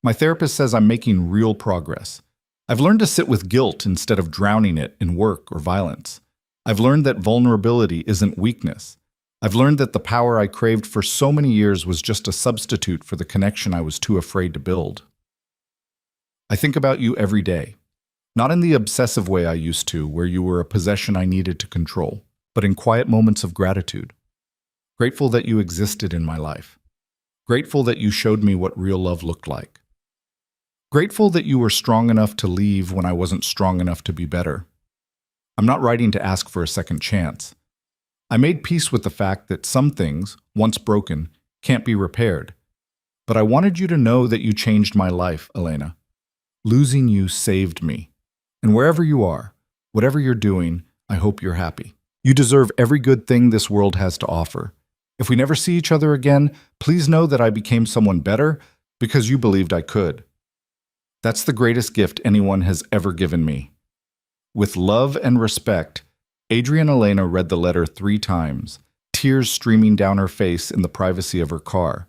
My therapist says I'm making real progress. I've learned to sit with guilt instead of drowning it in work or violence. I've learned that vulnerability isn't weakness. I've learned that the power I craved for so many years was just a substitute for the connection I was too afraid to build. I think about you every day, not in the obsessive way I used to, where you were a possession I needed to control, but in quiet moments of gratitude. Grateful that you existed in my life. Grateful that you showed me what real love looked like. Grateful that you were strong enough to leave when I wasn't strong enough to be better. I'm not writing to ask for a second chance. I made peace with the fact that some things, once broken, can't be repaired. But I wanted you to know that you changed my life, Elena. Losing you saved me. And wherever you are, whatever you're doing, I hope you're happy. You deserve every good thing this world has to offer. If we never see each other again, please know that I became someone better because you believed I could. That's the greatest gift anyone has ever given me. With love and respect, Adrian Elena read the letter 3 times, tears streaming down her face in the privacy of her car.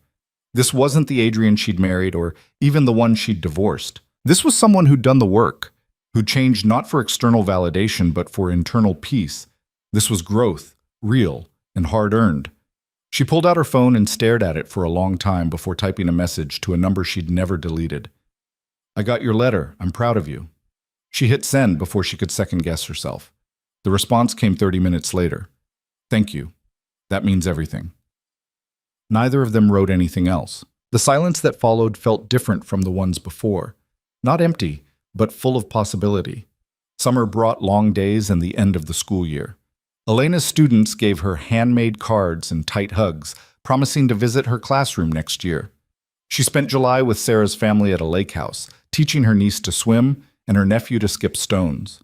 This wasn't the Adrian she'd married or even the one she'd divorced. This was someone who'd done the work, who changed not for external validation but for internal peace. This was growth, real and hard-earned. She pulled out her phone and stared at it for a long time before typing a message to a number she'd never deleted. I got your letter. I'm proud of you. She hit send before she could second-guess herself. The response came 30 minutes later. Thank you. That means everything. Neither of them wrote anything else. The silence that followed felt different from the ones before. Not empty, but full of possibility. Summer brought long days and the end of the school year. Elena's students gave her handmade cards and tight hugs, promising to visit her classroom next year. She spent July with Sarah's family at a lake house, teaching her niece to swim and her nephew to skip stones.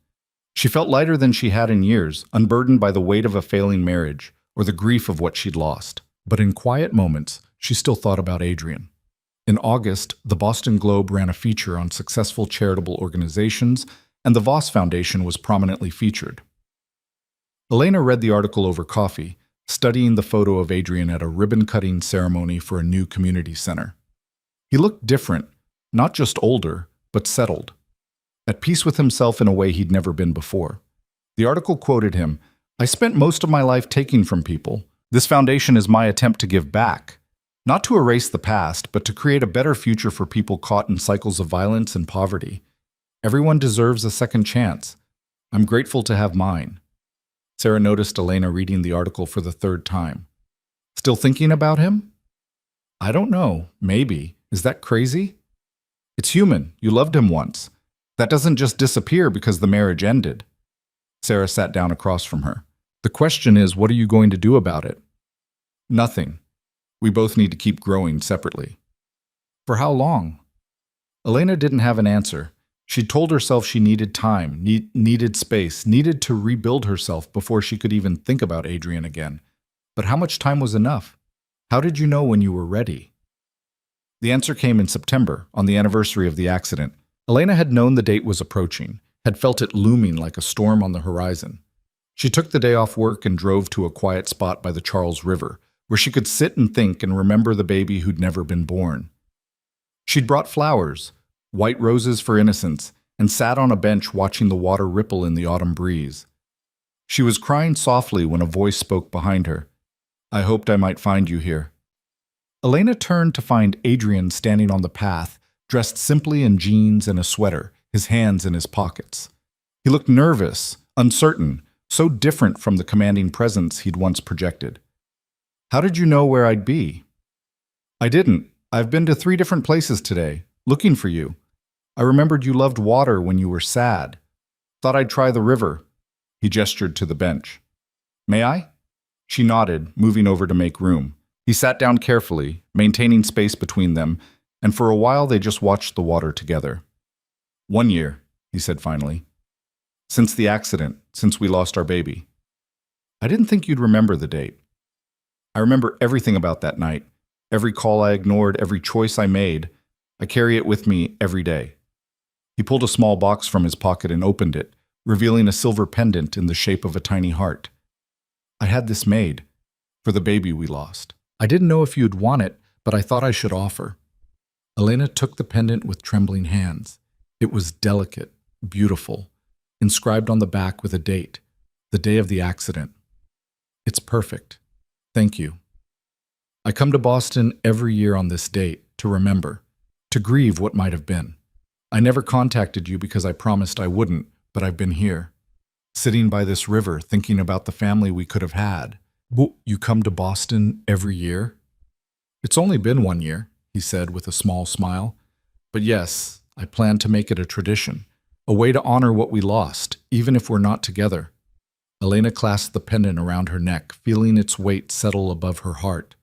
She felt lighter than she had in years, unburdened by the weight of a failing marriage or the grief of what she'd lost. But in quiet moments, she still thought about Adrian. In August, the Boston Globe ran a feature on successful charitable organizations, and the Voss Foundation was prominently featured. Elena read the article over coffee, studying the photo of Adrian at a ribbon-cutting ceremony for a new community center. He looked different, not just older, but settled. At peace with himself in a way he'd never been before. The article quoted him, "I spent most of my life taking from people. This foundation is my attempt to give back. Not to erase the past, but to create a better future for people caught in cycles of violence and poverty. Everyone deserves a second chance. I'm grateful to have mine." Sarah noticed Elena reading the article for the 3rd time. Still thinking about him? I don't know. Maybe. Is that crazy? It's human. You loved him once. That doesn't just disappear because the marriage ended. Sarah sat down across from her. The question is, what are you going to do about it? Nothing. We both need to keep growing separately. For how long? Elena didn't have an answer. She'd told herself she needed time, needed space, needed to rebuild herself before she could even think about Adrian again. But how much time was enough? How did you know when you were ready? The answer came in September, on the anniversary of the accident. Elena had known the date was approaching, had felt it looming like a storm on the horizon. She took the day off work and drove to a quiet spot by the Charles River, where she could sit and think and remember the baby who'd never been born. She'd brought flowers, white roses for innocence, and sat on a bench watching the water ripple in the autumn breeze. She was crying softly when a voice spoke behind her. I hoped I might find you here. Elena turned to find Adrian standing on the path, dressed simply in jeans and a sweater, his hands in his pockets. He looked nervous, uncertain, so different from the commanding presence he'd once projected. How did you know where I'd be? I didn't. I've been to 3 different places today, looking for you. I remembered you loved water when you were sad. Thought I'd try the river. He gestured to the bench. May I? She nodded, moving over to make room. He sat down carefully, maintaining space between them, and for a while they just watched the water together. 1 year, he said finally. Since the accident, since we lost our baby. I didn't think you'd remember the date. I remember everything about that night, every call I ignored, every choice I made. I carry it with me every day. He pulled a small box from his pocket and opened it, revealing a silver pendant in the shape of a tiny heart. I had this made for the baby we lost. I didn't know if you'd want it, but I thought I should offer. Elena took the pendant with trembling hands. It was delicate, beautiful, inscribed on the back with a date, the day of the accident. It's perfect. Thank you. I come to Boston every year on this date to remember, to grieve what might have been. I never contacted you because I promised I wouldn't, but I've been here, sitting by this river thinking about the family we could have had. You come to Boston every year? It's only been 1 year, he said with a small smile. But yes, I plan to make it a tradition, a way to honor what we lost, even if we're not together. Elena clasped the pendant around her neck, feeling its weight settle above her heart.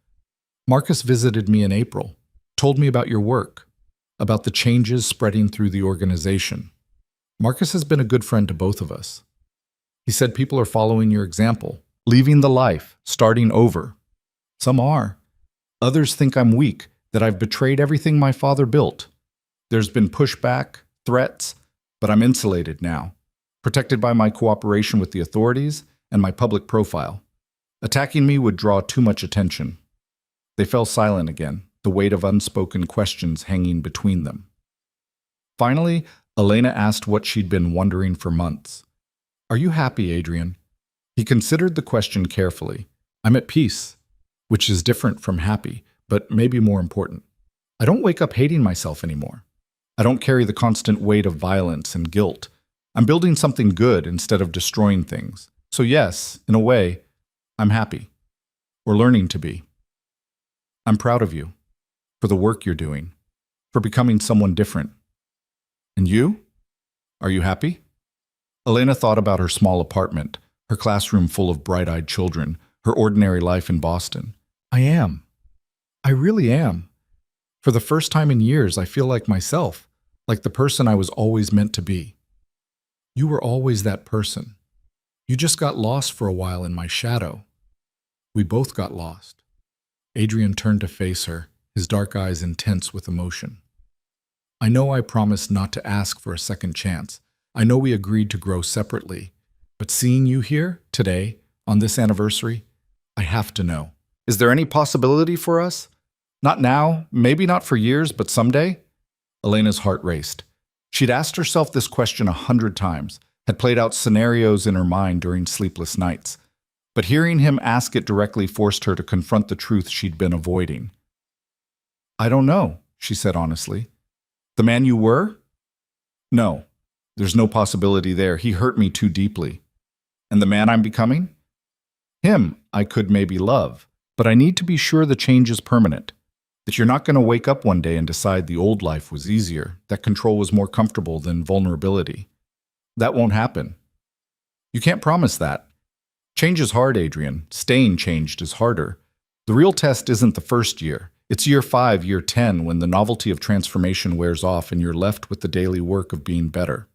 Marcus visited me in April, told me about your work, about the changes spreading through the organization. Marcus has been a good friend to both of us. He said people are following your example, leaving the life, starting over. Some are. Others think I'm weak, that I've betrayed everything my father built. There's been pushback, threats, but I'm insulated now, protected by my cooperation with the authorities and my public profile. Attacking me would draw too much attention. They fell silent again, the weight of unspoken questions hanging between them. Finally, Elena asked what she'd been wondering for months. Are you happy, Adrian? He considered the question carefully. I'm at peace, which is different from happy, but maybe more important. I don't wake up hating myself anymore. I don't carry the constant weight of violence and guilt. I'm building something good instead of destroying things. So yes, in a way, I'm happy. Or learning to be. I'm proud of you, for the work you're doing, for becoming someone different. And you? Are you happy? Elena thought about her small apartment, her classroom full of bright-eyed children, her ordinary life in Boston. I am. I really am. For the first time in years, I feel like myself, like the person I was always meant to be. You were always that person. You just got lost for a while in my shadow. We both got lost. Adrian turned to face her, his dark eyes intense with emotion. I know I promised not to ask for a second chance. I know we agreed to grow separately. But seeing you here, today, on this anniversary, I have to know. Is there any possibility for us? Not now, maybe not for years, but someday? Elena's heart raced. She'd asked herself this question 100 times, had played out scenarios in her mind during sleepless nights. But hearing him ask it directly forced her to confront the truth she'd been avoiding. I don't know, she said honestly. The man you were? No, there's no possibility there. He hurt me too deeply. And the man I'm becoming? Him I could maybe love, but I need to be sure the change is permanent. That you're not going to wake up one day and decide the old life was easier, that control was more comfortable than vulnerability. That won't happen. You can't promise that. Change is hard, Adrian. Staying changed is harder. The real test isn't the first year. It's year 5, year 10, when the novelty of transformation wears off and you're left with the daily work of being better.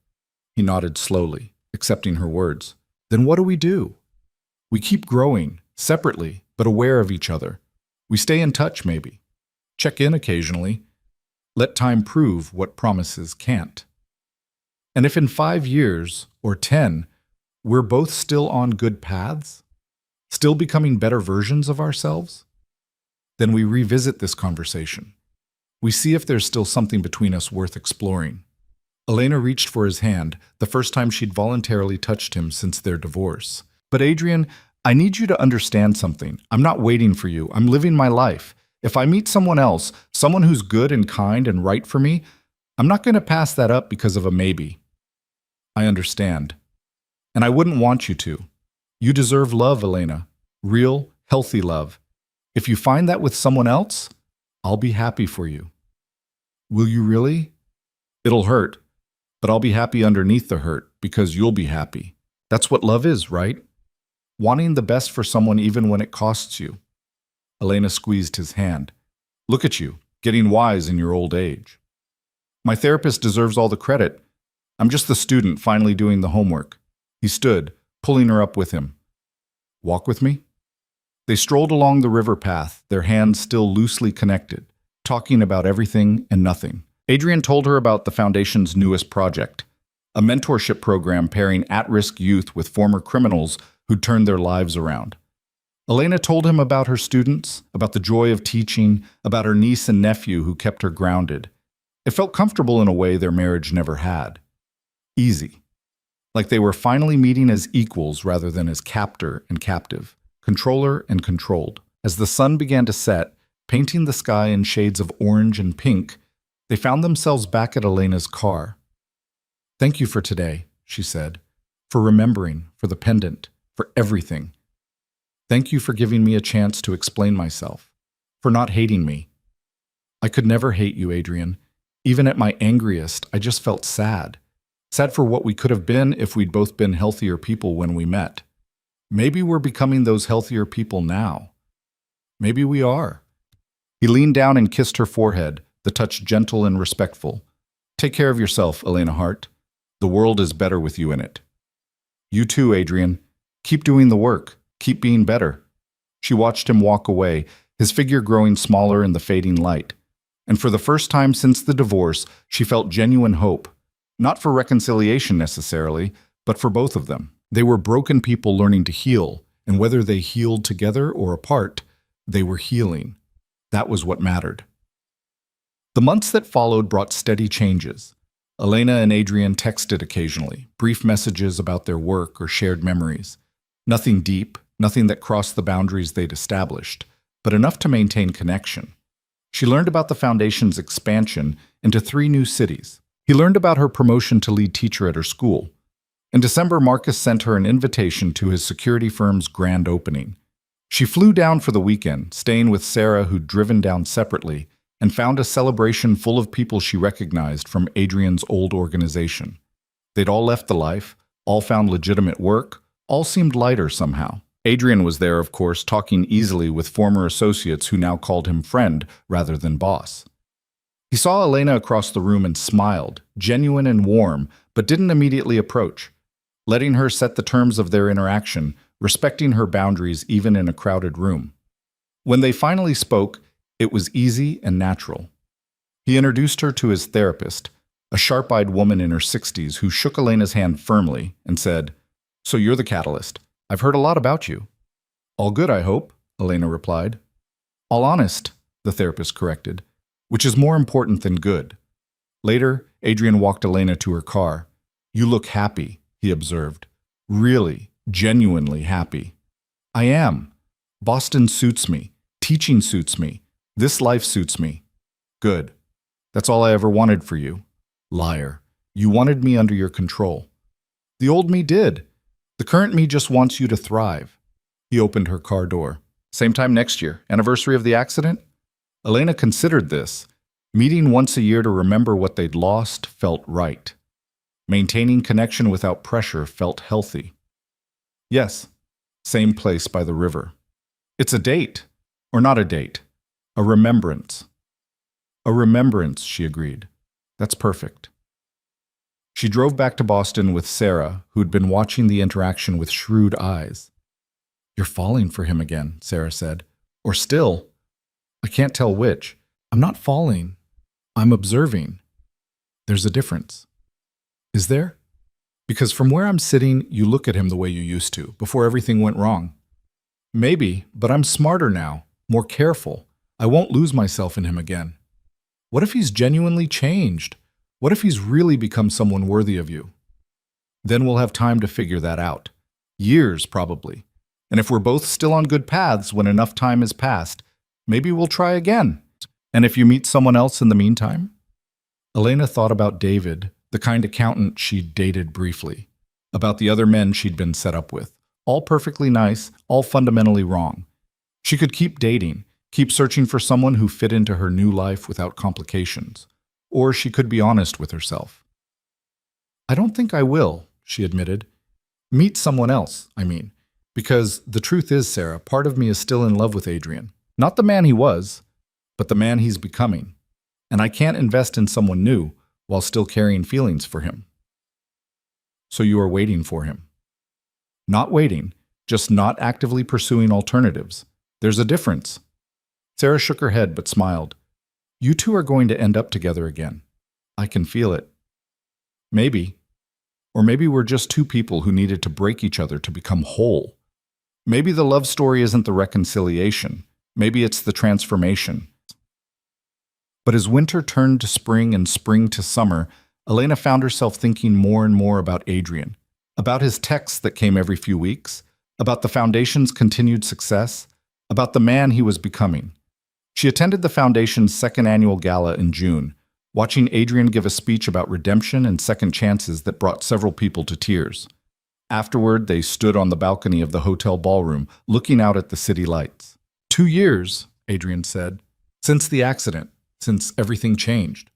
He nodded slowly, accepting her words. Then what do? We keep growing, separately, but aware of each other. We stay in touch, maybe. Check in occasionally. Let time prove what promises can't. And if in 5 years, or 10, we're both still on good paths, still becoming better versions of ourselves, then we revisit this conversation. We see if there's still something between us worth exploring. Elena reached for his hand, the first time she'd voluntarily touched him since their divorce. But Adrian, I need you to understand something. I'm not waiting for you. I'm living my life. If I meet someone else, someone who's good and kind and right for me, I'm not going to pass that up because of a maybe. I understand. And I wouldn't want you to. You deserve love, Elena. Real, healthy love. If you find that with someone else, I'll be happy for you. Will you really? It'll hurt, but I'll be happy underneath the hurt because you'll be happy. That's what love is, right? Wanting the best for someone even when it costs you. Elena squeezed his hand. Look at you, getting wise in your old age. My therapist deserves all the credit. I'm just the student finally doing the homework. He stood, pulling her up with him. Walk with me? They strolled along the river path, their hands still loosely connected, talking about everything and nothing. Adrian told her about the Foundation's newest project, a mentorship program pairing at-risk youth with former criminals who'd turned their lives around. Elena told him about her students, about the joy of teaching, about her niece and nephew who kept her grounded. It felt comfortable in a way their marriage never had. Easy. Like they were finally meeting as equals rather than as captor and captive, controller and controlled. As the sun began to set, painting the sky in shades of orange and pink, they found themselves back at Elena's car. "Thank you for today," she said, "for remembering, for the pendant, for everything. Thank you for giving me a chance to explain myself, for not hating me. I could never hate you, Adrian. Even at my angriest, I just felt sad. Sad for what we could have been if we'd both been healthier people when we met. Maybe we're becoming those healthier people now. Maybe we are." He leaned down and kissed her forehead, the touch gentle and respectful. "Take care of yourself, Elena Hart. The world is better with you in it." "You too, Adrian. Keep doing the work. Keep being better." She watched him walk away, his figure growing smaller in the fading light. And for the first time since the divorce, she felt genuine hope. Not for reconciliation necessarily, but for both of them. They were broken people learning to heal, and whether they healed together or apart, they were healing. That was what mattered. The months that followed brought steady changes. Elena and Adrian texted occasionally, brief messages about their work or shared memories. Nothing deep, nothing that crossed the boundaries they'd established, but enough to maintain connection. She learned about the Foundation's expansion into 3 new cities. He learned about her promotion to lead teacher at her school. In December, Marcus sent her an invitation to his security firm's grand opening. She flew down for the weekend, staying with Sarah, who'd driven down separately, and found a celebration full of people she recognized from Adrian's old organization. They'd all left the life, all found legitimate work, all seemed lighter somehow. Adrian was there, of course, talking easily with former associates who now called him friend rather than boss. He saw Elena across the room and smiled, genuine and warm, but didn't immediately approach, letting her set the terms of their interaction, respecting her boundaries even in a crowded room. When they finally spoke, it was easy and natural. He introduced her to his therapist, a sharp-eyed woman in her 60s who shook Elena's hand firmly and said, "So you're the catalyst. I've heard a lot about you." "All good, I hope," Elena replied. "All honest," the therapist corrected, "which is more important than good." Later, Adrian walked Elena to her car. "You look happy," he observed. "Really, genuinely happy." "I am. Boston suits me. Teaching suits me. This life suits me." "Good. That's all I ever wanted for you." "Liar. You wanted me under your control." "The old me did. The current me just wants you to thrive." He opened her car door. "Same time next year, anniversary of the accident?" Elena considered this. Meeting once a year to remember what they'd lost felt right. Maintaining connection without pressure felt healthy. "Yes, same place by the river." "It's a date. Or not a date. A remembrance." "A remembrance," she agreed. "That's perfect." She drove back to Boston with Sarah, who'd been watching the interaction with shrewd eyes. "You're falling for him again," Sarah said. "Or still. I can't tell which. I'm not falling. I'm observing. There's a difference." "Is there?" "Because from where I'm sitting, you look at him the way you used to, before everything went wrong." "Maybe, but I'm smarter now, more careful. I won't lose myself in him again." "What if he's genuinely changed? What if he's really become someone worthy of you?" "Then we'll have time to figure that out. Years, probably. And if we're both still on good paths when enough time has passed, maybe we'll try again. And if you meet someone else in the meantime?" Elena thought about David, the kind accountant she'd dated briefly, about the other men she'd been set up with, all perfectly nice, all fundamentally wrong. She could keep dating, keep searching for someone who fit into her new life without complications. Or she could be honest with herself. "I don't think I will," she admitted. "Meet someone else, I mean. Because the truth is, Sarah, part of me is still in love with Adrian. Not the man he was, but the man he's becoming. And I can't invest in someone new while still carrying feelings for him." "So you are waiting for him?" "Not waiting, just not actively pursuing alternatives. There's a difference." Sarah shook her head but smiled. "You two are going to end up together again. I can feel it." "Maybe. Or maybe we're just two people who needed to break each other to become whole. Maybe the love story isn't the reconciliation. Maybe it's the transformation." But as winter turned to spring and spring to summer, Elena found herself thinking more and more about Adrian, about his texts that came every few weeks, about the Foundation's continued success, about the man he was becoming. She attended the Foundation's second annual gala in June, watching Adrian give a speech about redemption and second chances that brought several people to tears. Afterward, they stood on the balcony of the hotel ballroom, looking out at the city lights. 2 years, Adrian said, since the accident, since everything changed.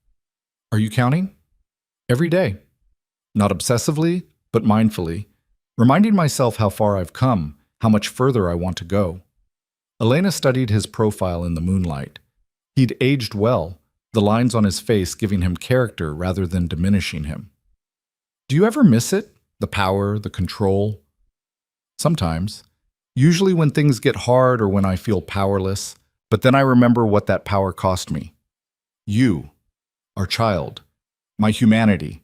Are you counting? Every day. Not obsessively, but mindfully, reminding myself how far I've come, how much further I want to go. Elena studied his profile in the moonlight. He'd aged well, the lines on his face giving him character rather than diminishing him. Do you ever miss it? The power, the control? Sometimes. Usually when things get hard or when I feel powerless, but then I remember what that power cost me. You, our child, my humanity,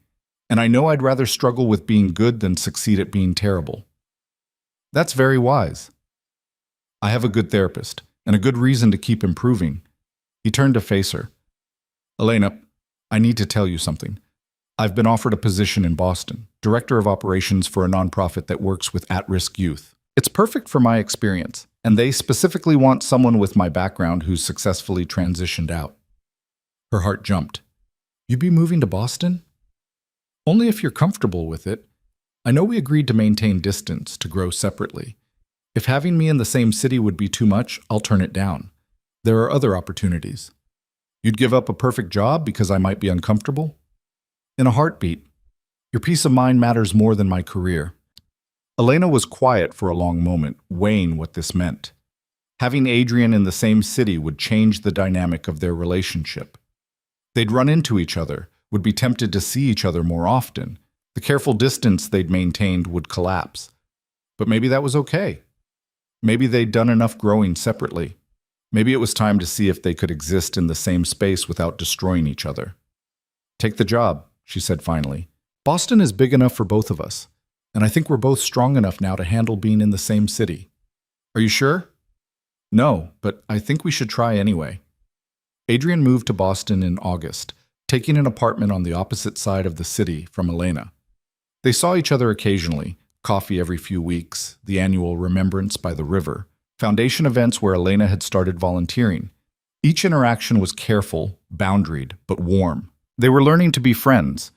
and I know I'd rather struggle with being good than succeed at being terrible. That's very wise. I have a good therapist, and a good reason to keep improving. He turned to face her. Elena, I need to tell you something. I've been offered a position in Boston, director of operations for a nonprofit that works with at-risk youth. It's perfect for my experience, and they specifically want someone with my background who's successfully transitioned out. Her heart jumped. You'd be moving to Boston? Only if you're comfortable with it. I know we agreed to maintain distance, to grow separately. If having me in the same city would be too much, I'll turn it down. There are other opportunities. You'd give up a perfect job because I might be uncomfortable? In a heartbeat. Your peace of mind matters more than my career. Elena was quiet for a long moment, weighing what this meant. Having Adrian in the same city would change the dynamic of their relationship. They'd run into each other, would be tempted to see each other more often. The careful distance they'd maintained would collapse. But maybe that was okay. Maybe they'd done enough growing separately. Maybe it was time to see if they could exist in the same space without destroying each other. Take the job, she said finally. Boston is big enough for both of us, and I think we're both strong enough now to handle being in the same city. Are you sure? No, but I think we should try anyway. Adrian moved to Boston in August, taking an apartment on the opposite side of the city from Elena. They saw each other occasionally, coffee every few weeks, the annual Remembrance by the River, foundation events where Elena had started volunteering. Each interaction was careful, boundaried, but warm. They were learning to be friends,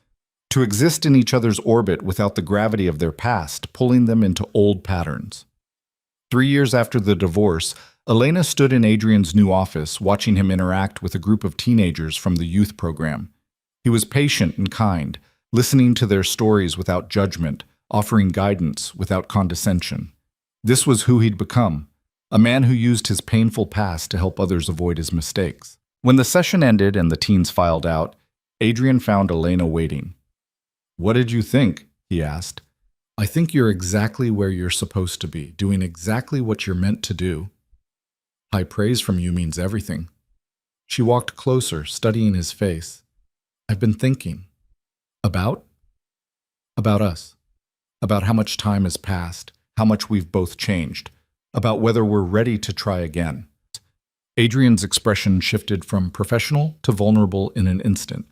to exist in each other's orbit without the gravity of their past pulling them into old patterns. 3 years after the divorce, Elena stood in Adrian's new office, watching him interact with a group of teenagers from the youth program. He was patient and kind, listening to their stories without judgment, offering guidance without condescension. This was who he'd become, a man who used his painful past to help others avoid his mistakes. When the session ended and the teens filed out, Adrian found Elena waiting. What did you think? He asked. I think you're exactly where you're supposed to be, doing exactly what you're meant to do. High praise from you means everything. She walked closer, studying his face. I've been thinking. About? About us. About how much time has passed, how much we've both changed, about whether we're ready to try again. Adrian's expression shifted from professional to vulnerable in an instant.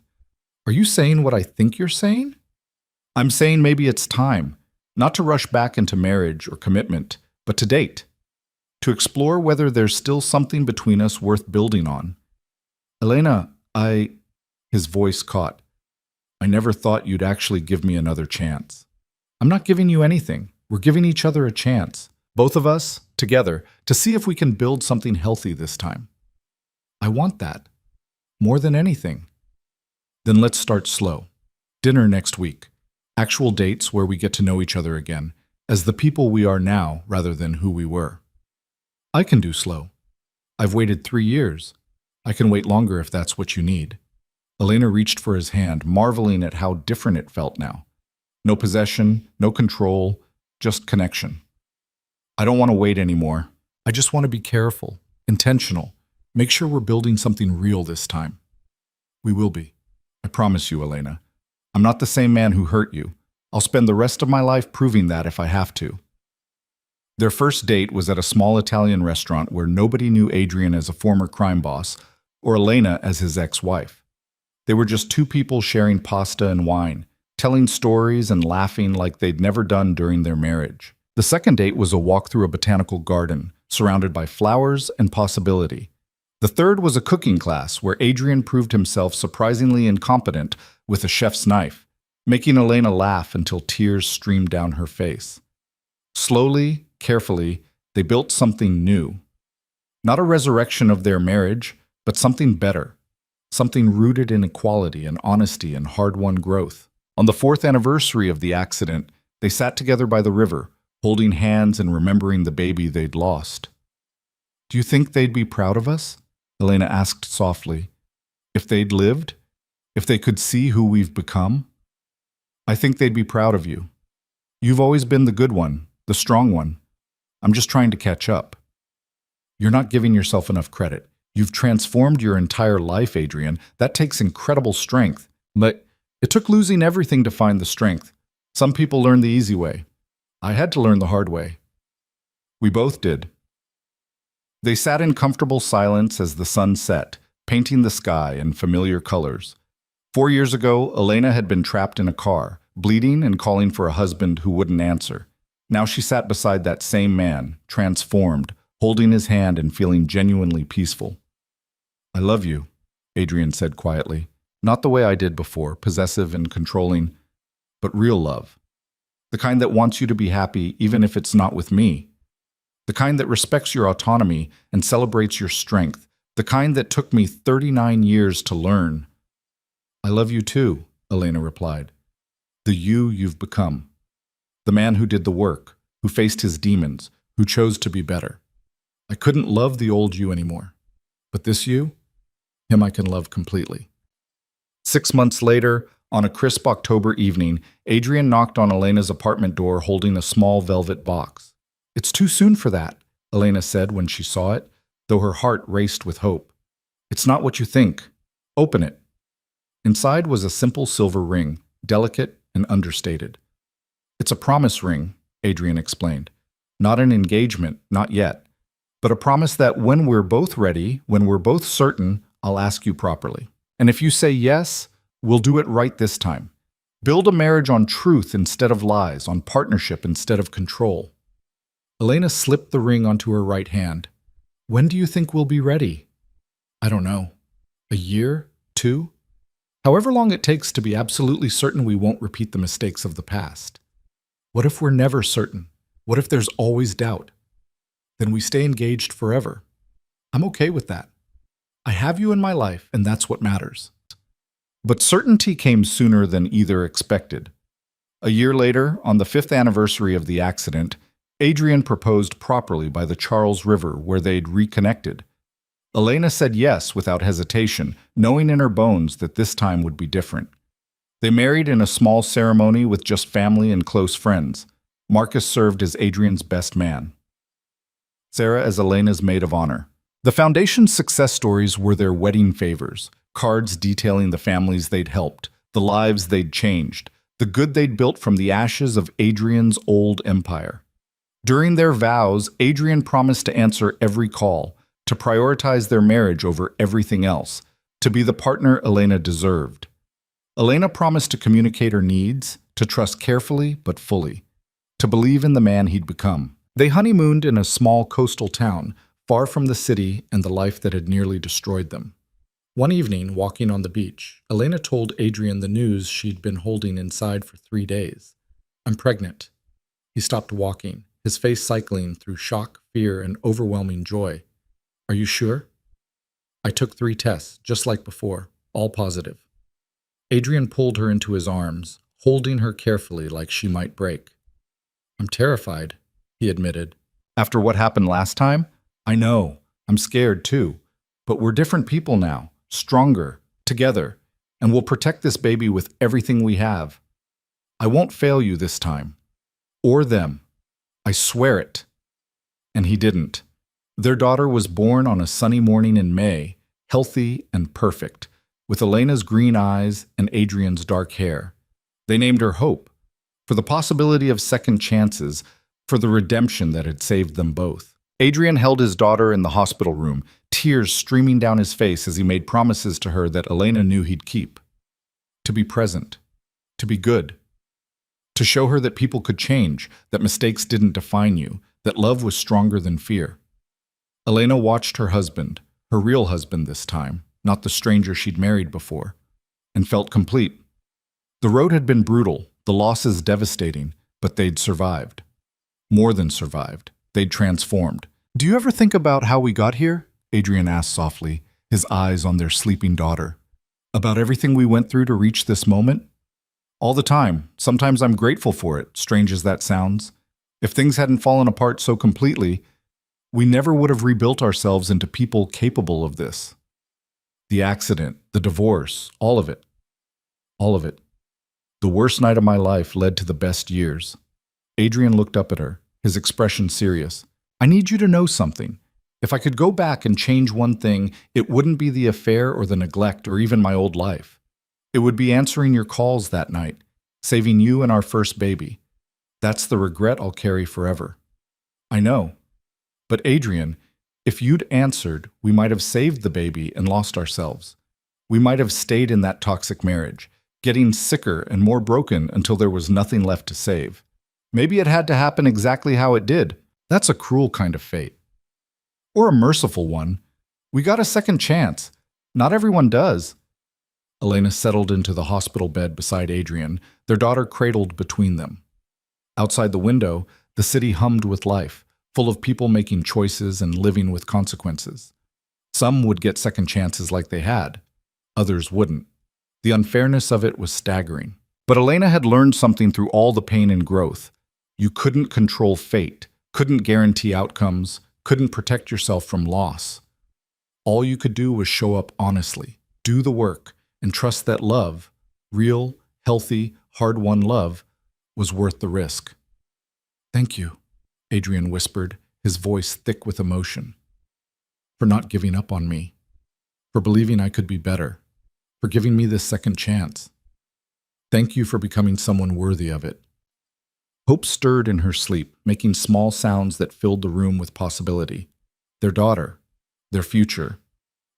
Are you saying what I think you're saying? I'm saying maybe it's time, not to rush back into marriage or commitment, but to date. To explore whether there's still something between us worth building on. Elena, His voice caught. I never thought you'd actually give me another chance. I'm not giving you anything. We're giving each other a chance, both of us, together, to see if we can build something healthy this time. I want that, more than anything. Then let's start slow. Dinner next week. Actual dates where we get to know each other again, as the people we are now rather than who we were. I can do slow. I've waited 3 years. I can wait longer if that's what you need. Elena reached for his hand, marveling at how different it felt now. No possession, no control, just connection. I don't want to wait anymore. I just want to be careful, intentional. Make sure we're building something real this time. We will be. I promise you, Elena. I'm not the same man who hurt you. I'll spend the rest of my life proving that if I have to. Their first date was at a small Italian restaurant where nobody knew Adrian as a former crime boss or Elena as his ex-wife. They were just two people sharing pasta and wine, telling stories and laughing like they'd never done during their marriage. The second date was a walk through a botanical garden, surrounded by flowers and possibility. The third was a cooking class where Adrian proved himself surprisingly incompetent with a chef's knife, making Elena laugh until tears streamed down her face. Slowly, carefully, they built something new. Not a resurrection of their marriage, but something better. Something rooted in equality and honesty and hard-won growth. On the 4th anniversary of the accident, they sat together by the river, holding hands and remembering the baby they'd lost. "Do you think they'd be proud of us?" Elena asked softly. "If they'd lived? If they could see who we've become?" "I think they'd be proud of you. You've always been the good one, the strong one. I'm just trying to catch up." "You're not giving yourself enough credit. You've transformed your entire life, Adrian. That takes incredible strength. But it took losing everything to find the strength. Some people learn the easy way. I had to learn the hard way." "We both did." They sat in comfortable silence as the sun set, painting the sky in familiar colors. 4 years ago, Elena had been trapped in a car, bleeding and calling for a husband who wouldn't answer. Now she sat beside that same man, transformed, holding his hand and feeling genuinely peaceful. "I love you," Adrian said quietly. "Not the way I did before, possessive and controlling, but real love. The kind that wants you to be happy even if it's not with me. The kind that respects your autonomy and celebrates your strength. The kind that took me 39 years to learn." "I love you too," Elena replied. "The you you've become. The man who did the work, who faced his demons, who chose to be better. I couldn't love the old you anymore. But this you? Him I can love completely." 6 months later, on a crisp October evening, Adrian knocked on Elena's apartment door holding a small velvet box. "It's too soon for that," Elena said when she saw it, though her heart raced with hope. "It's not what you think. Open it." Inside was a simple silver ring, delicate and understated. "It's a promise ring," Adrian explained. "Not an engagement, not yet. But a promise that when we're both ready, when we're both certain, I'll ask you properly. And if you say yes, we'll do it right this time. Build a marriage on truth instead of lies, on partnership instead of control." Elena slipped the ring onto her right hand. "When do you think we'll be ready?" "I don't know. A year? 2? However long it takes to be absolutely certain we won't repeat the mistakes of the past. What if we're never certain? What if there's always doubt? Then we stay engaged forever. I'm okay with that. I have you in my life, and that's what matters." But certainty came sooner than either expected. A year later, on the 5th anniversary of the accident, Adrian proposed properly by the Charles River where they'd reconnected. Elena said yes without hesitation, knowing in her bones that this time would be different. They married in a small ceremony with just family and close friends. Marcus served as Adrian's best man, Sarah as Elena's maid of honor. The foundation's success stories were their wedding favors, cards detailing the families they'd helped, the lives they'd changed, the good they'd built from the ashes of Adrian's old empire. During their vows, Adrian promised to answer every call, to prioritize their marriage over everything else, to be the partner Elena deserved. Elena promised to communicate her needs, to trust carefully but fully, to believe in the man he'd become. They honeymooned in a small coastal town, far from the city and the life that had nearly destroyed them. One evening, walking on the beach, Elena told Adrian the news she'd been holding inside for 3 days. "I'm pregnant." He stopped walking, his face cycling through shock, fear, and overwhelming joy. "Are you sure?" "I took 3 tests, just like before, all positive." Adrian pulled her into his arms, holding her carefully like she might break. "I'm terrified," he admitted. "After what happened last time? I know. I'm scared too. But we're different people now, stronger, together, and we'll protect this baby with everything we have. I won't fail you this time. Or them. I swear it." And he didn't. Their daughter was born on a sunny morning in May, healthy and perfect, with Elena's green eyes and Adrian's dark hair. They named her Hope, for the possibility of second chances, for the redemption that had saved them both. Adrian held his daughter in the hospital room, tears streaming down his face as he made promises to her that Elena knew he'd keep. To be present. To be good. To show her that people could change, that mistakes didn't define you, that love was stronger than fear. Elena watched her husband, her real husband this time, not the stranger she'd married before, and felt complete. The road had been brutal, the losses devastating, but they'd survived. More than survived. They'd transformed. "Do you ever think about how we got here?" Adrian asked softly, his eyes on their sleeping daughter. "About everything we went through to reach this moment?" "All the time. Sometimes I'm grateful for it, strange as that sounds. If things hadn't fallen apart so completely, we never would have rebuilt ourselves into people capable of this. The accident, the divorce, all of it. All of it. The worst night of my life led to the best years." Adrian looked up at her, his expression serious. "I need you to know something. If I could go back and change one thing, it wouldn't be the affair or the neglect or even my old life. It would be answering your calls that night, saving you and our first baby. That's the regret I'll carry forever." "I know. But Adrian, if you'd answered, we might have saved the baby and lost ourselves. We might have stayed in that toxic marriage, getting sicker and more broken until there was nothing left to save. Maybe it had to happen exactly how it did. That's a cruel kind of fate. Or a merciful one. We got a second chance. Not everyone does." Elena settled into the hospital bed beside Adrian, their daughter cradled between them. Outside the window, the city hummed with life, full of people making choices and living with consequences. Some would get second chances like they had. Others wouldn't. The unfairness of it was staggering. But Elena had learned something through all the pain and growth. You couldn't control fate, couldn't guarantee outcomes, couldn't protect yourself from loss. All you could do was show up honestly, do the work, and trust that love, real, healthy, hard-won love, was worth the risk. "Thank you," Adrian whispered, his voice thick with emotion. "For not giving up on me, for believing I could be better, for giving me this second chance. Thank you for becoming someone worthy of it." Hope stirred in her sleep, making small sounds that filled the room with possibility. Their daughter, their future,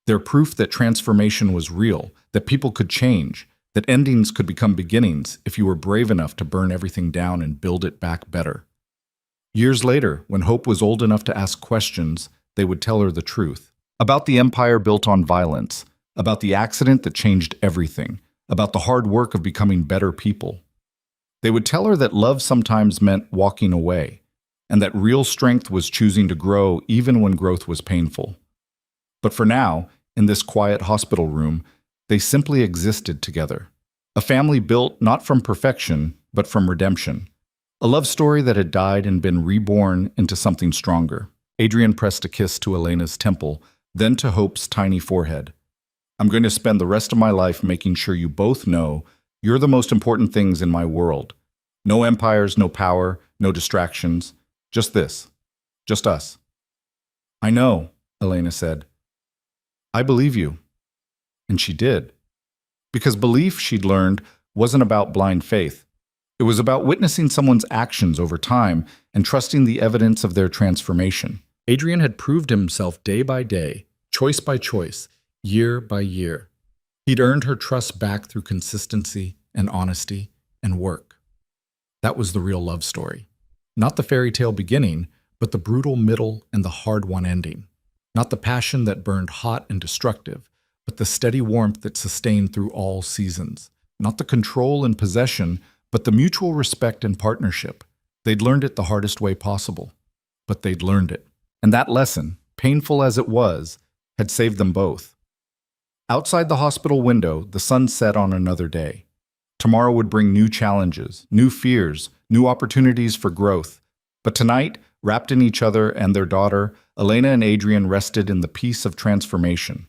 their proof that transformation was real, that people could change, that endings could become beginnings if you were brave enough to burn everything down and build it back better. Years later, when Hope was old enough to ask questions, they would tell her the truth. About the empire built on violence, about the accident that changed everything, about the hard work of becoming better people. They would tell her that love sometimes meant walking away, and that real strength was choosing to grow even when growth was painful. But for now, in this quiet hospital room, they simply existed together. A family built not from perfection, but from redemption. A love story that had died and been reborn into something stronger. Adrian pressed a kiss to Elena's temple, then to Hope's tiny forehead. "I'm going to spend the rest of my life making sure you both know you're the most important things in my world. No empires, no power, no distractions. Just this. Just us." "I know," Elena said. "I believe you." And she did. Because belief, she'd learned, wasn't about blind faith. It was about witnessing someone's actions over time and trusting the evidence of their transformation. Adrian had proved himself day by day, choice by choice, year by year. He'd earned her trust back through consistency and honesty and work. That was the real love story. Not the fairy tale beginning, but the brutal middle and the hard-won ending. Not the passion that burned hot and destructive, but the steady warmth that sustained through all seasons. Not the control and possession, but the mutual respect and partnership. They'd learned it the hardest way possible, but they'd learned it. And that lesson, painful as it was, had saved them both. Outside the hospital window, the sun set on another day. Tomorrow would bring new challenges, new fears, new opportunities for growth. But tonight, wrapped in each other and their daughter, Elena and Adrian rested in the peace of transformation.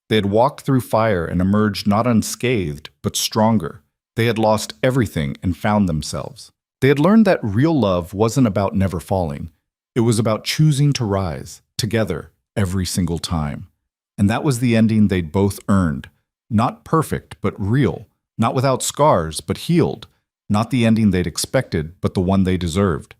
They had walked through fire and emerged not unscathed, but stronger. They had lost everything and found themselves. They had learned that real love wasn't about never falling. It was about choosing to rise, together, every single time. And that was the ending they'd both earned. Not perfect, but real. Not without scars, but healed. Not the ending they'd expected, but the one they deserved.